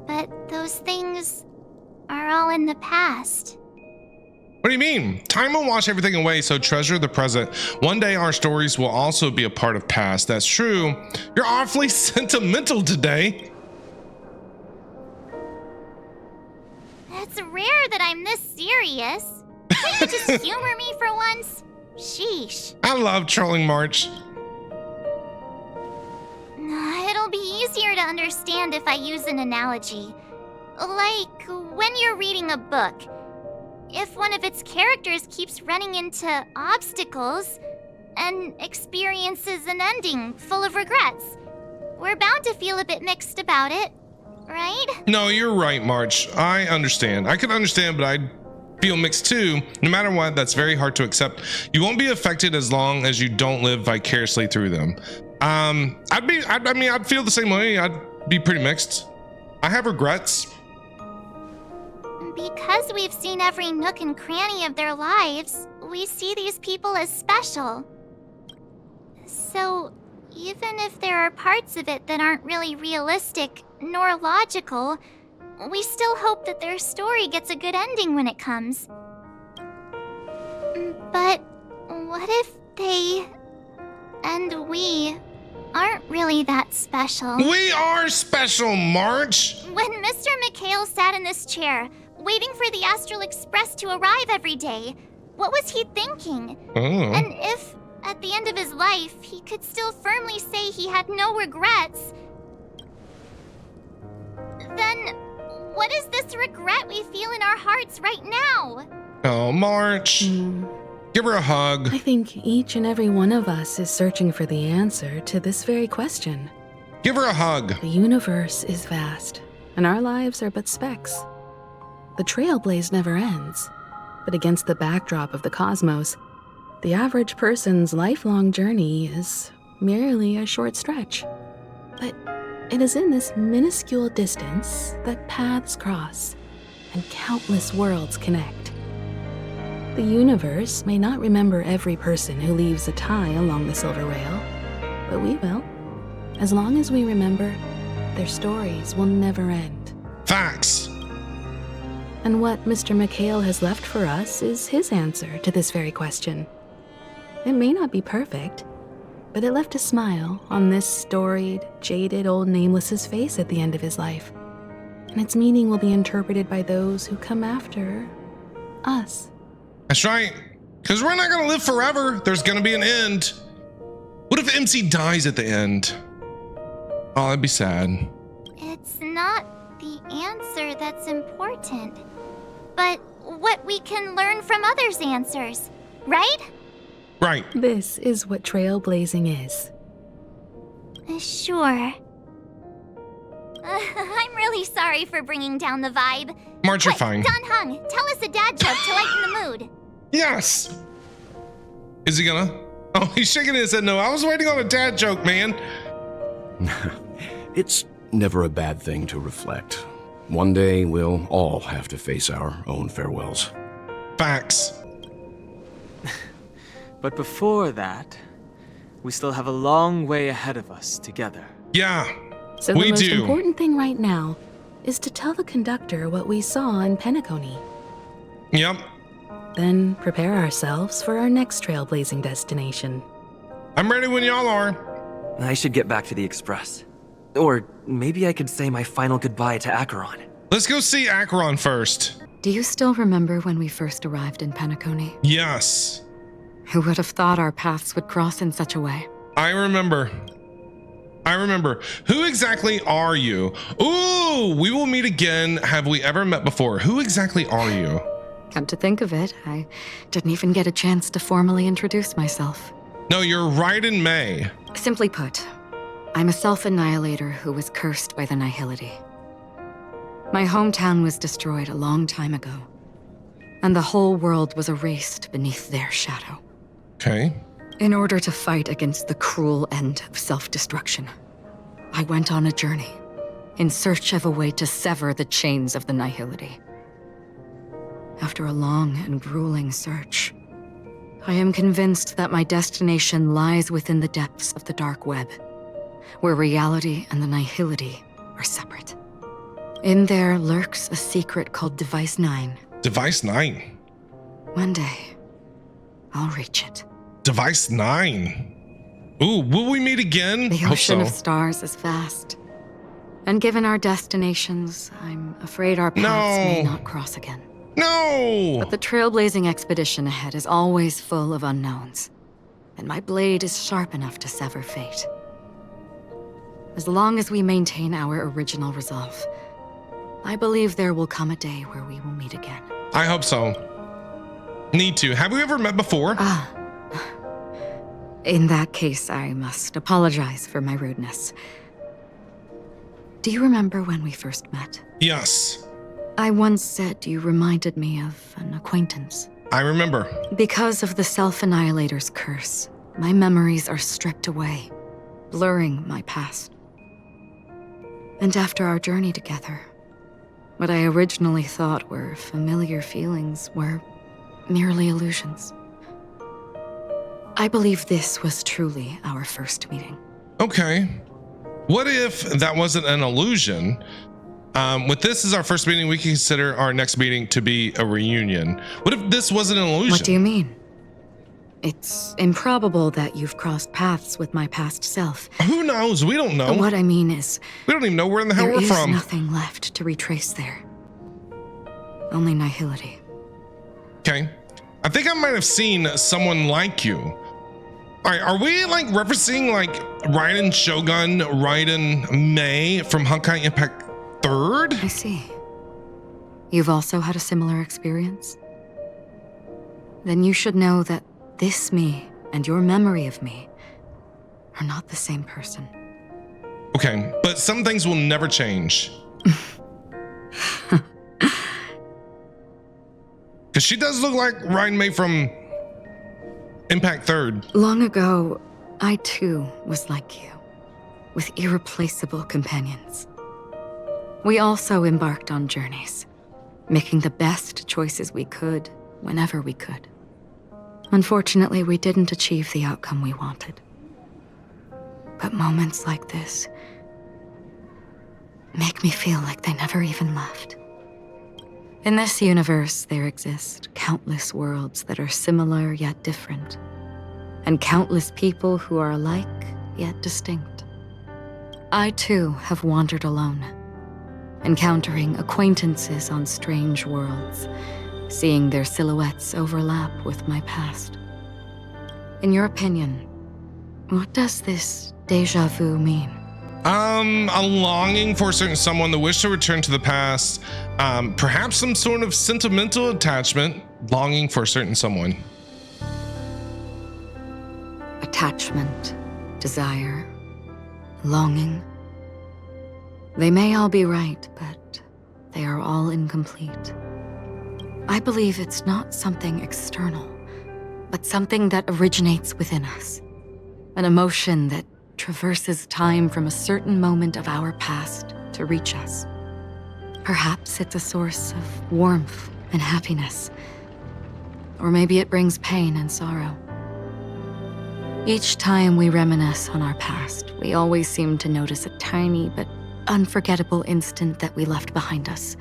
But those things are all in the past. What do you mean? Time will wash everything away, so treasure the present. One day our stories will also be a part of past. That's true. You're awfully sentimental today. It's rare that I'm this serious. Can't you just humor me for once? Sheesh. I love trolling March. It'll be easier to understand if I use an analogy. Like when you're reading a book. If one of its characters keeps running into obstacles and experiences an ending full of regrets, we're bound to feel a bit mixed about it, right? No, you're right, March. I understand. I can understand, but I feel mixed too. No matter what, that's very hard to accept. You won't be affected as long as you don't live vicariously through them. I'd feel the same way. I'd be pretty mixed. I have regrets. Because we've seen every nook and cranny of their lives, we see these people as special. So, even if there are parts of it that aren't really realistic nor logical, we still hope that their story gets a good ending when it comes. But what if they and we aren't really that special? We are special, March! When Mr. McHale sat in this chair, waiting for the Astral Express to arrive every day, what was he thinking? Oh. And if, at the end of his life, he could still firmly say he had no regrets, then what is this regret we feel in our hearts right now? Oh, March. Give her a hug. I think each and every one of us is searching for the answer to this very question. Give her a hug. The universe is vast, and our lives are but specks. The trailblaze never ends, but against the backdrop of the cosmos, the average person's lifelong journey is merely a short stretch. But it is in this minuscule distance that paths cross and countless worlds connect. The universe may not remember every person who leaves a tie along the Silver Rail, but we will. As long as we remember, their stories will never end. Facts. And what Mr. McHale has left for us is his answer to this very question. It may not be perfect, but it left a smile on this storied, jaded old Nameless's face at the end of his life. And its meaning will be interpreted by those who come after us. That's right. Because we're not going to live forever. There's going to be an end. What if MC dies at the end? Oh, that'd be sad. It's not the answer that's important, but what we can learn from others' answers, right? Right. This is what trailblazing is. Sure. I'm really sorry for bringing down the vibe. March, you're Quick, fine. Don Hung, tell us a dad joke to lighten the mood. Yes. Is he gonna? Oh, he's shaking his head no. I was waiting on a dad joke, man. It's never a bad thing to reflect. One day we'll all have to face our own farewells. Facts. But before that, we still have a long way ahead of us together. Yeah. So the most important thing right now is to tell the conductor what we saw in Penacony. Yep. Then prepare ourselves for our next trailblazing destination. I'm ready when y'all are. I should get back to the Express. Or maybe I could say my final goodbye to Acheron. Let's go see Acheron first. Do you still remember when we first arrived in Penacony? Yes. Who would have thought our paths would cross in such a way? I remember. Who exactly are you? Ooh, we will meet again. Have we ever met before? Who exactly are you? Come to think of it, I didn't even get a chance to formally introduce myself. No, you're right in May. Simply put, I'm a self-annihilator who was cursed by the Nihility. My hometown was destroyed a long time ago, and the whole world was erased beneath their shadow. Okay. In order to fight against the cruel end of self-destruction, I went on a journey in search of a way to sever the chains of the Nihility. After a long and grueling search, I am convinced that my destination lies within the depths of the dark web, where reality and the Nihility are separate. In there lurks a secret called Device 9. Device 9? One day, I'll reach it. Device 9? Ooh, will we meet again? The ocean of stars is vast. And given our destinations, I'm afraid our paths may not cross again. No! But the trailblazing expedition ahead is always full of unknowns, and my blade is sharp enough to sever fate. As long as we maintain our original resolve, I believe there will come a day where we will meet again. I hope so. Need to. Have we ever met before? In that case, I must apologize for my rudeness. Do you remember when we first met? Yes. I once said you reminded me of an acquaintance. I remember. Because of the Self-Annihilator's curse, my memories are stripped away, blurring my past. And after our journey together, what I originally thought were familiar feelings were merely illusions. I believe this was truly our first meeting. Okay. What if that wasn't an illusion? With this as our first meeting, we can consider our next meeting to be a reunion. What if this wasn't an illusion? What do you mean? It's improbable that you've crossed paths with my past self. Who knows? We don't know. What I mean is, we don't even know where in the hell we're from. There is nothing left to retrace there. Only Nihility. Okay. I think I might have seen someone like you. All right, are we like referencing like Raiden Shogun, Raiden Mei from Honkai Impact 3rd? I see. You've also had a similar experience? Then you should know that this me and your memory of me are not the same person. Okay, but some things will never change. Because she does look like Raiden Mei from Impact 3rd. Long ago, I too was like you, with irreplaceable companions. We also embarked on journeys, making the best choices we could, whenever we could. Unfortunately, we didn't achieve the outcome we wanted. But moments like this make me feel like they never even left. In this universe, there exist countless worlds that are similar yet different, and countless people who are alike yet distinct. I too have wandered alone, encountering acquaintances on strange worlds, seeing their silhouettes overlap with my past. In your opinion, what does this déjà vu mean? A longing for a certain someone, the wish to return to the past, perhaps some sort of sentimental attachment, longing for a certain someone. Attachment, desire, longing. They may all be right, but they are all incomplete. I believe it's not something external, but something that originates within us. An emotion that traverses time from a certain moment of our past to reach us. Perhaps it's a source of warmth and happiness, or maybe it brings pain and sorrow. Each time we reminisce on our past, we always seem to notice a tiny but unforgettable instant that we left behind us,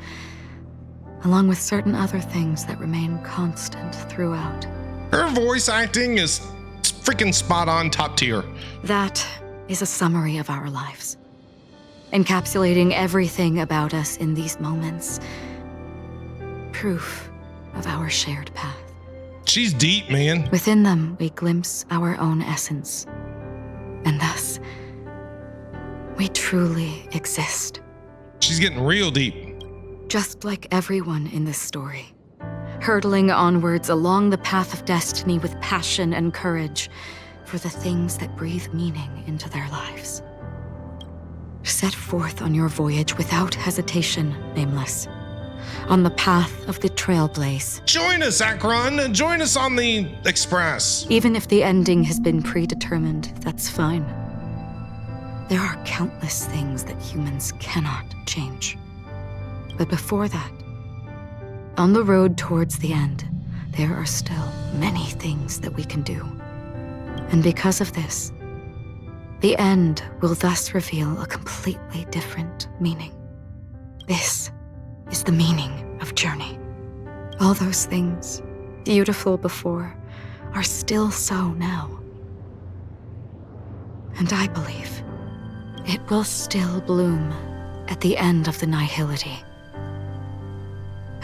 along with certain other things that remain constant throughout. Her voice acting is freaking spot on, top tier. That is a summary of our lives, encapsulating everything about us in these moments. Proof of our shared path. She's deep, man. Within them, we glimpse our own essence. And thus, we truly exist. She's getting real deep. Just like everyone in this story, hurtling onwards along the path of destiny with passion and courage for the things that breathe meaning into their lives. Set forth on your voyage without hesitation, Nameless, on the path of the Trailblaze. Join us, Akron. Join us on the Express. Even if the ending has been predetermined, that's fine. There are countless things that humans cannot change. But before that, on the road towards the end, there are still many things that we can do. And because of this, the end will thus reveal a completely different meaning. This is the meaning of journey. All those things, beautiful before, are still so now. And I believe it will still bloom at the end of the nihility.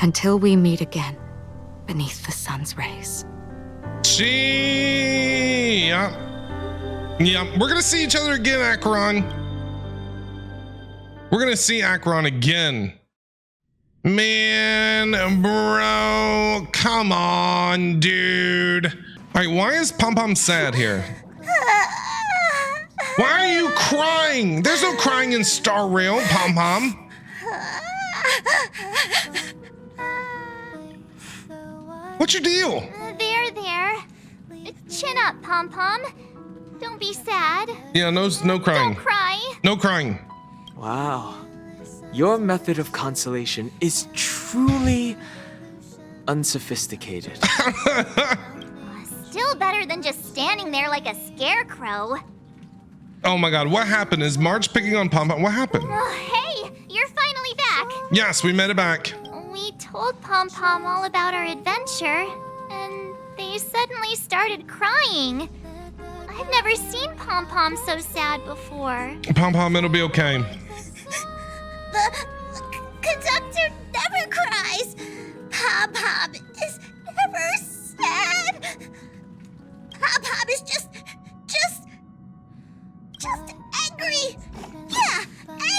Until we meet again beneath the sun's rays. Yeah, we're gonna see each other again, Akron. We're gonna see Akron again. Man, bro, come on, dude. All right, why is Pom Pom sad here? Why are you crying? There's no crying in Star Rail, Pom Pom. What's your deal? There. Chin up, Pom Pom. Don't be sad. Yeah, no crying. Don't cry. No crying. Wow. Your method of consolation is truly unsophisticated. Still better than just standing there like a scarecrow. Oh my god, what happened? Is Marge picking on Pom Pom? What happened? Hey, you're finally back. Yes, we made it back. We told Pom Pom all about our adventure, and they suddenly started crying. I've never seen Pom Pom so sad before. Pom Pom, it'll be okay. The conductor never cries. Pom Pom is never sad. Pom Pom is just angry. Yeah,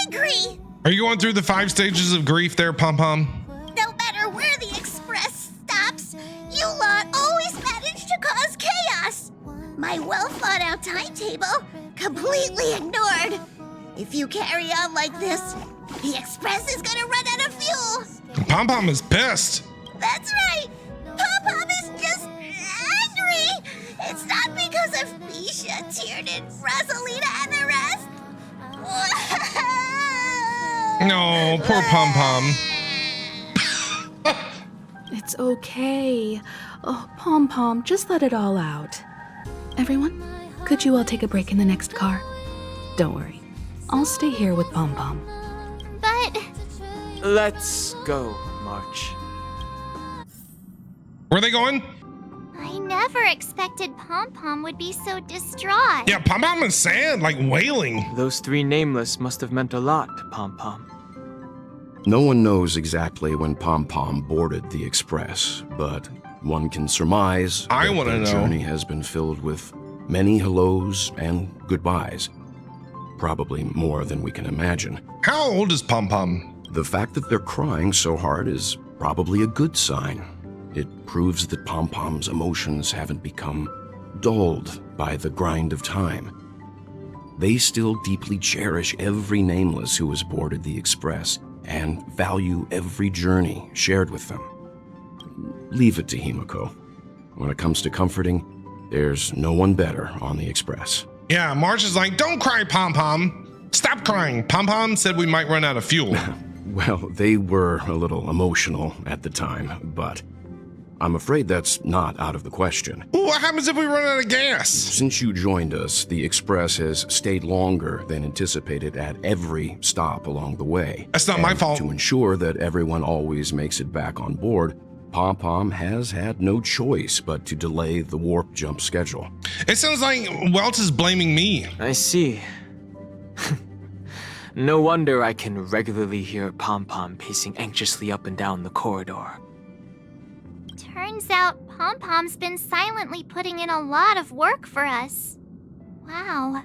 angry. Are you going through the 5 stages of grief there, Pom Pom? No matter where the express stops, you lot always manage to cause chaos. My well-thought-out timetable completely ignored. If you carry on like this, the express is gonna run out of fuel. Pom Pom is pissed. That's right. Pom Pom is just angry. It's not because of Misha, Tiernan, Rosalina, and the rest. No, poor Pom Pom. It's okay. Oh, Pom Pom, just let it all out. Everyone, could you all take a break in the next car? Don't worry. I'll stay here with Pom Pom. But... Let's go, March. Where are they going? I never expected Pom Pom would be so distraught. Yeah, Pom Pom is sad, like wailing. Those 3 nameless must have meant a lot to Pom Pom. No one knows exactly when Pom Pom boarded the express, but one can surmise I that want to the know. journey has been filled with many hellos and goodbyes. Probably more than we can imagine. How old is Pom Pom? The fact that they're crying so hard is probably a good sign. It proves that Pom Pom's emotions haven't become dulled by the grind of time. They still deeply cherish every nameless who has boarded the express and value every journey shared with them. Leave it to Himiko. When it comes to comforting, there's no one better on the express. Yeah, Marge is like, don't cry, Pom Pom. Stop crying. Pom Pom said we might run out of fuel. Well, they were a little emotional at the time, but I'm afraid that's not out of the question. What happens if we run out of gas? Since you joined us, the Express has stayed longer than anticipated at every stop along the way. That's not my fault. To ensure that everyone always makes it back on board, Pom-Pom has had no choice but to delay the warp jump schedule. It sounds like Welt is blaming me. I see. No wonder I can regularly hear Pom-Pom pacing anxiously up and down the corridor. Turns out Pom-Pom's been silently putting in a lot of work for us. Wow.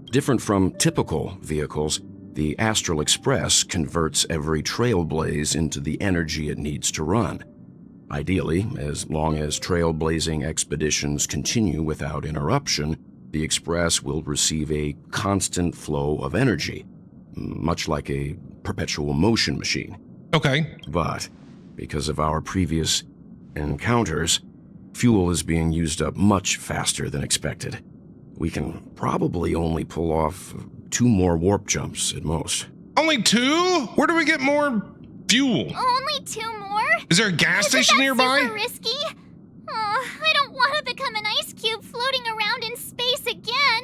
Different from typical vehicles, the Astral Express converts every trailblaze into the energy it needs to run. Ideally, as long as trailblazing expeditions continue without interruption, the Express will receive a constant flow of energy, much like a perpetual motion machine. Okay. But because of our previous encounters, fuel is being used up much faster than expected. We can probably only pull off 2 more warp jumps at most. Only 2? Where do we get more fuel? Only 2 more? Is there a gas station nearby? Super risky. I don't want to become an ice cube floating around in space again.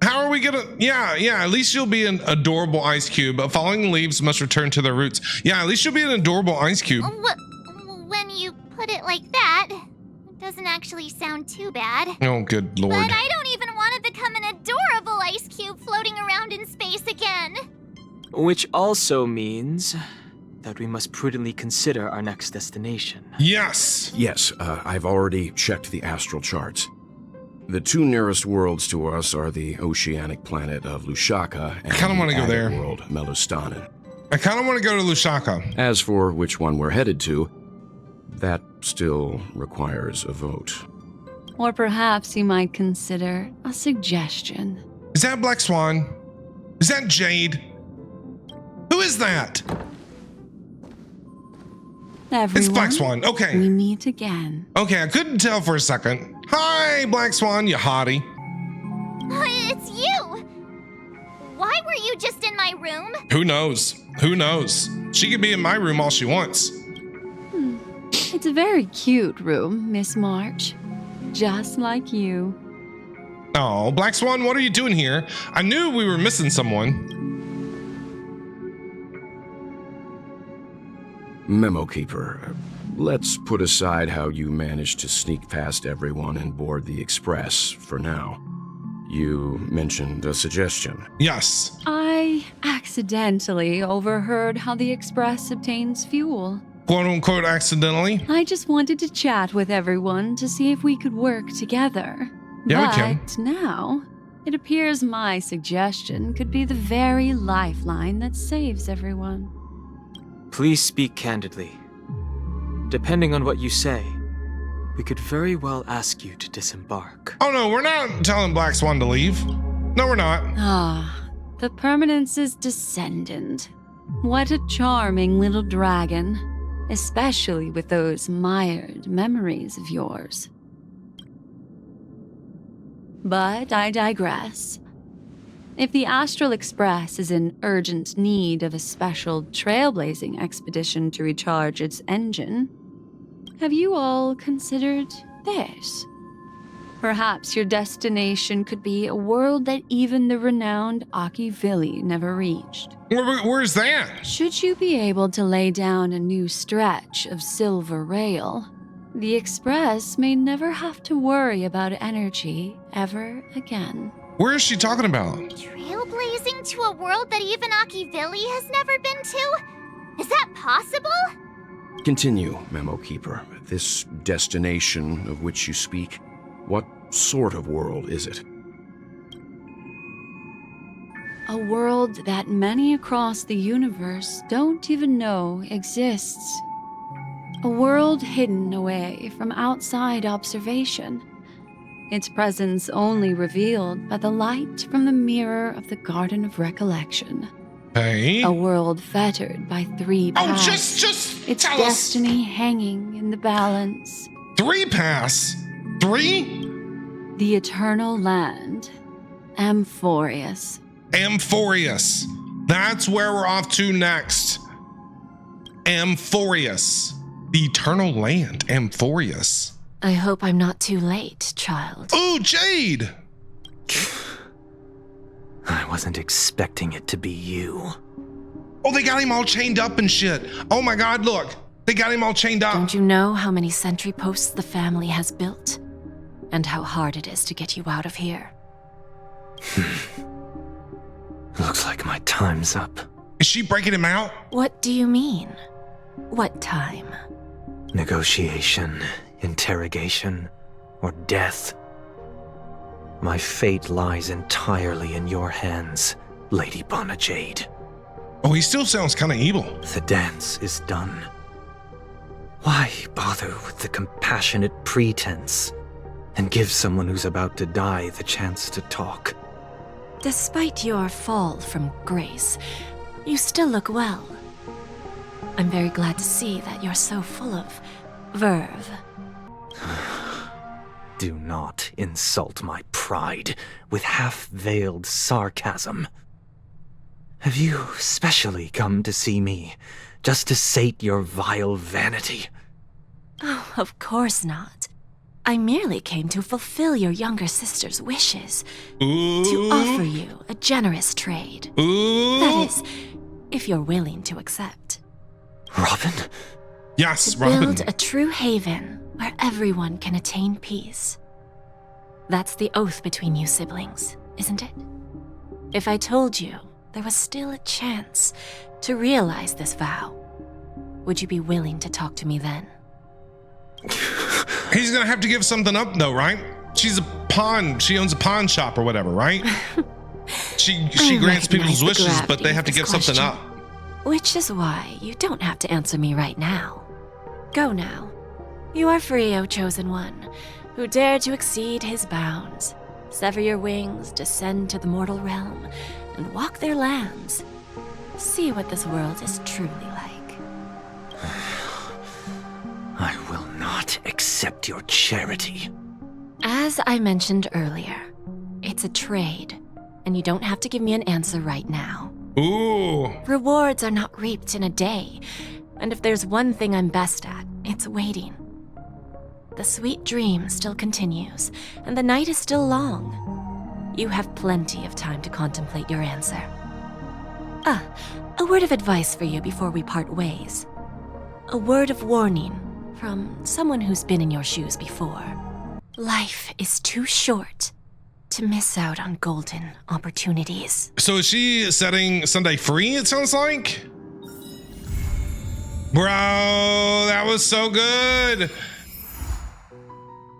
How are we gonna? Yeah, at least you'll be an adorable ice cube. Falling leaves must return to their roots. Yeah, at least you'll be an adorable ice cube. When you put it like that, it doesn't actually sound too bad. Oh, good lord. But I don't even want to become an adorable ice cube floating around in space again. Which also means that we must prudently consider our next destination. Yes! Yes, I've already checked the astral charts. The 2 nearest worlds to us are the oceanic planet of Lushaka and I kind of want to go there. World Melostanin. I kind of want to go to Lushaka. As for which one we're headed to, that still requires a vote. Or perhaps you might consider a suggestion. Is that Black Swan? Is that Jade? Who is that? Everyone, it's Black Swan. Okay. We meet again. Okay, I couldn't tell for a second. Hi, Black Swan, you hottie. It's you! Why were you just in my room? Who knows? Who knows? She could be in my room all she wants. It's a very cute room, Miss March. Just like you. Oh, Black Swan, what are you doing here? I knew we were missing someone. Memo Keeper, let's put aside how you managed to sneak past everyone and board the Express for now. You mentioned a suggestion. Yes. I accidentally overheard how the Express obtains fuel. Quote unquote accidentally? I just wanted to chat with everyone to see if we could work together. Yeah, we can. But now, it appears my suggestion could be the very lifeline that saves everyone. Please speak candidly. Depending on what you say, we could very well ask you to disembark. Oh no, we're not telling Black Swan to leave. No, we're not. Ah, the Permanence's descendant. What a charming little dragon, especially with those mired memories of yours. But I digress. If the Astral Express is in urgent need of a special trailblazing expedition to recharge its engine, have you all considered this? Perhaps your destination could be a world that even the renowned Akivili never reached. Where's that? Should you be able to lay down a new stretch of Silver Rail, the Express may never have to worry about energy ever again. Where is she talking about? Trailblazing to a world that even Akivili has never been to? Is that possible? Continue, Memo Keeper. This destination of which you speak, what sort of world is it? A world that many across the universe don't even know exists. A world hidden away from outside observation. Its presence only revealed by the light from the mirror of the Garden of Recollection. Hey? A world fettered by 3 paths. Oh, just its tell destiny hanging in the balance. 3 paths? 3? The eternal land. Amphorius. Amphorius. That's where we're off to next. Amphorius. The eternal land, Amphorius. I hope I'm not too late, child. Oh, Jade! I wasn't expecting it to be you. Oh, they got him all chained up and shit. Oh my God, look. They got him all chained up. Don't you know how many sentry posts the family has built? And how hard it is to get you out of here? Looks like my time's up. Is she breaking him out? What do you mean? What time? Negotiation, interrogation, or death. My fate lies entirely in your hands, Lady Bonajade. Oh, he still sounds kind of evil. The dance is done. Why bother with the compassionate pretense and give someone who's about to die the chance to talk? Despite your fall from grace, you still look well. I'm very glad to see that you're so full of verve. Do not insult my pride with half-veiled sarcasm. Have you specially come to see me just to sate your vile vanity? Oh, of course not. I merely came to fulfill your younger sister's wishes. Ooh. To offer you a generous trade. Ooh. That is, if you're willing to accept. Robin? Yes, to Robin. build a true haven where everyone can attain peace. That's the oath between you siblings, isn't it? If I told you there was still a chance to realize this vow, would you be willing to talk to me then? He's gonna have to give something up though, right? She's a pawn. She owns a pawn shop or whatever, right? She grants people's wishes, but they have to give something up. Which is why you don't have to answer me right now. Go now. You are free, O Chosen One, who dare to exceed his bounds, sever your wings, descend to the mortal realm, and walk their lands. See what this world is truly like. I will not accept your charity. As I mentioned earlier, it's a trade, and you don't have to give me an answer right now. Ooh. Rewards are not reaped in a day, and if there's one thing I'm best at, it's waiting. The sweet dream still continues, and the night is still long. You have plenty of time to contemplate your answer. Ah, a word of advice for you before we part ways. A word of warning from someone who's been in your shoes before. Life is too short to miss out on golden opportunities. So is she setting Sunday free, it sounds like? Bro, that was so good.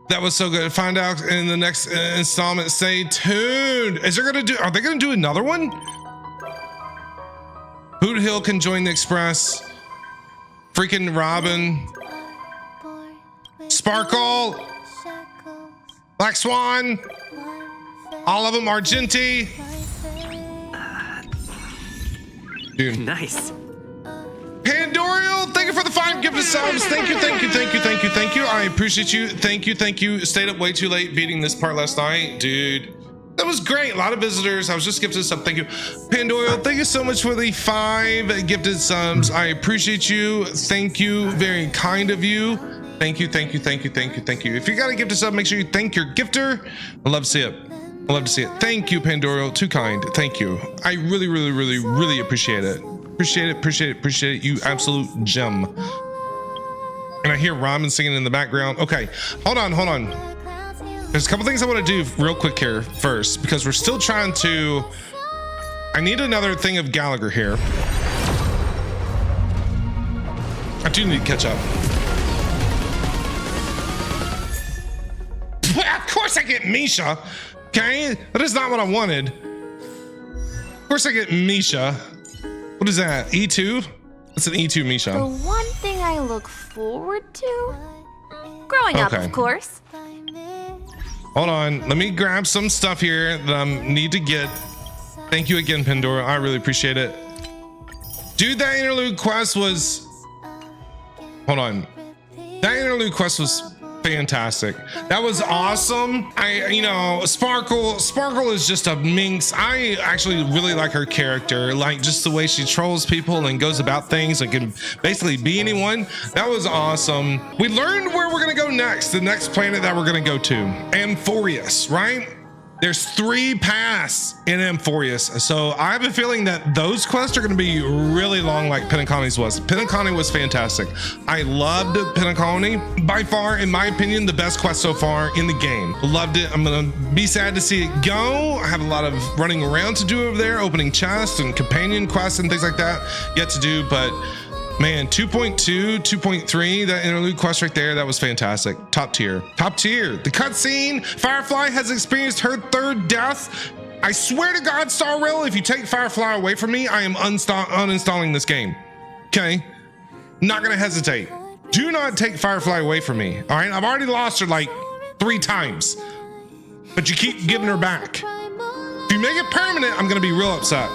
That was so good. Find out in the next installment. Stay tuned. Are they gonna do another one? Boot Hill can join the Express. Freaking Robin. Sparkle. Black Swan. All of them. Argenti. Dude. Nice. Pandorial, thank you for the 5 gifted subs. Thank you, thank you, thank you, thank you, thank you. I appreciate you. Thank you, thank you. Stayed up way too late beating this part last night. Dude, that was great. A lot of visitors. I was just gifted sub. Thank you. Pandorial, thank you so much for the 5 gifted subs. I appreciate you. Thank you. Very kind of you. Thank you, thank you, thank you, thank you, thank you. If you got a gifted sub, make sure you thank your gifter. I love to see it. I love to see it. Thank you, Pandorial. Too kind. Thank you. I really, really, really, really appreciate it. Appreciate it, appreciate it, appreciate it. You absolute gem. And I hear Ramen singing in the background. Okay, hold on, hold on. There's a couple things I want to do real quick here first, because we're still trying to... I need another thing of Gallagher here. I do need to catch up. Of course I get Misha. Okay, that is not what I wanted. Of course I get Misha. What is that? E2? It's an E2 Misha. The one thing I look forward to? Growing up, of course. Hold on. Let me grab some stuff here that I need to get. Thank you again, Pandora. I really appreciate it. Dude, that interlude quest was... Hold on. That interlude quest was fantastic. That was awesome. Sparkle is just a minx. I actually really like her character, like just the way she trolls people and goes about things and can basically be anyone. That was awesome. We learned where we're gonna go next. The next planet that we're gonna go to, Amphorius, right? There's 3 paths in Amphorius, so I have a feeling that those quests are going to be really long like Penacony's was. Penacony was fantastic. I loved Penacony. By far, in my opinion, the best quest so far in the game. Loved it. I'm going to be sad to see it go. I have a lot of running around to do over there, opening chests and companion quests and things like that yet to do, but man, 2.2, 2.3, that interlude quest right there, that was fantastic. Top tier. Top tier. The cutscene, Firefly has experienced her 3rd death. I swear to God, Star Rail, if you take Firefly away from me, I am uninstalling this game. Okay? Not gonna hesitate. Do not take Firefly away from me. All right? I've already lost her like 3 times, but you keep giving her back. If you make it permanent, I'm gonna be real upset.